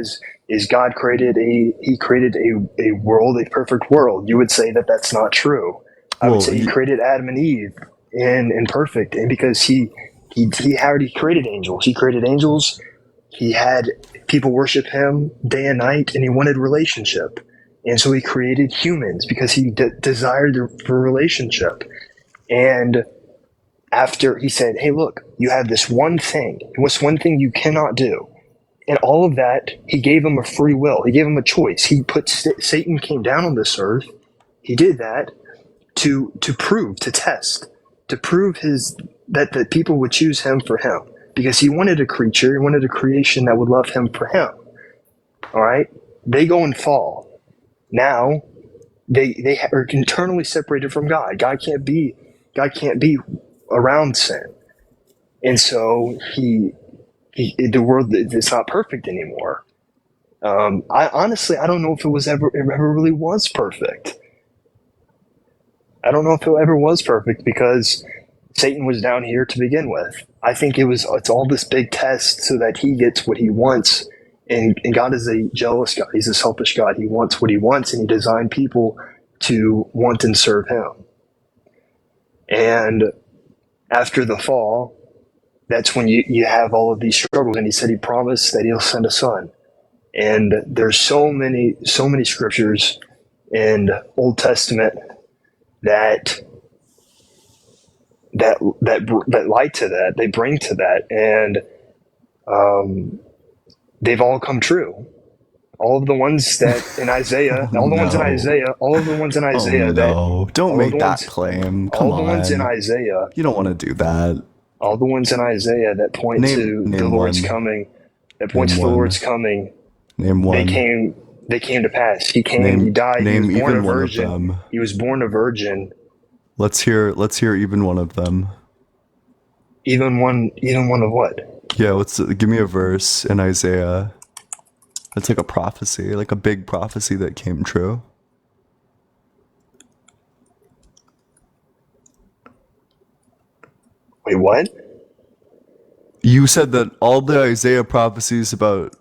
is God created a world, a perfect world. You would say that that's not true. I would Well, say he created Adam and Eve in perfect, and because he already created angels. He created angels. He had people worship him day and night, and he wanted relationship. And so he created humans because he desired for relationship. And after he said, hey, look, you have this one thing. What's one thing you cannot do? And all of that, he gave him a free will. He gave him a choice. He put Satan came down on this earth. He did that to test, to prove that people would choose him for him. Because he wanted a creature, he wanted a creation that would love him for him. All right? They go and fall. Now they are internally separated from God. God can't be around sin. And so the world is not perfect anymore. I honestly I don't know if it ever really was perfect. I don't know if it ever was perfect because Satan was down here to begin with. I think it's all this big test so that he gets what he wants. And God is a jealous God. He's a selfish God. He wants what he wants, and he designed people to want and serve him. And after the fall, that's when you have all of these struggles. And he said he promised that he'll send a son. And there's so many scriptures in Old Testament that light to that, they bring to that, and they've all come true. All of the ones that in Isaiah, oh all the ones in no. Isaiah, all of the ones in Oh Isaiah that no. Don't all of make the that ones, claim. Come all the ones in on. Isaiah, You don't want to do that. all the ones in Isaiah that point to the Name Lord's one. coming. that points Name to the one. Lord's coming. Name They one. came to pass. He came, he died, he Name was born a even one of virgin. them. He was born a virgin. Let's hear even one of them. Even one of what? Yeah, give me a verse in Isaiah. It's like a prophecy, like a big prophecy that came true. Wait, what? You said that all the Isaiah prophecies about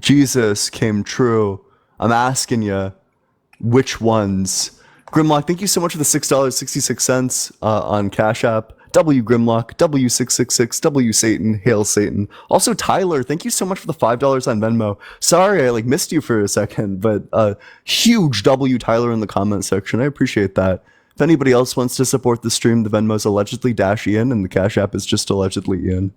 Jesus came true. I'm asking you, which ones? Grimlock, thank you so much for the $6.66 on Cash App. W Grimlock, W666, W Satan, Hail Satan. Also Tyler, thank you so much for the $5 on Venmo. Sorry, I missed you for a second, but huge W Tyler in the comment section. I appreciate that. If anybody else wants to support the stream, the Venmo's allegedly-ian and the Cash App is just allegedly Ian.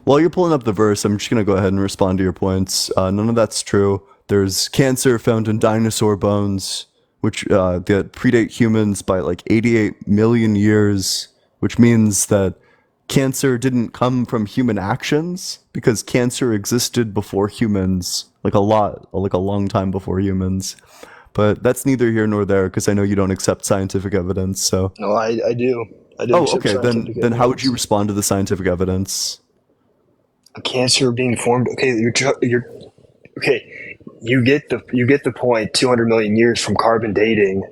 While you're pulling up the verse, I'm just going to go ahead and respond to your points. None of that's true. There's cancer found in dinosaur bones, which that predate humans by like 88 million years, which means that cancer didn't come from human actions because cancer existed before humans, like a long time before humans. But that's neither here nor there because I know you don't accept scientific evidence. So No, I do. I do. oh, accept okay. scientific Then how would evidence. you respond to the scientific evidence? A cancer being formed. Okay, you're okay. You get the point. 200 million years from carbon dating.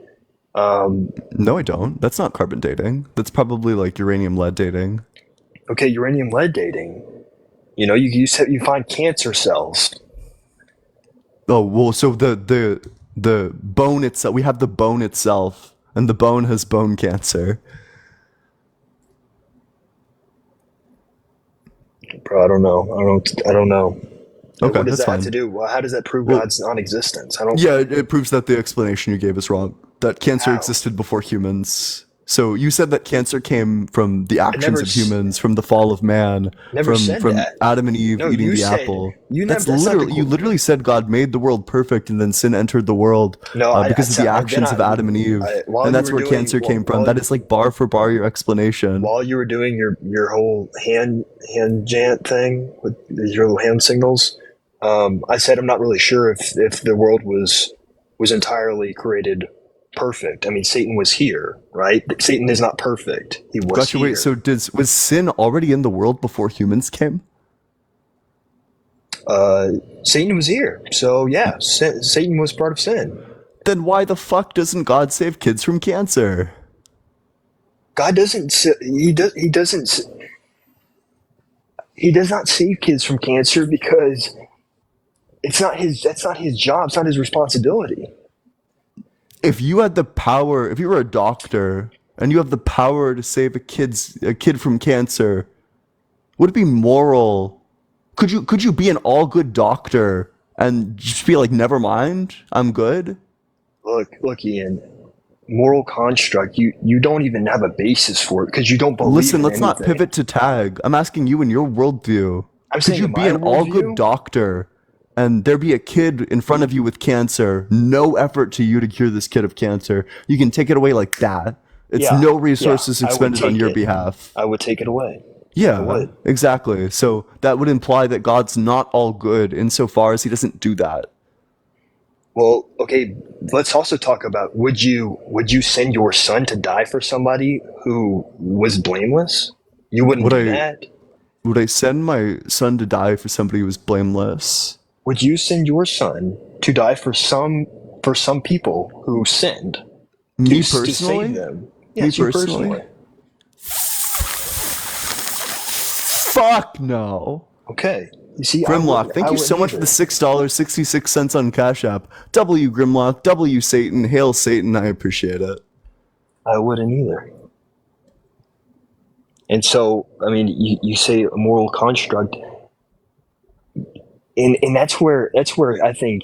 No, I don't. That's not carbon dating. That's probably like uranium lead dating. Okay, uranium lead dating. You know, you find cancer cells. Oh well, so the bone itself. We have the bone itself, and the bone has bone cancer. Bro, I don't know. I don't know. Okay, What does that's that have fine. to do? Well, how does that prove Well, God's non-existence? I don't. yeah, it proves that the explanation you gave is wrong. That cancer How? existed before humans. So you said that cancer came from the actions never of s- humans, from the fall of man, Never said from that. Adam and Eve No, eating you the said apple. you That's never. That's not the literally you literally said God made the world perfect, and then sin entered the world No, because of the actions of Adam and Eve, while and you that's were where doing cancer came from. while, That is like bar for bar your explanation. while you were doing your whole hand jant thing with your little hand signals. I said I'm not really sure if the world was entirely created perfect. I mean, Satan was here, right? Satan is not perfect. He was Gotcha. here. Wait. So was sin already in the world before humans came? Satan was here. So yeah, Satan was part of sin. Then why the fuck doesn't God save kids from cancer? God doesn't. He doesn't. He does not save kids from cancer because it's not his. That's not his job. It's not his responsibility. If you had the power, if you were a doctor and you have the power to save a kid from cancer, would it be moral? Could you be an all good doctor and just be like, never mind, I'm good? Look, Ian. Moral construct. You don't even have a basis for it because you don't believe. Listen, in let's not anything. pivot to tag. I'm asking you in your worldview. I'm Could saying you in be my an all good worldview? doctor and there be a kid in front of you with cancer, no effort to you to cure this kid of cancer? You can take it away like that. It's Yeah, no resources I would expended on take your it. behalf. I would take it away. I Yeah, would. exactly. So that would imply that God's not all good insofar as he doesn't do that. Well, okay. Let's also talk about would you send your son to die for somebody who was blameless? You wouldn't Would do I that. would I send my son to die for somebody who was blameless? Would you send your son to die for some people who sinned Me to save personally? them? Me Yes, you personally? personally. Fuck no. Okay. You see, Grimlock, thank I you so wouldn't much for the either. $6.66 on Cash App. W Grimlock, W Satan, Hail Satan, I appreciate it. I wouldn't either. And so, I mean, you say a moral construct, and that's where I think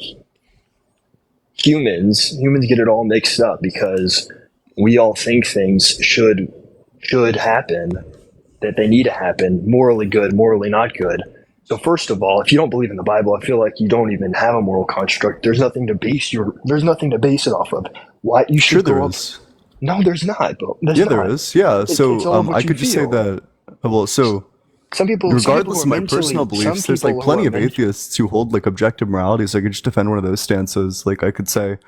humans get it all mixed up because we all think things should happen, that they need to happen, morally good, morally not good. So first of all, if you don't believe in the Bible, I feel like you don't even have a moral construct. There's nothing to base it off of. Why you Sure should there go up? is. No, there's not, bro. There's Yeah, not. there is. Yeah, It's all so of what I you could just say feel. that. Well, so Regardless are of my mentally personal beliefs, there's like plenty of atheists who hold like objective morality, so I could just defend one of those stances. Like I could say,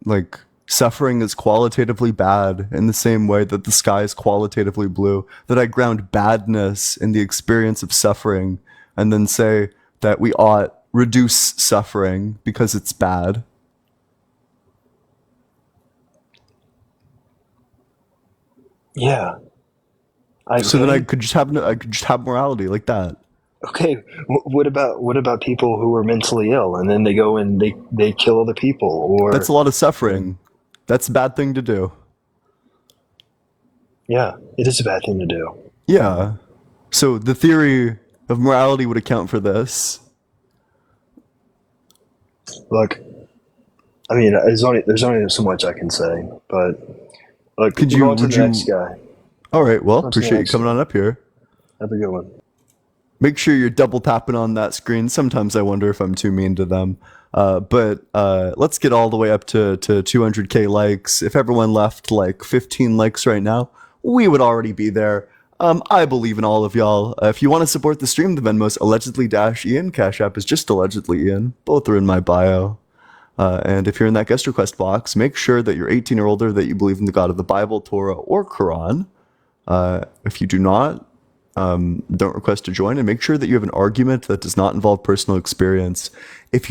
like suffering is qualitatively bad in the same way that the sky is qualitatively blue, that I ground badness in the experience of suffering, and then say that we ought reduce suffering because it's bad. Yeah. So then Okay. I could just have morality like that. Okay. What about people who are mentally ill and then they go and they kill other people That's or a lot of suffering. That's a bad thing to do. yeah, it is a bad thing to do. Yeah. So the theory of morality would account for this. Look, I mean, there's only so much I can say, but look, Could we'll go you, on to would the next you, guy. all right, well, On to the appreciate you next coming guy. on up here. Have a good one. Make sure you're double tapping on that screen. Sometimes I wonder if I'm too mean to them. But let's get all the way up to 200K likes. If everyone left like 15 likes right now, we would already be there. I believe in all of y'all. If you want to support the stream, the Venmo's allegedly-ian. Cash App is just allegedly Ian. Both are in my bio. And if you're in that guest request box, make sure that you're 18 or older, that you believe in the God of the Bible, Torah, or Quran. If you do not, don't request to join, and make sure that you have an argument that does not involve personal experience. If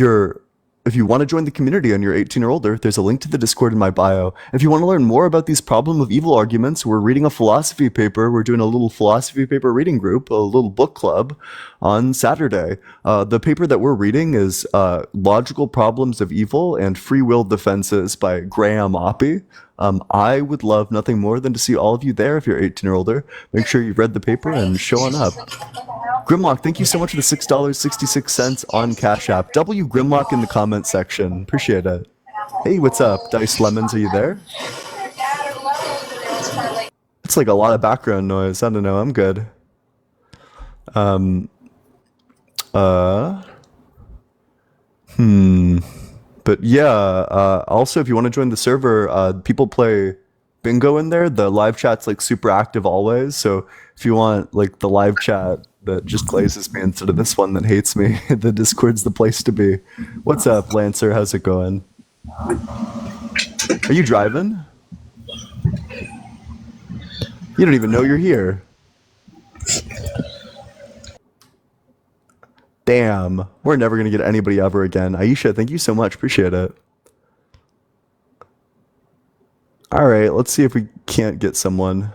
you want to join the community and you're 18 or older, there's a link to the Discord in my bio. If you want to learn more about these problem of evil arguments, we're reading a philosophy paper. We're doing a little philosophy paper reading group, a little book club on Saturday. The paper that we're reading is Logical Problems of Evil and Free Will Defenses by Graham Oppie. I would love nothing more than to see all of you there if you're 18 or older. Make sure you've read the paper and show on up. Grimlock, thank you so much for the $6.66 on Cash App. W Grimlock in the comment section. Appreciate it. Hey, what's up? Dice Lemons, are you there? It's like a lot of background noise. I don't know. I'm good. But yeah, also if you want to join the server, people play bingo in there. The live chat's like super active always. So if you want like the live chat that just glazes me instead of this one that hates me, the Discord's the place to be. What's up, Lancer? How's it going? Are you driving? You don't even know you're here. Damn, we're never gonna get anybody ever again. Aisha, thank you so much. Appreciate it. All right, let's see if we can't get someone.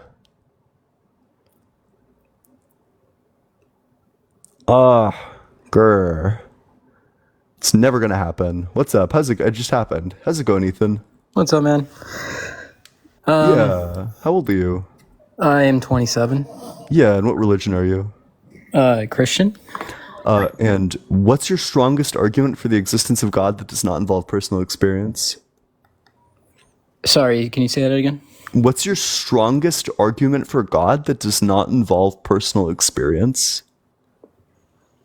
Grr. It's never gonna happen. What's up? How's it? It just happened. How's it going, Ethan? What's up, man? Yeah. How old are you? I am 27. Yeah. And what religion are you? Christian. And what's your strongest argument for the existence of God that does not involve personal experience? Sorry, can you say that again? What's your strongest argument for God that does not involve personal experience?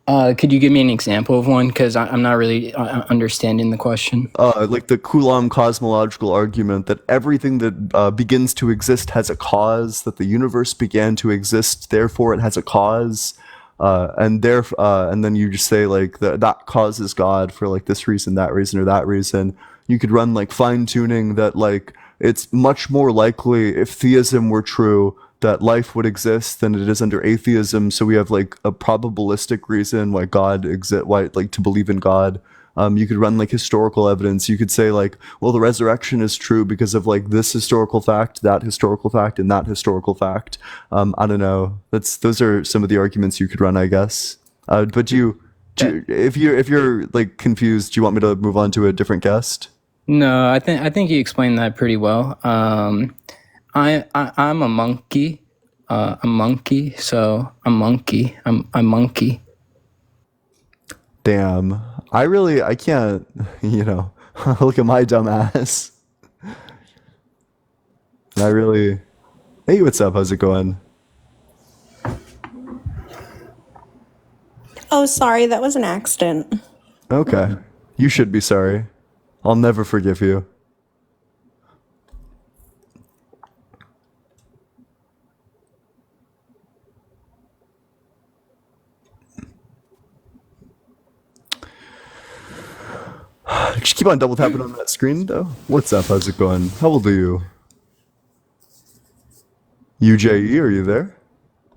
Could you give me an example of one? Because I'm not really understanding the question. Like the Coulomb cosmological argument that everything that begins to exist has a cause, that the universe began to exist, therefore it has a cause, and then you just say like that causes God for like this reason, that reason, or that reason. You could run like fine tuning that like it's much more likely if theism were true that life would exist than it is under atheism. So we have like a probabilistic reason why God exists, why like to believe in God. You could run like historical evidence. You could say like, well, the resurrection is true because of like this historical fact, that historical fact, and that historical fact. I don't know. Those are some of the arguments you could run, I guess. But if you're like confused, do you want me to move on to a different guest? No, I think you explained that pretty well. I'm a monkey. So a monkey. I'm a monkey. Damn. I can't, look at my dumb ass. Hey, what's up? How's it going? Oh, sorry, that was an accident. Okay. You should be sorry. I'll never forgive you. Just keep on double tapping on that screen, though. What's up? How's it going? How old are you? UJE, are you there?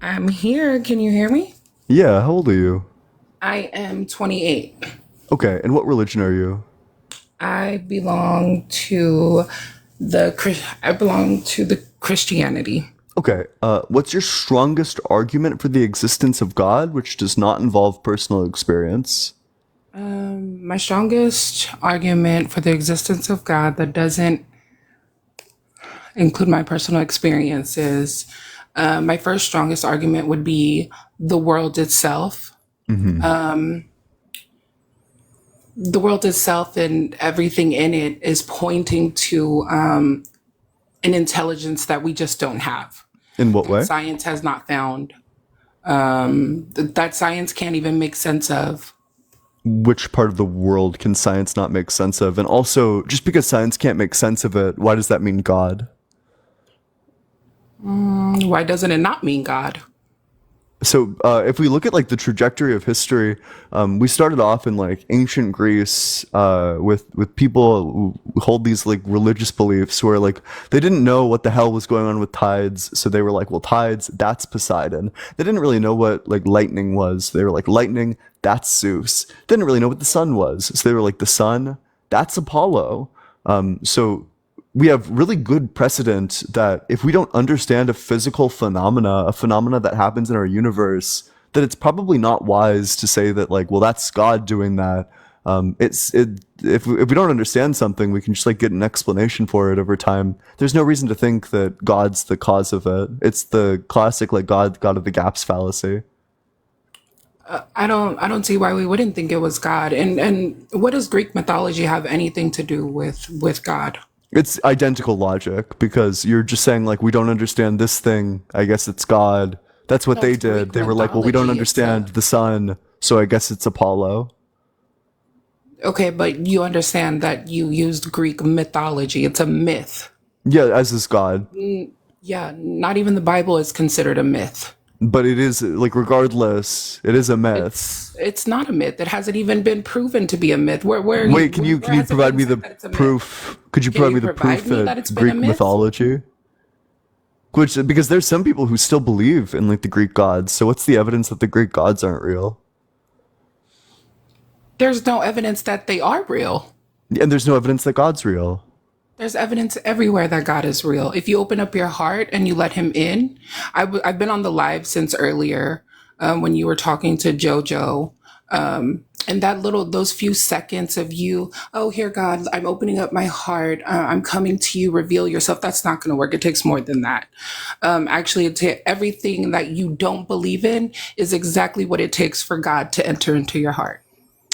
I'm here. Can you hear me? Yeah, how old are you? I am 28. Okay, and what religion are you? I belong to the Christianity. Okay, what's your strongest argument for the existence of God, which does not involve personal experience? My strongest argument for the existence of God that doesn't include my personal experiences, my first strongest argument would be the world itself. The world itself and everything in it is pointing to an intelligence that we just don't have. In what way? Science has not found, that science can't even make sense of. Which part of the world can science not make sense of? And also, just because science can't make sense of it, why does that mean God? Why doesn't it not mean God? So if we look at like the trajectory of history, we started off in like ancient Greece with people who hold these like religious beliefs where like they didn't know what the hell was going on with tides, so they were like, well, tides, that's Poseidon. They didn't really know what like lightning was. They were like, lightning, that's Zeus. They didn't really know what the sun was, so they were like, the sun, that's Apollo. So we have really good precedent that if we don't understand a physical phenomena, a phenomena that happens in our universe, that it's probably not wise to say that like, well, that's God doing that. If we don't understand something, we can just like get an explanation for it over time. There's no reason to think that God's the cause of it. It's the classic like God of the gaps fallacy. I don't see why we wouldn't think it was God. And what does Greek mythology have anything to do with God? It's identical logic because you're just saying like we don't understand this thing. I guess it's God. That's what No, they it's did. Greek They were like, well, we don't mythology. It's understand the sun, so I guess it's Apollo. okay, but you understand that you used Greek mythology. It's a myth. Yeah, as is God. Yeah, not even the Bible is considered a myth. But it is like regardless, it is a myth. It's not a myth. It hasn't even been proven to be a myth. Wait, can you has it provide been me the said that it's a myth? proof? Could you Can provide you me the provide proof me that it's that been a Greek myth? mythology? Which because there's some people who still believe in like the Greek gods. So what's the evidence that the Greek gods aren't real? There's no evidence that they are real. And there's no evidence that God's real. There's evidence everywhere that God is real. If you open up your heart and you let him in, I've been on the live since earlier when you were talking to JoJo. And those few seconds of you, oh, here, God, I'm opening up my heart. I'm coming to you, reveal yourself. That's not going to work. It takes more than that. Actually, everything that you don't believe in is exactly what it takes for God to enter into your heart.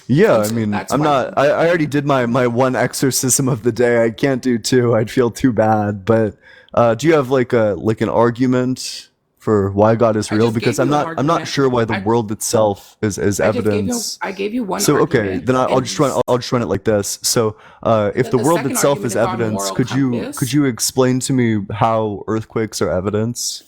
Yeah, And I so mean, that's I'm why not. I already did my one exorcism of the day. I can't do two. I'd feel too bad. But do you have like an argument for why God is I real? just Because gave you an I'm not argument. sure why the world itself is evidence. I gave you one So okay, argument. then I'll And just run it like this. So if then the the world second itself is argument is on evidence, moral could compass. you explain to me how earthquakes are evidence?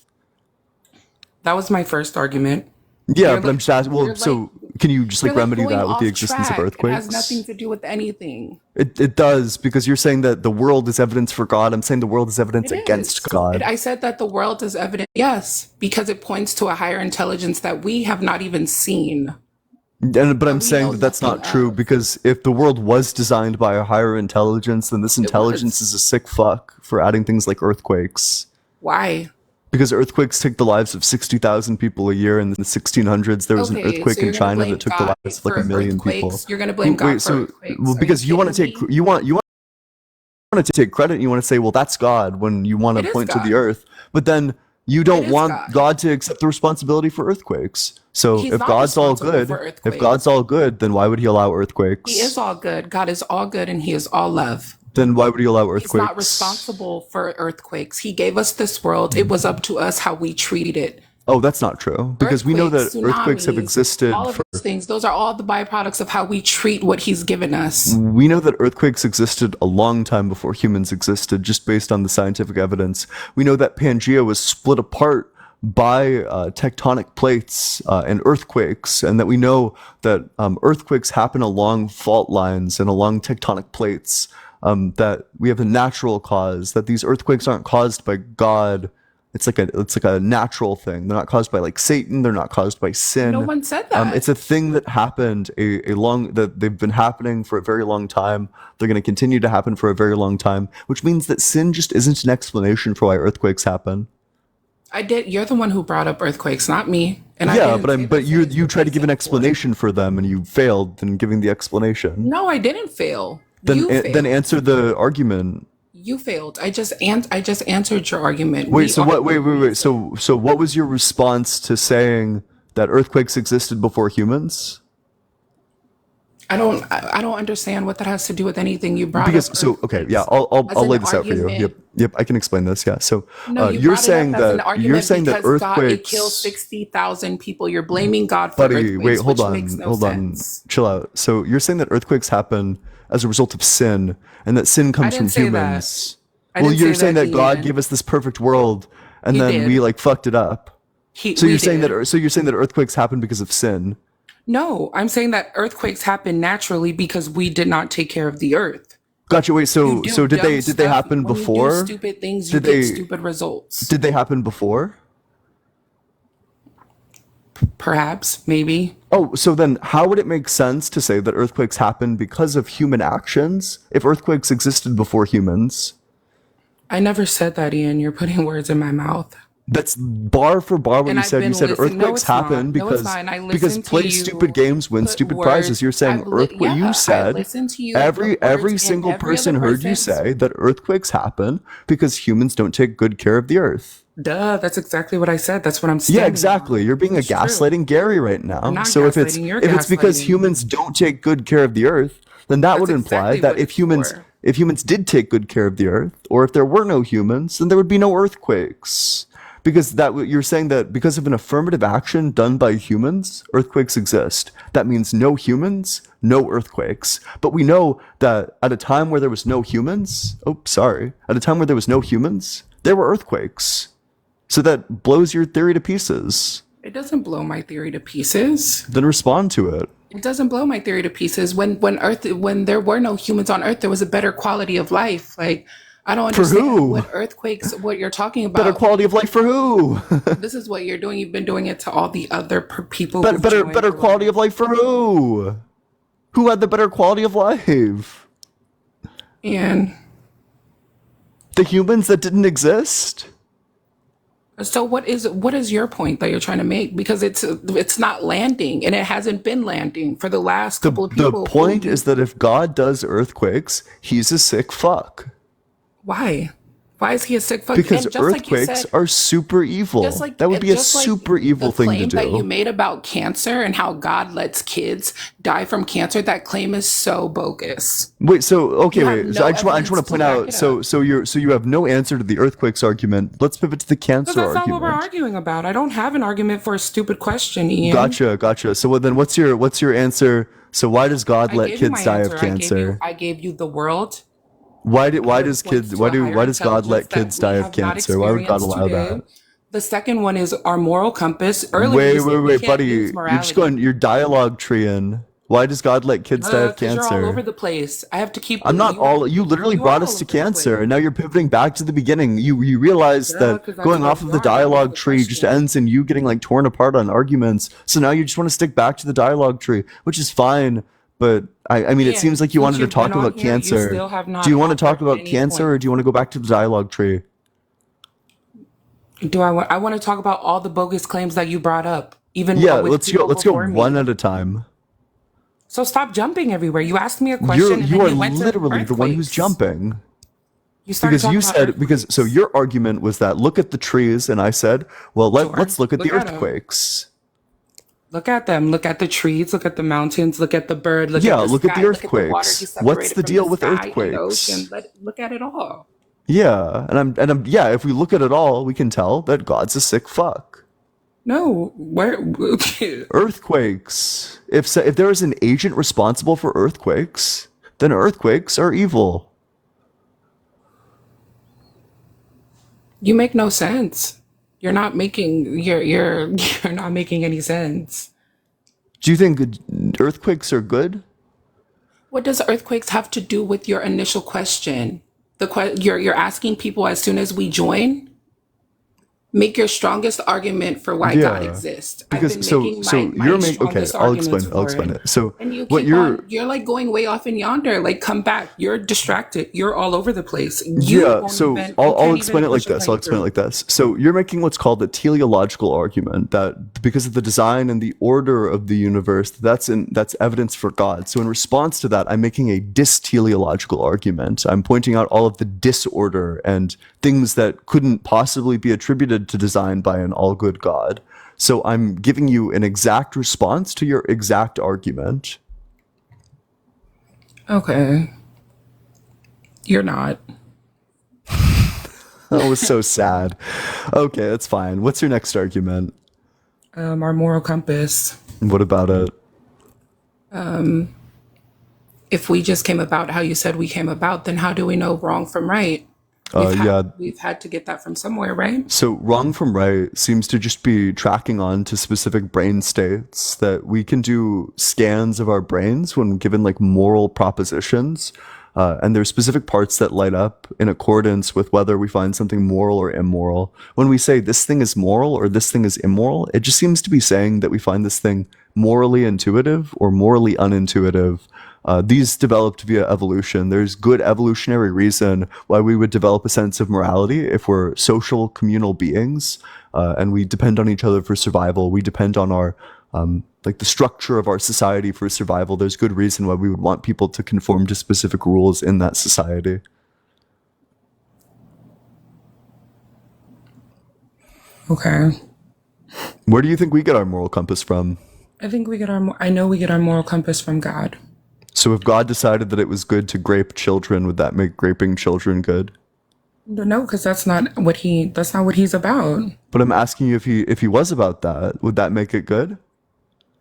That was my first argument. Yeah, You're but I'm like just asking. you're Well, like so can you just like you're like remedy going that with the off existence of track. It has earthquakes? nothing to do with anything. It does because you're saying that the world is evidence for God. I'm saying the world is evidence It against is. God. I said that the world is evident. Yes, because it points to a higher intelligence that we have not even seen, But that I'm we saying know that that's nothing not true of. because if the world was designed by a higher intelligence, then this It intelligence was. is a sick fuck for adding things like earthquakes. Why? Because earthquakes take the lives of 60,000 people a year. In the 1600s, there was an Okay, so earthquake in you're gonna China that blame took the God lives of like a for million people. earthquakes? You're gonna blame God Wait, for so well, earthquakes? Are you because you want to kidding take me? you want to take credit, and you want to say, well, that's God when you want to It is point to the God. earth, but then you It don't is want God. God to accept the responsibility for earthquakes. So He's not responsible for if God's earthquakes. all good, then why would he allow He is earthquakes? all good. God is all good and he is all love. Then why would he allow He's not earthquakes? responsible for earthquakes. He gave us this world. It was up to us how we treat it. Oh, that's not true because we know Earthquakes, that earthquakes have tsunamis, existed all of for those things, those are all the byproducts of how we treat what he's given us. we know that earthquakes existed a long time before humans existed, just based on the scientific evidence. We know that Pangea was split apart by tectonic plates and earthquakes, and that we know that earthquakes happen along fault lines and along tectonic plates, that we have a natural cause, that these earthquakes aren't caused by God. It's like a natural thing. They're not caused by like Satan. They're not caused by sin. No one said that. It's a thing that happened that they've been happening for a very long time. They're going to continue to happen for a very long time, which means that sin just isn't an explanation for why earthquakes happen. I did. You're the one who brought up earthquakes, not me. And I Yeah, didn't say but those you things you that tried they to give an said before. explanation for them, and you failed in giving the explanation. No, I didn't fail. Then You failed. then answer the argument. You failed. I just answered your argument. Wait, We so are what? the Wait. reason. So what was your response to saying that earthquakes existed before humans? I don't understand what that has to do with anything you brought Because up. so okay, yeah, Earthquakes as I'll an lay this out for you. argument. Yep, I can explain this. Yeah, so No, you you're brought it up saying as an that argument because God, it kills earthquakes, 60,000 people. You're blaming God for buddy. Wait, earthquakes, hold which makes on, no hold on, sense. chill out. So you're saying that earthquakes happen as a result of sin, and that sin I comes from didn't say that. humans. I Well, didn't you're say saying that, that God Ian. gave us this perfect world, and He then we did. like fucked it up. So We you're saying did. so you're saying that earthquakes happen because of sin. No, I'm saying that earthquakes happen naturally because we did not take care of the earth. Gotcha. Wait. You So do did dumb they stuff. happen When you do before? stupid things, you Did get they stupid results. did they happen before? Perhaps, maybe. Oh, so then how would it make sense to say that earthquakes happen because of human actions if earthquakes existed before humans? I never said that, Ian. You're putting words in my mouth. That's bar for bar what And you I've said. been You said listening. No, earthquakes it's not. happen No, it's because not. And I because listened to play stupid you games win put stupid prizes. words. You're saying earthquake. You I said listened to you put every words in single every person other heard you person's. say that earthquakes happen because humans don't take good care of the earth. Duh, that's exactly what I said. That's what I'm Yeah, standing exactly. on. You're being a It's true. gaslighting Gary right I'm now. not So gaslighting. You're if it's because gaslighting. humans don't take good care of the earth, then that would That's imply exactly that what it's for. if humans did take good care of the earth, or if there were no humans, then there would be no earthquakes. Because you're saying that because of an affirmative action done by humans, earthquakes exist. That means no humans, no earthquakes. But we know that at a time where there was no humans, at a time where there was no humans, there were earthquakes. So that blows your theory to pieces. It doesn't blow my theory to pieces. Then respond to it. It doesn't blow my theory to pieces. When there were no humans on Earth, there was a better quality of life. Like, I don't For understand who? what earthquakes, what you're talking Better about. quality of life for who? This is what you're doing. You've been doing it to all the other people who've better joined better or quality of whatever. life for who? Who had the better quality of life? And The humans that didn't exist? so what is your point that you're trying to make? Because it's not landing, and it hasn't been landing for the last The couple of the people. point is that if God does earthquakes, he's a sick fuck. Why? Why is he a sick fuck? Because And just like you earthquakes said, are super evil. That would be a super evil the thing to claim that you do. made about cancer and how God lets kids die from cancer, that claim is so bogus. Wait, so okay, You have wait. no So I just want evidence to to point back out. it So up. you have no answer to the earthquakes argument. Let's pivot to the Because cancer that's not what we're argument. arguing about. I don't have an argument for a stupid question, Ian. Gotcha. So then, what's your answer? So why does God I let gave you kids my die answer. of cancer? I gave you the world. Why Points to a higher does God let intelligence that kids we die of have not cancer? Why would God experienced allow today. that? The second one is our moral compass. Earlier, you said we Wait, can't buddy. use You're just morality. your dialogue tree in. Why does God let kids die of Because you're all over cancer? the place. I have to keep. I'm not all. You literally You are brought all us to over the cancer, place. and now you're pivoting back to the beginning. You realize that Because that's going where off of you the are. That was dialogue the tree just question. ends in you getting like torn apart on arguments. So now you just want to stick back to the dialogue tree, which is fine. But I mean, it seems Ian, like you since wanted to you've talk been on about here, you cancer. still have Do not you want to talk offered about any cancer, point. or do you want to go back to the dialogue tree? Do I want to talk about all the bogus claims that you brought up, even Yeah, with people let's go before one me? at a time. So stop jumping everywhere. You asked me a question and You then are you went to literally the one who's earthquakes. jumping. You started Because talking you about said so earthquakes. your argument was that look at the trees, and I said, well, Sure. let's look at the Look at them. earthquakes. Look at them. Look at the trees. Look at the mountains. Look at the bird. Look Yeah, at the look at sky. the Look at the water he earthquakes. What's separated the from deal the with sky and the ocean. earthquakes? Look at it all. Yeah, and I'm yeah, if we look at it all, we can tell that God's a sick fuck. No, where? Earthquakes. If there is an agent responsible for earthquakes, then earthquakes are evil. You make no sense. You're not making you're you're not making any sense. Do you think earthquakes are good? What does earthquakes have to do with your initial question? You're asking people as soon as we join. Make your strongest argument for why God Yeah. exists. I've Because been making so my you're making, okay, strongest arguments I'll for explain it. it. So And you what keep you're you're like going way off in yonder. Like, come back. You're distracted. You're all over the place. Yeah, so You I'll can't explain even it like push a this. I'll point explain it through. like this. So you're making what's called a teleological argument that because of the design and the order of the universe, that's evidence for God. So in response to that, I'm making a dysteleological argument. I'm pointing out all of the disorder and things that couldn't possibly be attributed to design by an all-good God. So I'm giving you an exact response to your exact argument. Okay. You're not. That was so sad. Okay, that's fine. What's your next argument? Our moral compass. What about it? If we just came about how you said we came about, then how do we know wrong from right? We've had Yeah, we've had to get that from somewhere, right? so wrong from right seems to just be tracking on to specific brain states that we can do scans of our brains when given like moral propositions. And there's specific parts that light up in accordance with whether we find something moral or immoral. When we say this thing is moral or this thing is immoral, it just seems to be saying that we find this thing morally intuitive or morally unintuitive. These developed via evolution. There's good evolutionary reason why we would develop a sense of morality if we're social communal beings, and we depend on each other for survival. We depend on our like the structure of our society for survival. There's good reason why we would want people to conform to specific rules in that society. Okay. Where do you think we get our moral compass from? I know we get our moral compass from God. So if God decided that it was good to grape children, would that make graping children good? No, because that's not what he's about. But I'm asking you if he was about that, would that make it good?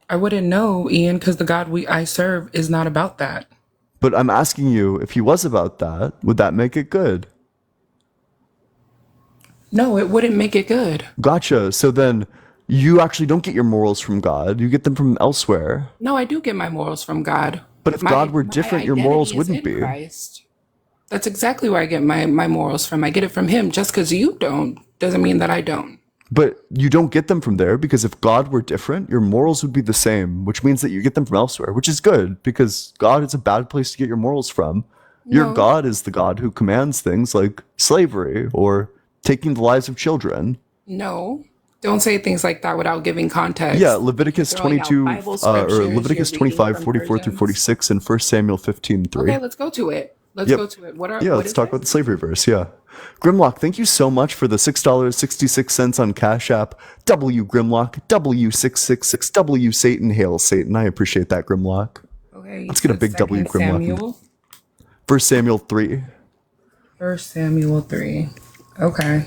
I wouldn't know, Ian, because the God I serve is not about that. But I'm asking you if he was about that, would that make it good? No, it wouldn't make it good. Gotcha. So then you actually don't get your morals from God. You get them from elsewhere. No, I do get my morals from God. But if God were different, your morals wouldn't be. Christ. That's exactly where I get my morals from. I get it from him. Just because you don't doesn't mean that I don't. But you don't get them from there because if God were different, your morals would be the same, which means that you get them from elsewhere, which is good because God is a bad place to get your morals from. Your No. God is the God who commands things like slavery or taking the lives of children. No. Don't say things like that without giving context. Yeah, Leviticus Throwing out 22, Bible or scriptures, Leviticus you're reading 25, from 44 through versions. 46, and 1 Samuel 15:3. Okay, let's go to it. Let's Yep. go to it. What Yeah, let's is talk it? about the slavery verse. Yeah. Grimlock, thank you so much for the $6.66 on Cash App. W Grimlock, W666, W Satan, hail Satan. I appreciate that, Grimlock. Okay, Let's get a big W, Grimlock. Samuel. 1 Samuel 3. 1 Samuel 3. Okay.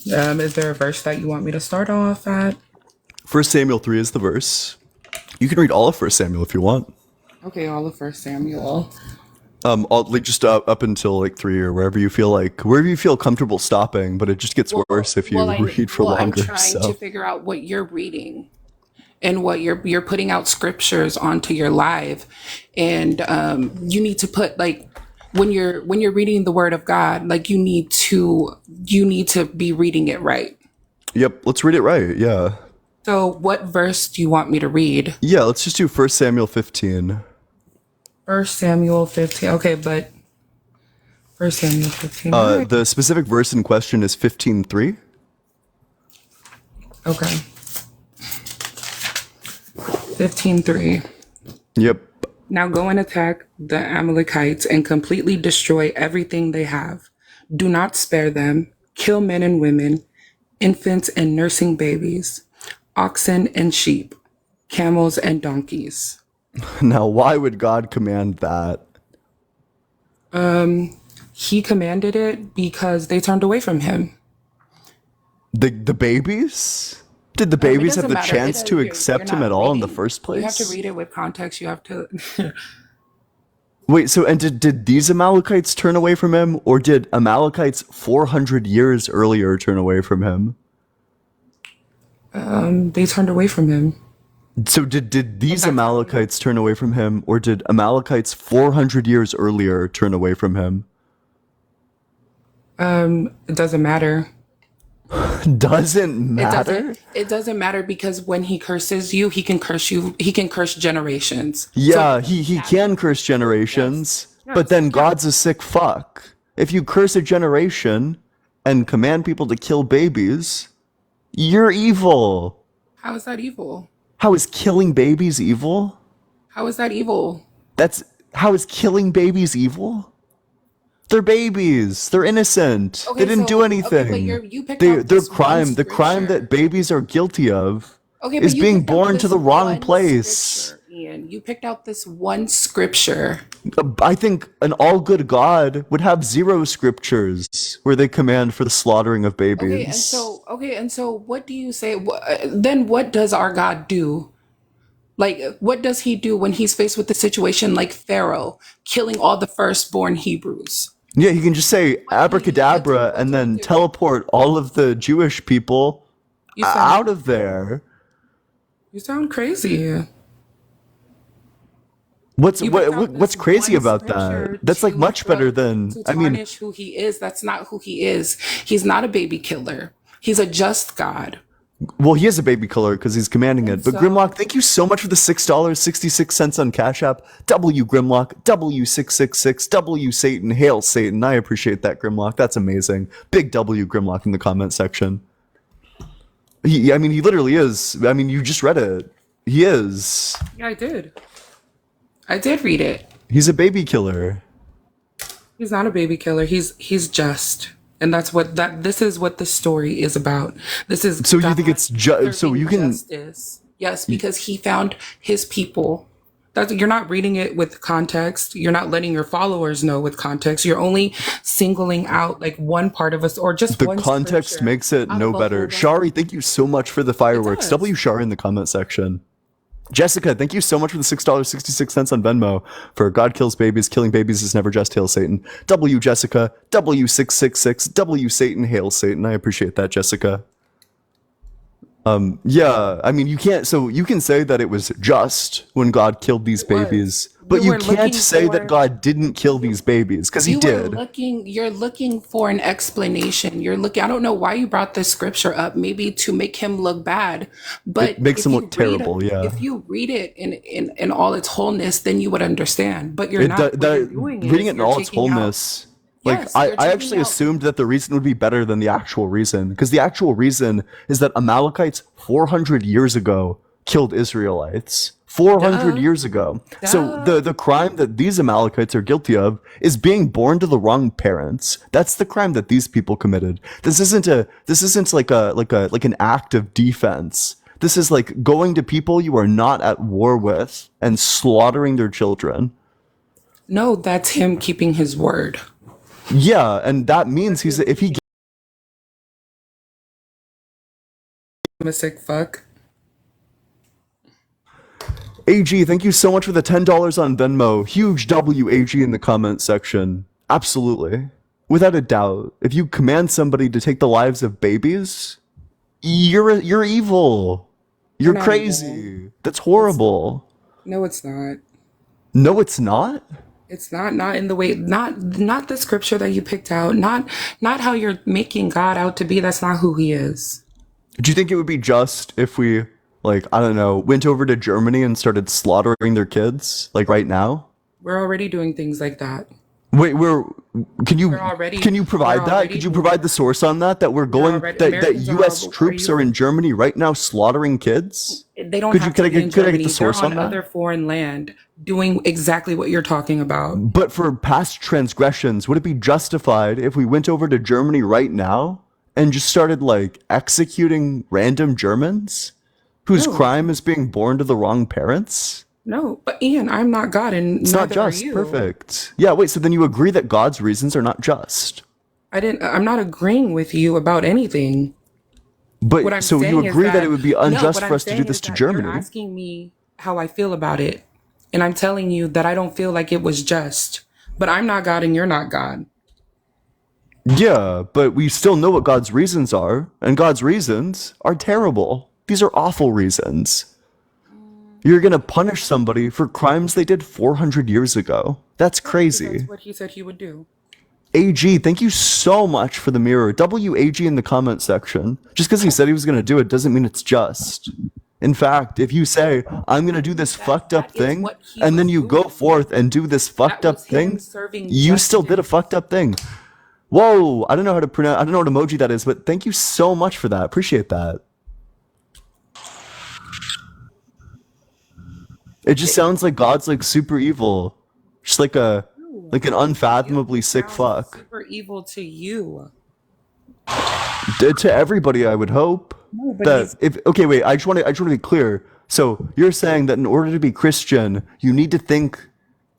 Is there a verse that you want me to start off at? 1 Samuel 3 is the verse. You can read all of 1 Samuel if you want. Okay, all of 1 Samuel. Like just up until like 3 or wherever you feel comfortable stopping, but it just gets worse if you read for longer. I'm trying to figure out what you're reading and what you're putting out scriptures onto your live, and you need to put like when you're reading the Word of God, like you need to be reading it right. Yep, let's read it right. Yeah. So, what verse do you want me to read? Yeah, let's just do 1 Samuel 15. 1 Samuel 15. Okay, but 1 Samuel 15. All right. The specific verse in question is 15:3. Okay. 15:3. Yep. Now go and attack the Amalekites and completely destroy everything they have. Do not spare them. Kill men and women, infants and nursing babies, oxen and sheep, camels and donkeys. Now, why would God command that? He commanded it because they turned away from him. The babies? Did the babies have doesn't the matter. chance to accept You're him not at all in the reading. first place? You have to read it with context. You have to. Wait, so and did these Amalekites turn away from him, or did Amalekites 400 years earlier turn away from him? They turned away from him. So did And these that's how we know. Amalekites turn away from him, or did Amalekites 400 years earlier turn away from him? It doesn't matter. Doesn't It doesn't matter? it doesn't matter because when he curses you, he can curse generations. So it Yeah, doesn't he matter. can curse Yes. generations, but Yes. then Yes. God's a sick fuck. If you curse a generation and command people to kill babies, you're evil. How is that evil? How is killing babies evil? How is that evil? That's how is killing babies evil? They're babies. They're innocent. They didn't do But anything. you picked out Their this one crime, the crime that scripture. babies are guilty of, Okay, but is you being picked out born to this the wrong one place. scripture, Ian. You picked out this one scripture. I think an all good God would have zero scriptures where they command for the slaughtering of babies. And so what do you say? Then what does our God do? Like, what does he do when he's faced with a situation like Pharaoh killing all the firstborn Hebrews? Yeah, he can just say abracadabra What and do he then do? teleport all of the Jewish people You sound out of there. you sound crazy. What's You picked out what's this crazy one about that? scripture That's like much better than, to I mean, tarnish who he is. That's not who he is. He's not a baby killer. He's a just God. well, he is a baby killer because he's commanding And it. But Grimlock, so, thank you so much for the $6.66 on Cash App. W Grimlock, W666, W Satan, Hail Satan. I appreciate that, Grimlock. That's amazing. Big W Grimlock in the comment section. I mean, he literally is. I mean, you just read it. He is. yeah, I did. I did read it. He's a baby killer. He's not a baby killer. He's just. And that's what this is what the story is about. This is So you God think it's just so serving you can justice. Yes, because he found his people. That's you're not reading it with context. You're not letting your followers know with context. You're only singling out like one part of us or just the one context scripture makes it out no of a better. whole bunch. Shari, thank you so much for the fireworks. Does. W Shari in the comment section. Jessica, thank you so much for the $6.66 on Venmo for God kills babies. Killing babies is never just. Hail Satan. W Jessica, W666, W Satan, Hail Satan. I appreciate that, Jessica. Yeah, I mean, you can't, so you can say that it was just when God killed these It was. babies, but You you were can't looking say that for God didn't kill these babies, because he you were did. you're looking for an explanation. You're looking I don't know why you brought this scripture up, maybe to make him look bad. But It makes him look terrible, yeah. if you read it in all its wholeness, then you would understand. But you're It, not. What you're doing reading is it in you're all its taking out wholeness, like yes, I you're I taking actually out assumed that the reason would be better than the actual reason, because the actual reason is that Amalekites 400 years ago killed Israelites. 400 duh, years ago. So duh. the crime that these Amalekites are guilty of is being born to the wrong parents. That's the crime that these people committed. This isn't like an act of defense. This is like going to people you are not at war with and slaughtering their children. No, that's him keeping his word. Yeah, and that means he's if he I'm a sick fuck. AG, thank you so much for the $10 on Venmo. Huge W AG in the comment section. Absolutely. Without a doubt. If you command somebody to take the lives of babies, you're evil. You're You're not crazy. evil. That's horrible. No, it's not. No, it's not. It's not in the way not the scripture that you picked out, not how you're making God out to be. That's not who he is. Do you think it would be just if we, like, I don't know, went over to Germany and started slaughtering their kids, like right now? We're already doing things like that. Wait, can you We're provide that? already Could you doing provide the source on that? That we're going that Americans U.S. are troops are in Germany right now slaughtering kids? they don't Could you have to be in could I get Germany. the source They're on on that? other foreign land doing exactly what you're talking about. But for past transgressions, would it be justified if we went over to Germany right now and just started like executing random Germans whose No, crime is being born to the wrong parents? no. But Ian, I'm not God, and It's not neither are just. you. Perfect. Yeah, wait, so then you agree that God's reasons are not just. I'm not agreeing with you about anything. What I'm But so you saying is agree that it would be no, unjust what for I'm us to do saying this is to that you're Germany? asking me how I feel about it. and I'm telling you that I don't feel like it was just. But I'm not God and you're not God. Yeah, but we still know what God's reasons are, and God's reasons are terrible. These are awful reasons. You're gonna punish somebody for crimes they did 400 years ago. That's Because crazy. that's what he said he would do. AG, thank you so much for the mirror. WAG in the comment section. Just because he said he was gonna do it doesn't mean it's just. In fact, if you say, I'm gonna do this fucked up That is thing, what he and then was you go doing. forth and do this That fucked up was him thing, serving you still did a justice. fucked up thing. Whoa, I don't know how to pronounce, I don't know what emoji that is, but thank you so much for that. Appreciate that. It just sounds like God's like super evil. Just like like an unfathomably sick Sounds fuck. super evil to you. To everybody, I would hope. No, but That if okay, wait, I just want to be clear. So you're saying that in order to be Christian, you need to think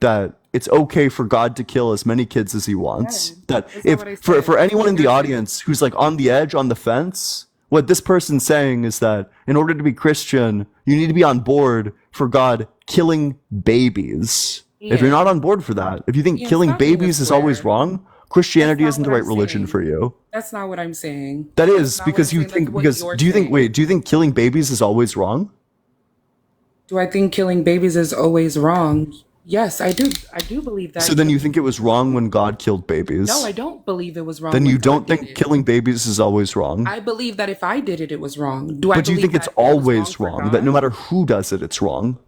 that it's okay for God to kill as many kids as he wants. Yes, That that's not if what I for said. anyone in the You're saying audience who's like on the edge, on the fence, what this person's saying is that in order to be Christian, you need to be on board for God killing babies. If you're not Ian. on board for that, if you think Ian, killing stop being a babies is always square. wrong, That's Christianity not isn't what the I'm right religion saying. for you. That's not what I'm saying. That That's is not what I'm because you saying. That's think what because you're do you think saying. do you think killing babies is always wrong? Do I think killing babies is always wrong? Yes, I do. I do believe that. So then you think it was wrong when God killed No, I babies? don't believe it was wrong Then when you God don't did think it. killing babies is always wrong? I believe that if I did it, it was wrong. Do I But do you believe think it's that it was wrong always for wrong? That no God? matter who does it, it's wrong?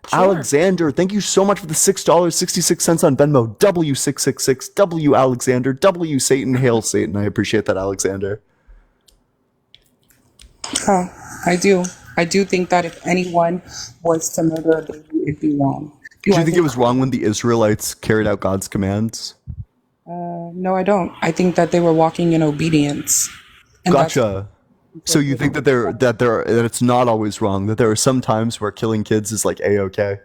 Sure. Alexander, thank you so much for the $6.66 on Venmo. W666, W Alexander, W Satan, hail Satan. I appreciate that, Alexander. Huh. I do. I do think that if anyone was to murder a baby, it'd be wrong. Do Do you I think it think? was wrong when the Israelites carried out God's commands? No, I don't. I think that they were walking in obedience, and that's Gotcha. So you think that that it's not always wrong, that there are some times where killing kids is like a-okay?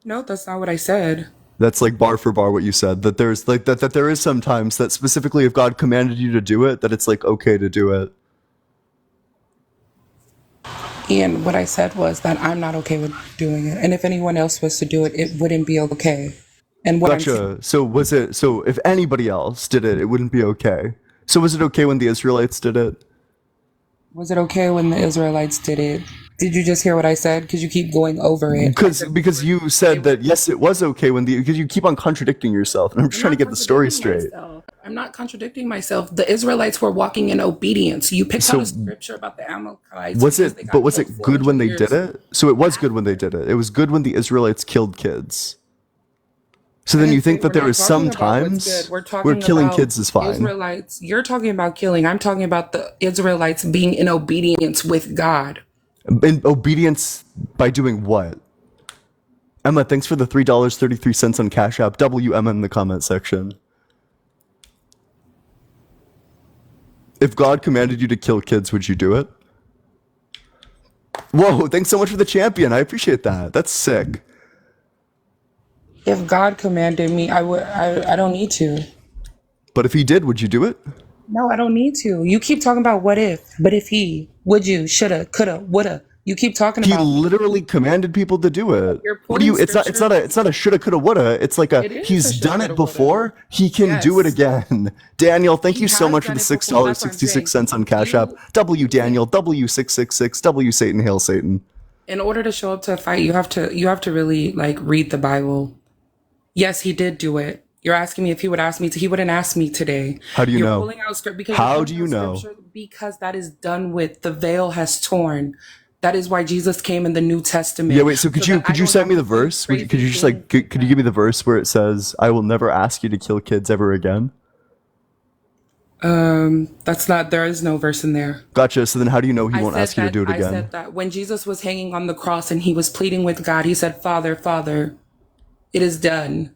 no, that's not what I said. That's like bar for bar what you said. That there's like that there is sometimes that specifically if God commanded you to do it, that it's like okay to do it. And what I said was that I'm not okay with doing it, and if anyone else was to do it, it wouldn't be okay. And what I'm saying, Gotcha. So if anybody else did it, it wouldn't be okay. So was it okay when the Israelites did it? was it okay when the Israelites did it? Did you just hear what I said? Because you keep going over it. I said Because you they said were. that yes, it was okay when the because you keep on contradicting yourself, and I'm just I'm trying to not get the story contradicting straight. myself. I'm not contradicting myself. The Israelites were walking in obedience. You picked out So a scripture about the Amalekites was because they it? But got was killed it good 400 when they did years it? So it was good when they after. did it. It was good when the Israelites killed kids. So I then you didn't say think we're that there not is some talking about what's good. times We're where talking killing about kids is fine. Israelites. You're talking about killing. I'm talking about the Israelites being in obedience with God. In obedience by doing what? Emma, thanks for the $3.33 on Cash App. WM in the comment section. If God commanded you to kill kids, would you do it? Whoa, thanks so much for the champion. I appreciate that. That's sick. If God commanded me, I would. I don't need to. But if he did, would you do it? No, I don't need to. You keep talking about what if, but if he, would you, shoulda, coulda, woulda. You keep talking He about literally commanded people to do it. you're What do pulling you scripture. it's not a shoulda coulda woulda. It's like a It is a he's shoulda, done coulda, it woulda. before, he can do it Yes, again. Daniel, thank he you so has much for done the it before. That's what I'm saying. $6.66 on Cash App. You, W Daniel, W666, W Satan, hail Satan. in order to show up to a fight, you have to really like read the Bible. Yes, he did do it. You're asking me if he would ask me to. He wouldn't ask me today. How do you You're know? pulling out script because you're How do pulling you out know? scripture because that is done with. The veil has torn. That is why Jesus came in the New Testament. Yeah, wait, so So that I could you don't send have me to the do verse? Could crazy you just things could you give me the verse where it says, I will never ask you to kill kids ever again? That's not. There is no verse in there. Gotcha. So then how do you know he I won't said ask you to that. do it I again? said that when Jesus was hanging on the cross and he was pleading with God, he said, "Father, Father, it is done."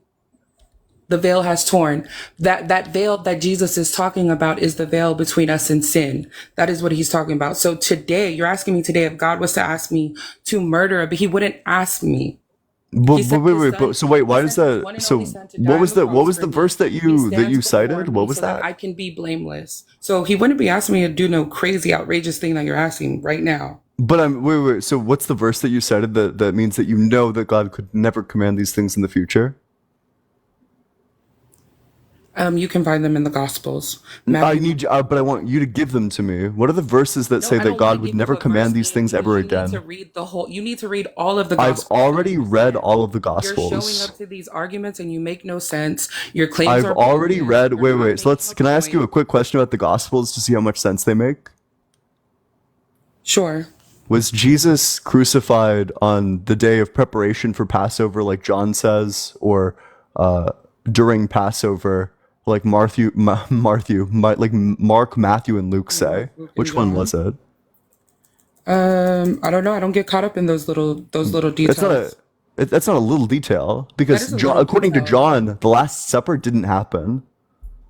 The veil has torn. That veil that Jesus is talking about is the veil between us and sin. That is what he's talking about. So today, you're asking me today if God was to ask me to murder, but he wouldn't ask me. He sent his son. So wait, He why does sent his that? one and only So son to die on the what cross was for the me. verse that He stands you before cited? me What was so that that? I can be blameless. So he wouldn't be asking me to do no crazy, outrageous thing that you're asking right now. But I'm wait. So what's the verse that you cited that means that you know that God could never command these things in the future? You can find them in the Gospels. I Matthew. need, but I want you to give them to me. What are the verses that No, say I that don't want to God would give you never a verse, command these Ian, things ever because you need to again? read the whole. You need to read all of the I've Gospels to already read understand. all of the You're showing Gospels. up to these arguments and you make no sense. Your claims I've are already bogus. read. You're Wait, not wait. So making a can I ask you a point. quick question about the Gospels to see how much sense they make? Sure. Was Jesus crucified on the day of preparation for Passover, like John says, or during Passover, like like Mark, Matthew, and Luke say? Mark, Luke, and Which one John. was it? I don't know. I don't get caught up in those little It's not a. details. That's not a little detail That because is a little according to detail. John, the Last Supper didn't happen.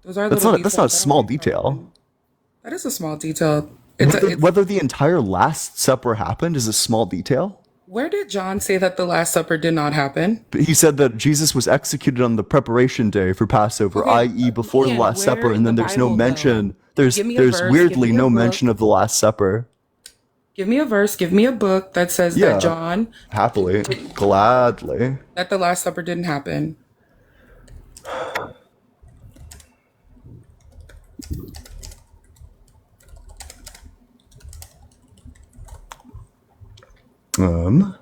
Those are That's little not. That's not a details. I don't small get caught up detail. in. That is a small detail. It's. Whether the entire Last Supper happened is a small detail. Where did John say that the Last Supper did not happen? But he said that Jesus was executed on the preparation day for Passover, Okay, i.e., before the Ian, Last where Supper, and in the then there's no Bible though? mention. There's Give me a there's verse. Give weirdly me a no mention book. of the Last Supper. Give me a verse. Give me a book that says that Yeah, John happily, gladly. that the Last Supper didn't happen. Um,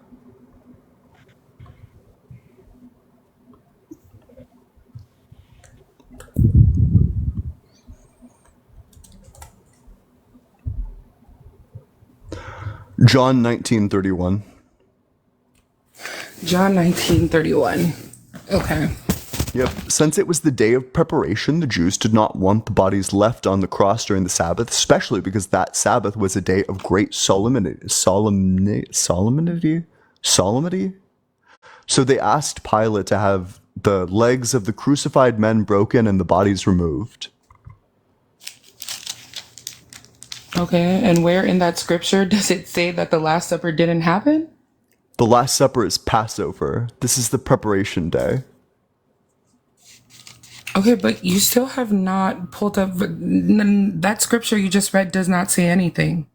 John 19:31. John 19:31. Okay. Yep. Since it was the day of preparation, the Jews did not want the bodies left on the cross during the Sabbath, especially because that Sabbath was a day of great solemnity. So they asked Pilate to have the legs of the crucified men broken and the bodies removed. Okay. And where in that scripture does it say that the Last Supper didn't happen? The Last Supper is Passover. This is the preparation day. Okay, but you still have not pulled up that scripture you just read does not say anything.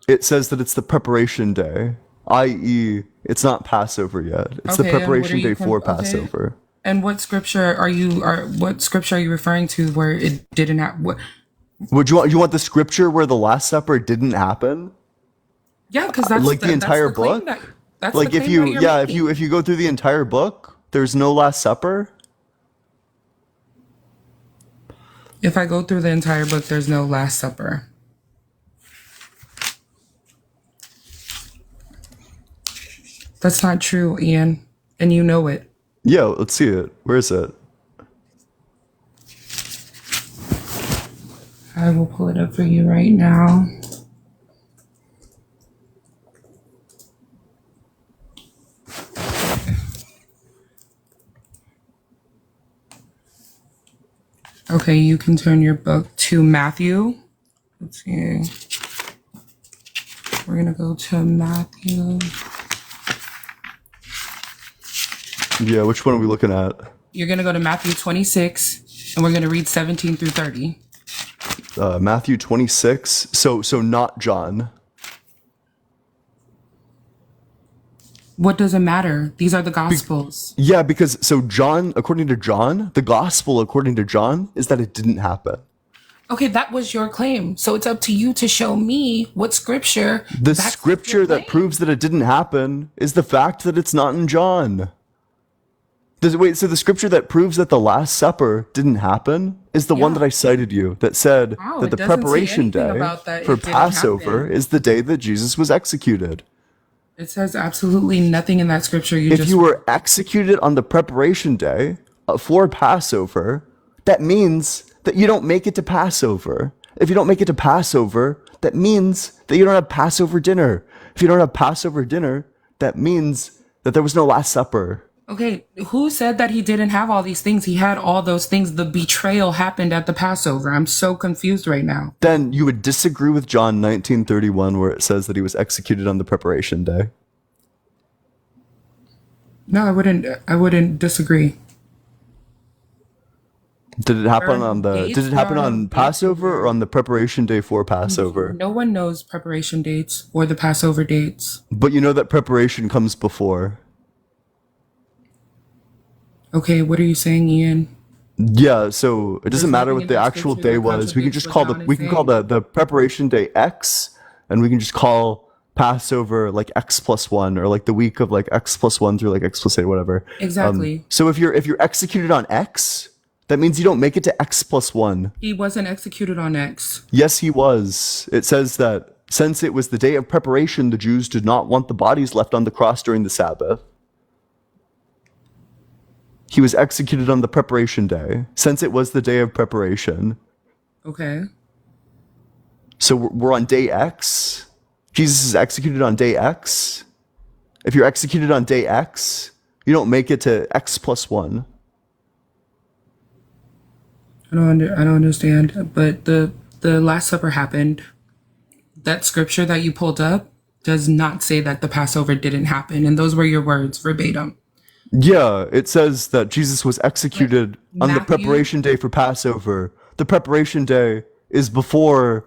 It says that it's the preparation day, i.e., it's not Passover yet. It's the Okay, and what are preparation day you for okay? Passover. And what scripture are you referring to where it didn't happen? What? Would you want the scripture where the Last Supper didn't happen? Yeah, because that's Like the that's entire the claim book? that that's the Like if claim you that you're yeah, making. if you go through the entire book, there's no Last Supper? If I go through the entire book, there's no Last Supper. That's not true, Ian, and you know it. Yeah, let's see it. Where is it? I will pull it up for you right now. Okay, you can turn your book to Matthew. Let's see. We're gonna go to Matthew. Yeah, which one are we looking at? You're gonna go to Matthew 26, and we're gonna read 17 through 30. Matthew 26. So not John. What does it matter? These are the Gospels. Yeah, because so John, according to John, the gospel according to John is that it didn't happen. Okay, that was your claim. So it's up to you to show me what scripture The backs up your scripture that claim. proves that it didn't happen is the fact that it's not in John. So the scripture that proves that the Last Supper didn't happen is the one Yeah. that I cited you that said Wow, that it the doesn't say preparation anything day about that for it didn't Passover happen. is the day that Jesus was executed. It says absolutely nothing in that scripture you If just you were executed on the preparation day for Passover, that means that you don't make it to Passover. If you don't make it to Passover, that means that you don't have Passover dinner. If you don't have Passover dinner, that means that there was no Last Supper. Okay, who said that he didn't have all these things? He had all those things. The betrayal happened at the Passover. I'm so confused right now. Then you would disagree with John 19:31 where it says that he was executed on the preparation day. No, I wouldn't disagree. Did it There happen are on the dates did it for happen our on Passover or Passover. on the preparation day for Passover? No one knows preparation dates or the Passover dates. But you know that preparation comes before. Okay, what are you saying, Ian? Yeah, so it doesn't There's matter nothing what in the that actual scripture day that was. We can contradicts just what call the John is we can call saying. the preparation day X, and we can just call Passover like X plus one, or like the week of like X plus one through like X plus eight, whatever. Exactly. So if you're executed on X, that means you don't make it to X plus one. He wasn't executed on X. Yes, he was. It says that since it was the day of preparation, the Jews did not want the bodies left on the cross during the Sabbath. He was executed on the preparation day, since it was the day of preparation. Okay. So we're on day X. Jesus is executed on day X. If you're executed on day X, you don't make it to X plus one. I don't understand. But the Last Supper happened. That scripture that you pulled up does not say that the Passover didn't happen, and those were your words verbatim. Yeah, it says that Jesus was executed on the Matthew, preparation day for Passover. The preparation day is before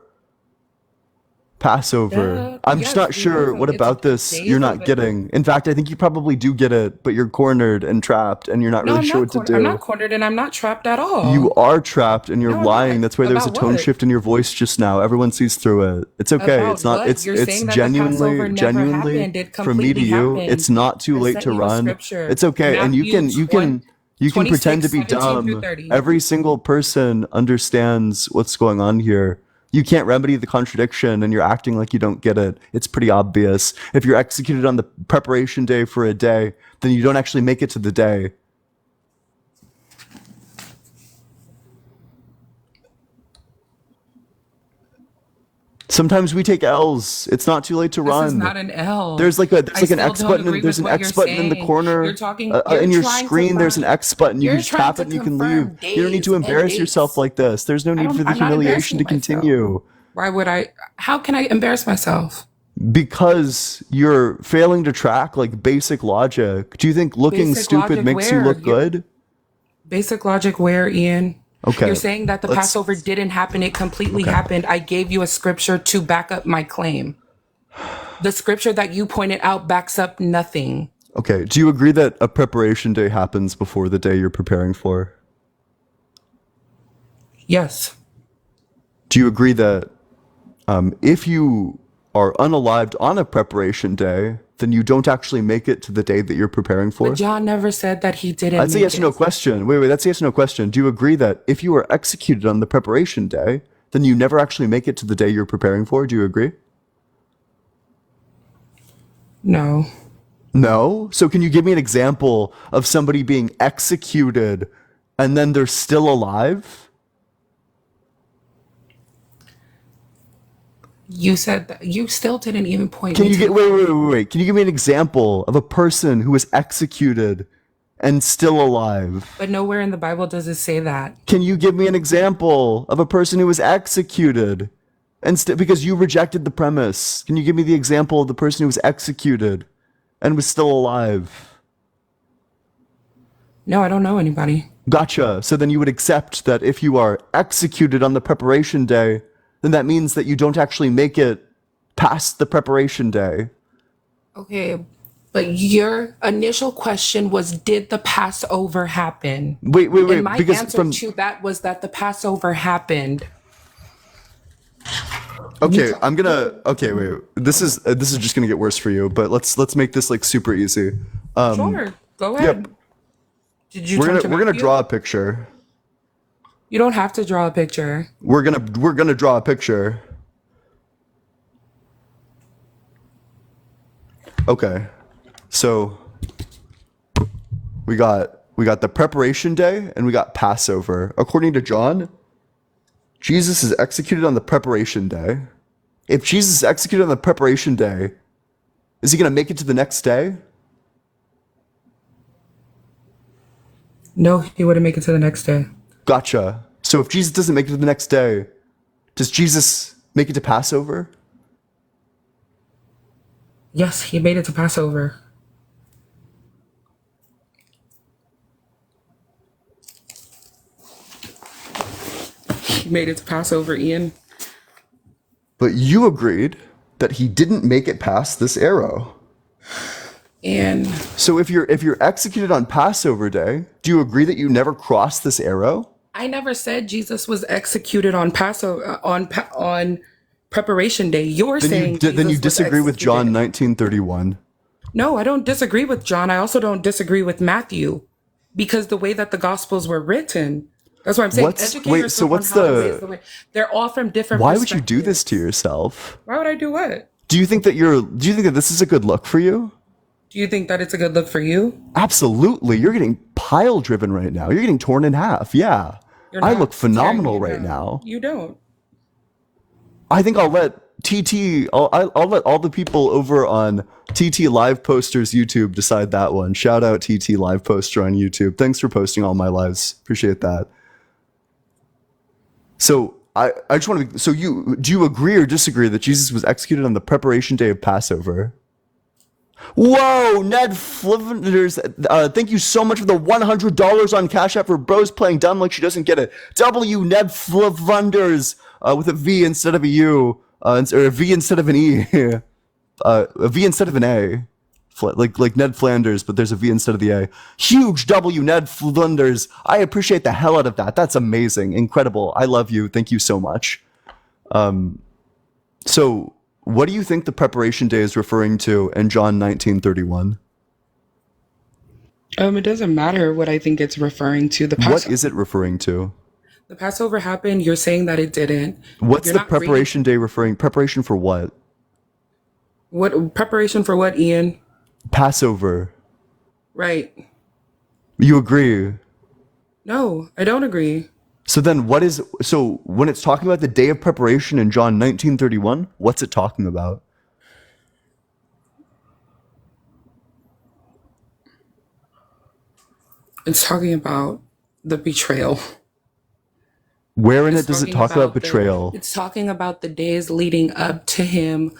Passover. I'm just yes, not sure what it's about this days you're of not it. getting. In fact, I think you probably do get it, but you're cornered and trapped and you're not No, really sure what to I'm not do. cornered, and I'm not trapped at You all. are trapped and you're No, I'm lying. not. That's why there was a About tone what? shift in your voice just now. Everyone sees through it. It's okay. About It's not what? You're it's saying that the Passover never genuinely happened. It from me to completely you. It's happened. not too I late sent to you a run. scripture. It's okay. And you Matthew can you can you can pretend 26, to be 17 through dumb. 30. Every single person understands what's going on here. You can't remedy the contradiction and you're acting like you don't get it. It's pretty obvious. If you're executed on the preparation day for a day, then you don't actually make it to the day. Sometimes we take L's. It's not too late to This is run. not an L. There's I like an still X don't button. agree There's with an what you're X button in the saying. corner You're in your trying to screen. There's an find, X button. You can you're just trying tap to it and you can leave. confirm You don't need days to and embarrass yourself dates. like this. There's no need for the I'm not humiliation embarrassing to myself. continue Why would I? How can I embarrass myself? because you're failing to track like basic logic. Do you think looking Basic stupid logic makes you where? look good? Basic logic where, Ian? You're Okay, saying that the let's. Passover didn't happen. It completely Okay. happened. I gave you a scripture to back up my claim. The scripture that you pointed out backs up nothing. Okay. Do you agree that a preparation day happens before the day you're preparing for? Yes. Do you agree that if you are unalived on a preparation day, then you don't actually make it to the day that you're preparing for? But John never said that he didn't That's a make yes or no it. question. Wait, that's a yes or no question. Do you agree that if you are executed on the preparation day, then you never actually make it to the day you're preparing for? Do you agree? No. No? So can you give me an example of somebody being executed and then they're still alive? You said that you still didn't even point Can me you to. get wait. Can you give me an example of a person who was executed and still alive? But nowhere in the Bible does it say that. Can you give me an example of a person who was executed and because you rejected the premise? Can you give me the example of the person who was executed and was still alive? No, I don't know anybody. Gotcha. So then you would accept that if you are executed on the preparation day, then that means that you don't actually make it past the preparation day. Okay, but your initial question was, did the Passover happen? Wait, And my because answer from to that was that the Passover happened. okay, I'm gonna okay, wait. This is just gonna get worse for you, but let's make this like super easy. Sure, go ahead. Yep. Did you We're turn gonna to we're gonna Matthew? draw a picture. You don't have to draw a picture. We're gonna draw a picture. Okay. So we got the preparation day and we got Passover. According to John, Jesus is executed on the preparation day. If Jesus is executed on the preparation day, is he going to make it to the next day? No, he wouldn't make it to the next day. Gotcha. So if Jesus doesn't make it to the next day, does Jesus make it to Passover? Yes, he made it to Passover. he made it to Passover, Ian. But you agreed that he didn't make it past this arrow. And So if you're executed on Passover Day, do you agree that you never crossed this arrow? I never said Jesus was executed on Passover on Preparation Day. You're saying Then you Jesus was disagree with John executed. 19:31. No, I don't disagree with John. I also don't disagree with Matthew, because the way that the Gospels were written. That's why I'm saying educate yourself on how to raise the way. They're all from different. Why would you do this to yourself? Why would I do what? Do you think that this is a good look for you? Do you think that it's a good look for you? Absolutely. You're getting pile driven right now. You're getting torn in half. Yeah. You're I not look phenomenal tearing me right down. now. You don't. I think I'll let I'll let all the people over on TT Live Posters YouTube decide that one. Shout out TT Live Poster on YouTube. Thanks for posting all my lives. Appreciate that. So I just want to. So do you agree or disagree that Jesus was executed on the preparation day of Passover? Whoa, Ned Flivenders, thank you so much for the $100 on Cash App for bros playing dumb like she doesn't get it. W Ned Flivenders, with a V instead of a U, or a V instead of an E, a V instead of an A, like Ned Flanders, but there's a V instead of the A. Huge W Ned Flivenders. I appreciate the hell out of that. That's amazing, incredible. I love you. Thank you so much. So. What do you think the preparation day is referring to in John 19:31? It doesn't matter what I think it's referring to. What is it referring to? The Passover happened. You're saying that it didn't. What's You're the not preparation day referring? Preparation for what? What preparation for what, Ian? Passover. Right. You agree? No, I don't agree. So then so when it's talking about the day of preparation in John 19:31, what's it talking about? It's talking about the betrayal. Where in It's it does it talking talk about the- betrayal? It's talking about the days leading up to him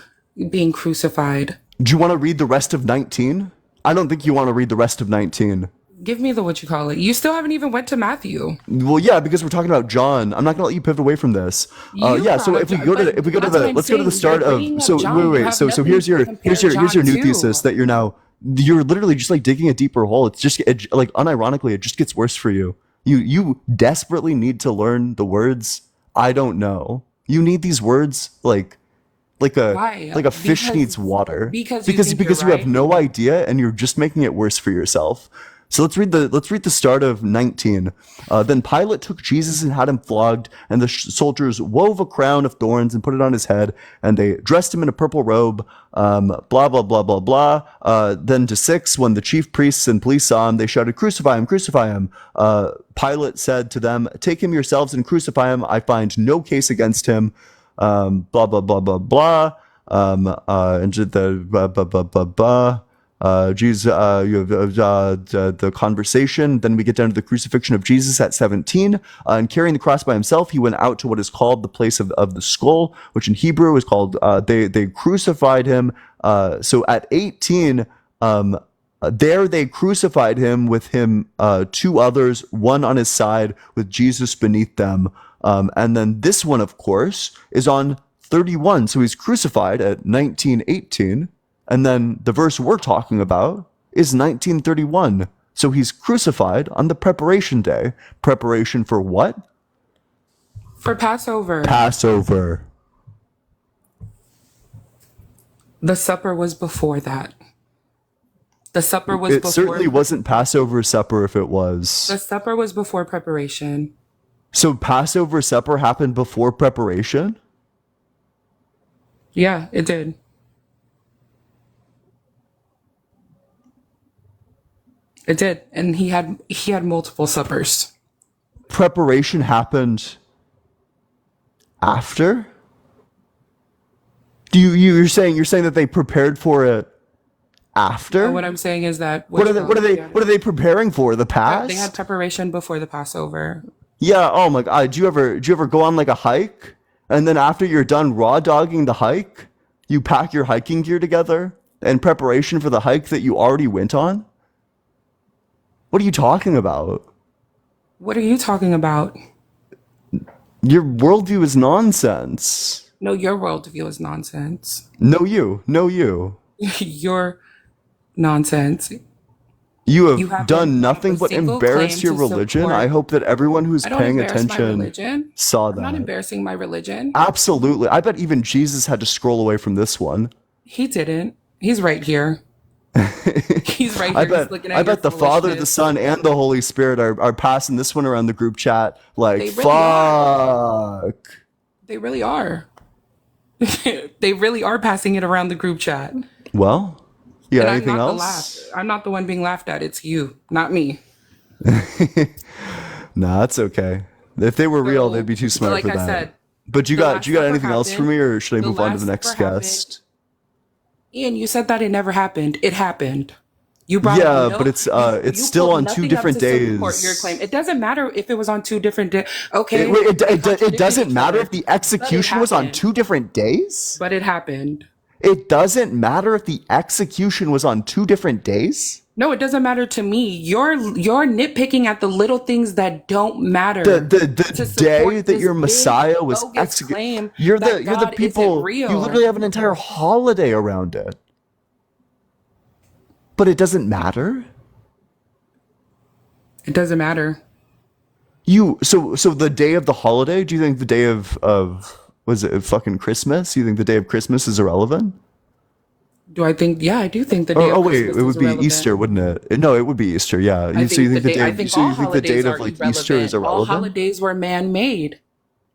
being crucified. Do you want to read the rest of 19? I don't think you want to read the rest of 19. Give me the what you call it. You still haven't even went to Matthew. Well, yeah, because we're talking about John. I'm not gonna let you pivot away from this. Yeah, so if we go to let's go to the start of. So wait. So here's your new thesis that you're literally just like digging a deeper hole. It's just like unironically, it just gets worse for you. You desperately need to learn the words. I don't know. You need these words like Why? a fish Because- needs water. because you you're have no idea and you're just making it worse for yourself. So let's read the start of 19. Then Pilate took Jesus and had him flogged, and the soldiers wove a crown of thorns and put it on his head, and they dressed him in a purple robe. Blah blah blah blah blah. Then to 6, when the chief priests and police saw him, they shouted, "Crucify him! Crucify him!" Pilate said to them, "Take him yourselves and crucify him. I find no case against him." Blah blah blah blah blah. And the blah blah blah blah blah. Jesus, you have the conversation. Then we get down to the crucifixion of Jesus at 17. And carrying the cross by himself, he went out to what is called the place of the skull, which in Hebrew is called, they crucified him. So at 18, there they crucified him with him, 2 others, one on his side with Jesus beneath them. And then this one, of course, is on 31. So he's crucified at 19:18. And then the verse we're talking about is 19:31. So he's crucified on the preparation day. Preparation for what? For Passover. Passover. The supper was before that. The supper was It before. certainly wasn't Passover supper if it was. The supper was before preparation. So Passover supper happened before preparation? Yeah, it did. It did, and he had multiple suppers. Preparation happened after? You're saying that they prepared for it after? And what I'm saying is that What are they preparing for? The past? They had preparation before the Passover. Yeah, oh my god. Do you ever go on like a hike? And then after you're done raw dogging the hike, you pack your hiking gear together in preparation for the hike that you already went on? What are you talking about? What are you talking about? Your worldview is nonsense. No, your worldview is nonsense. No, you. No, you. Your nonsense. You You have haven't done brought up a nothing but single embarrass claim your to religion. I support. hope that everyone who's I don't paying embarrass my attention religion. saw I'm not that. embarrassing my religion. Absolutely. I bet even Jesus had to scroll away from this one. He didn't. He's right here. He's right I here. He's bet looking I at your bet the Father, the foolishness. Son, and the Holy Spirit are passing this one around the group chat like They really are. fuck. They really are. They really are passing it around the group chat. Well, you got And I'm anything not the else? laugh. I'm not the one being laughed at. It's you, not me. Nah, it's okay. If they were real, they'd So, be too so smart like for I that. said, But you the got Last Supper anything else for happened. me, or should I The move on to Last the next Supper happened. guest? Ian, you said that it never happened. It happened. You brought Yeah, up but no. it's You still pulled on two nothing up different to support your days. claim. It doesn't matter if it was on 2 different days. Okay, It they it contradicted doesn't each matter other, if the but it execution was on happened. 2 different days? But it happened. It doesn't matter if the execution was on 2 different days? No, it doesn't matter to me. You're nitpicking at the little things that don't The matter the to the day support that this your big Messiah was bogus executed, claim you're that the God isn't people. You literally real. have an entire holiday around it. But it doesn't matter. It doesn't matter. So the day of the holiday, do you think the day of was it fucking Christmas? You think the day of Christmas is irrelevant? Do I think? Yeah, I do think the day Oh of wait, Christmas it is would be irrelevant. Easter, wouldn't it? No, it would be Easter. Yeah. I So you think the think the day. I day? think So all you think the date holidays of are like Easter is irrelevant. All irrelevant? holidays were man-made.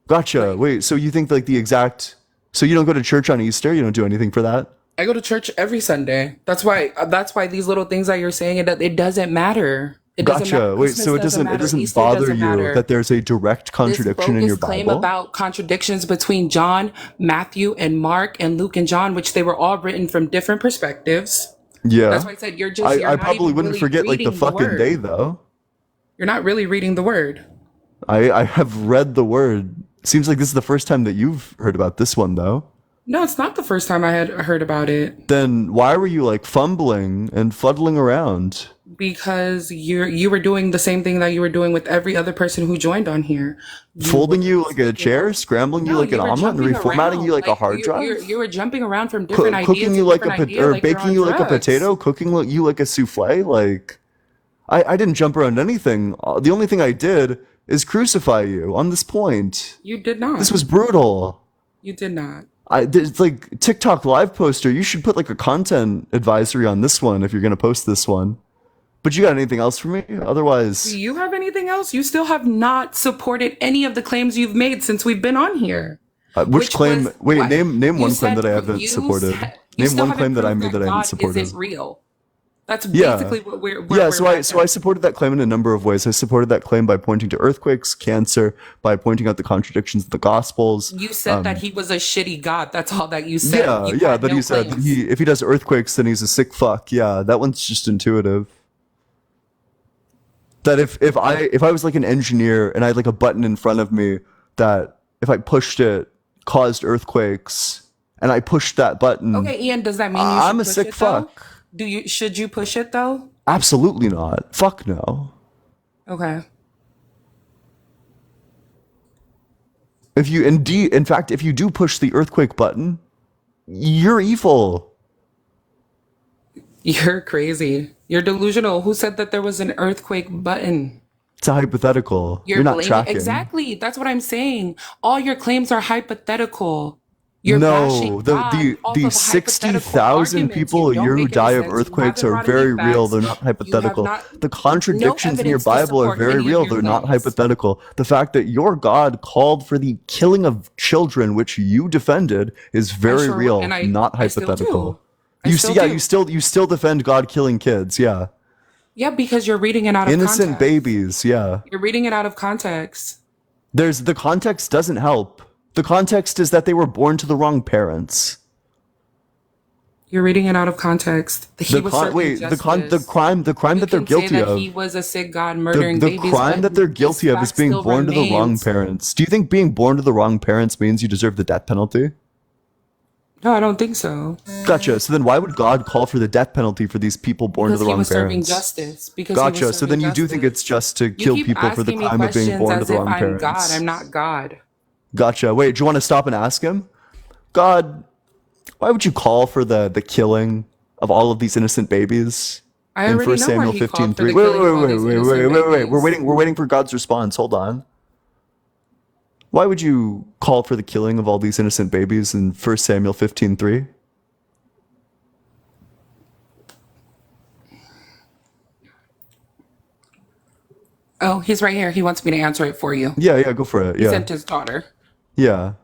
Gotcha. Like Wait, so you think like the exact? So you don't go to church on Easter? You don't do anything for that? I go to church every Sunday. That's why. That's why these little things that you're saying it doesn't matter. It doesn't matter. Gotcha. Wait, Christmas so it doesn't matter. doesn't Easter bother doesn't you matter. that there's a direct This contradiction in bogus your claim Bible? about contradictions between John, Matthew, and Mark, and Luke and John, which they were all written from different perspectives. That's Yeah. why I said you're I not probably even wouldn't really forget like the reading the fucking day word. though. You're not really reading the word. I have read the word. Seems like this is the first time that you've heard about this one though. No, it's not the first time I had heard about it. Then why were you like fumbling and fuddling around? Because you were doing the same thing that you were doing with every other person who joined on here. You were Folding you like a speaking. chair, scrambling you No, like an you were omelet, and jumping reformatting you around. like a Like hard drive? you were jumping around from different idea Cooking to you like a different idea, or like you're baking on you like a drugs. potato, cooking you like a souffle. Like I didn't jump around anything. The only thing I did is crucify you on this point. You did This not. was brutal. You did not. There's like TikTok live poster. You should put like a content advisory on this one if you're gonna post this one. But you got anything else for me? Do Otherwise, you have anything else? You still have not supported any of the claims you've made since we've been on here. which claim? Was Wait, what? name You one claim said that I haven't you supported. said you Name still one claim haven't that I proved made that that I haven't God supported. isn't real. That's Yeah. basically what we're Yeah, we're at so I now. supported that claim in a number of ways. I supported that claim by pointing to earthquakes, cancer, by pointing out the contradictions of the gospels. You said that he was a shitty God. That's all that you said. Yeah, You yeah, had that no he said claims. if he does earthquakes, then he's a sick fuck. Yeah, that one's just intuitive. That if I was like an engineer and I had like a button in front of me that if I pushed it caused earthquakes and I pushed that button, Okay, Ian, does that mean you I'm should a push sick it though? fuck. Should you push it though? Absolutely not. Fuck no. Okay. If you in fact, if you do push the earthquake button, you're evil. You're crazy. You're delusional. Who said that there was an earthquake button? It's a hypothetical. You're not Blaming tracking. exactly. That's what I'm saying. All your claims are hypothetical. You're bashing No, God off the of hypothetical 60,000 arguments. people a You don't year who make any die of sense. You earthquakes haven't are brought any very real. facts. They're not You have hypothetical. not The no contradictions in your evidence to Bible are support very any of real. your They're not claims. hypothetical. The fact that your God called for the killing of children, which you defended, is very sure real, and not I still hypothetical. do. I still do. You still defend God killing kids. Yeah, Yeah, because you're reading it out of innocent context. babies. Yeah, You're reading it out of context. the context doesn't help. The context is that they were born to the wrong parents. You're reading it out of context. He was serving The justice. crime You that they're can say guilty that of. he was a sick God murdering The babies, crime but that they're this guilty of is fact being still born to the wrong remains. parents. Do you think being born to the wrong parents means you deserve the death penalty? No, I don't think so. Gotcha. So then why would God call for the death penalty for these people born Because to the he wrong was serving parents? justice. Because he Gotcha. was So then serving you do think justice. it's just to You kill keep people for the asking me crime of being questions born to as the if wrong I'm God. parents? I'm not God. Gotcha. Wait, do you want to stop and ask him? God, why would you call for the killing of all of these innocent babies I in already First know why Samuel he called for 15:3? the Wait, wait, killing of all wait, these wait, wait, innocent wait, wait, wait. We're babies. waiting. We're waiting for God's response. Hold on. Why would you call for the killing of all these innocent babies in First Samuel 15:3? Oh, he's right here. He wants me to answer it for you. Yeah, yeah, go for it. He Yeah, sent his daughter. yeah,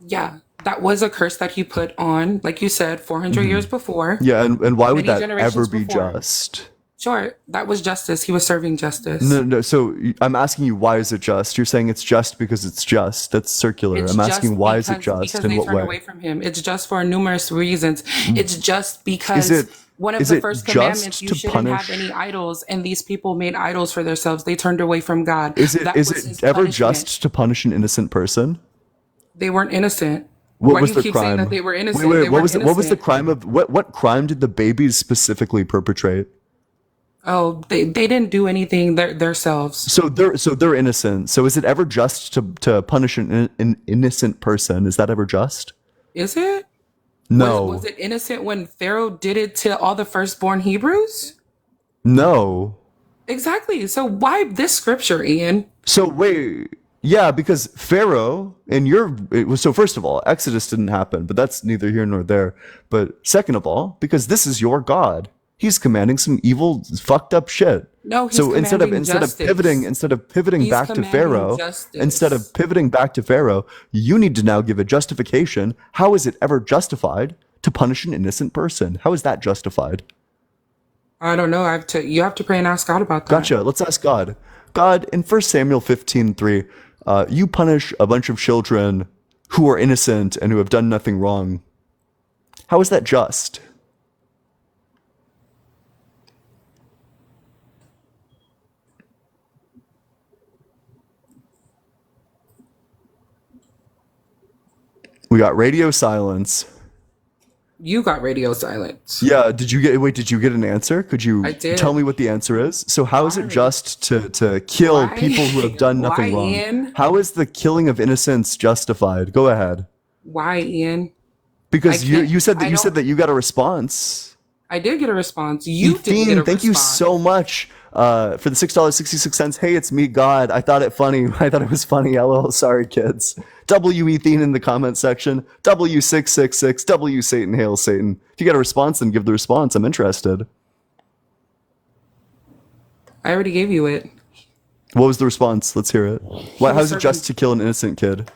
Yeah, that was a curse that he put on, like you said, 400 years before, yeah. And why would many that ever generations be before. just? Sure, that was justice. He was serving No, justice. no. So I'm asking you, why is it just? You're saying it's just because it's just. That's circular. It's I'm asking, just why is it just? because In they what turned way? away from him. It's just for numerous reasons. It's just Is because it one of is the it first commandments, just you to shouldn't have any punish? idols, and these people made idols for themselves. They turned away from God. Is it That is was his it ever punishment. just to punish an innocent person? They weren't innocent. What Why do was you the keep saying that crime? they were Wait, innocent? wait. They weren't What was the innocent. crime of what crime did the babies specifically perpetrate? Oh, they didn't do anything themselves. So they're innocent. So is it ever just to punish an innocent person? Is that ever just? Is it? Was No. it innocent when Pharaoh did it to all the firstborn Hebrews? No. Exactly. So why this scripture, Ian? So wait, yeah, because Pharaoh and so first of all, Exodus didn't happen, but that's neither here nor there. But second of all, because this is your God, He's commanding some evil, fucked up shit. No, he's So commanding justice. instead of pivoting He's back to commanding Pharaoh, justice. you need to now give a justification. How is it ever justified to punish an innocent person? How is that justified? I don't know. You have to pray and ask God about that. Gotcha. Let's ask God. God, in First Samuel 15:3, you punish a bunch of children who are innocent and who have done nothing wrong. How is that just? We got radio silence. You got radio silence. Yeah, did you get an answer? Could you I did. tell me what the answer is? So how is it Why? just to kill Why? people who have done Why, nothing wrong? Ian? How is the killing of innocents justified? Go ahead. Why, Ian? Because I you can't. you said that I you said don't. that you got a response. I did get a response. You didn't get a Ethine, thank you response. so much for the $6.66. Hey, it's me, God. I thought it funny. I thought it was funny. LOL. Sorry, kids. W Ethine in the comment section. W666. W Satan. Hail Satan. If you get a response, then give the response. I'm interested. I already gave you it. What was the response? Let's hear it. He was How is it serving. just to kill an innocent kid?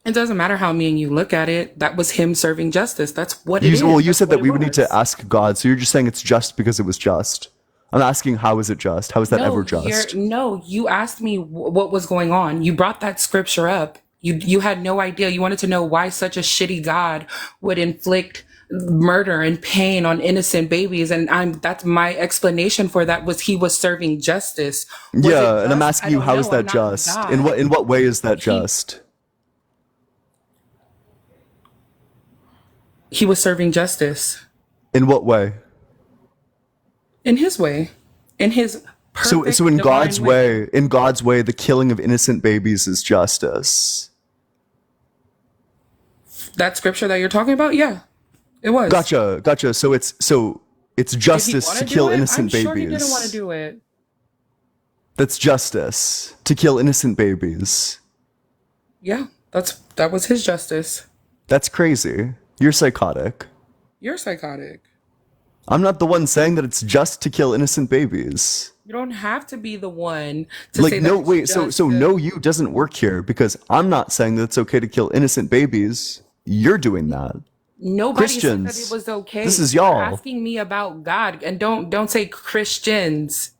It doesn't matter how me and you look at it. That was him serving justice. That's what it is. Well, you That's said what that it we would need to was. ask God, so you're just saying it's just because it was just. I'm asking, how is it just? How is that ever just? No, you asked me what was going on. You brought that scripture up. You had no idea. You wanted to know why such a shitty God would inflict murder and pain on innocent babies, and that's my explanation for that was he was serving justice. Was it Yeah, and I'm just? I asking you, don't how is know. I'm that not just? God. In what way is that He just? he was serving justice In what way? in his way, in his perfect So divine way. in God's way, the killing of innocent babies is justice. That scripture that you're talking about, yeah, it was. Gotcha. So it's Did he justice want to to kill do it? I'm innocent sure he didn't want to babies. do it. That's justice to kill innocent babies. Yeah, that was his justice. That's crazy. You're psychotic. You're psychotic. I'm not the one saying that it's just to kill innocent babies. You don't have to be the one to Like, say that no, it's wait, just so no, you doesn't work here because I'm not saying that it's okay to kill innocent babies. You're doing that. Nobody said that it Christians. was okay. This is You're y'all. asking me about God, and don't say Christians.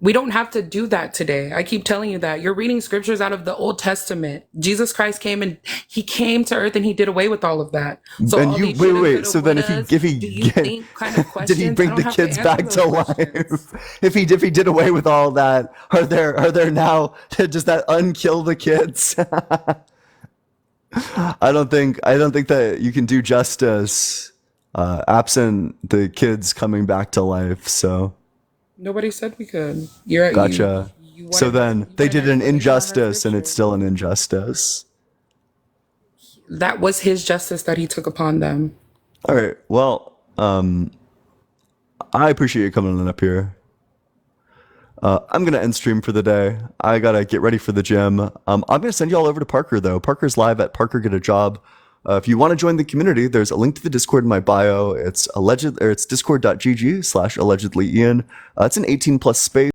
We don't have to do that today. I keep telling you that. You're reading scriptures out of the Old Testament. Jesus Christ came and he came to earth and he did away with all of that. So And all you these wait, shoulda, wait. coulda, So then, wouldas, if he do you think kind of did he questions? I bring don't the have to kids answer back those to questions. life? If he did away with all that, are there now? Does that unkill the kids? I don't think that you can do justice absent the kids coming back to life. So Nobody said we could. You're gotcha. you So wanted then you they wanted did an explanation on our injustice, and it's scripture. still an injustice. that was his justice that he took upon them. All right. Well, I appreciate you coming on up here. I'm gonna end stream for the day. I gotta get ready for the gym. I'm gonna send you all over to Parker though. Parker's live at Parker Get a Job. If you want to join the community, there's a link to the Discord in my bio. It's discord.gg/allegedly.ian. It's an 18+ space.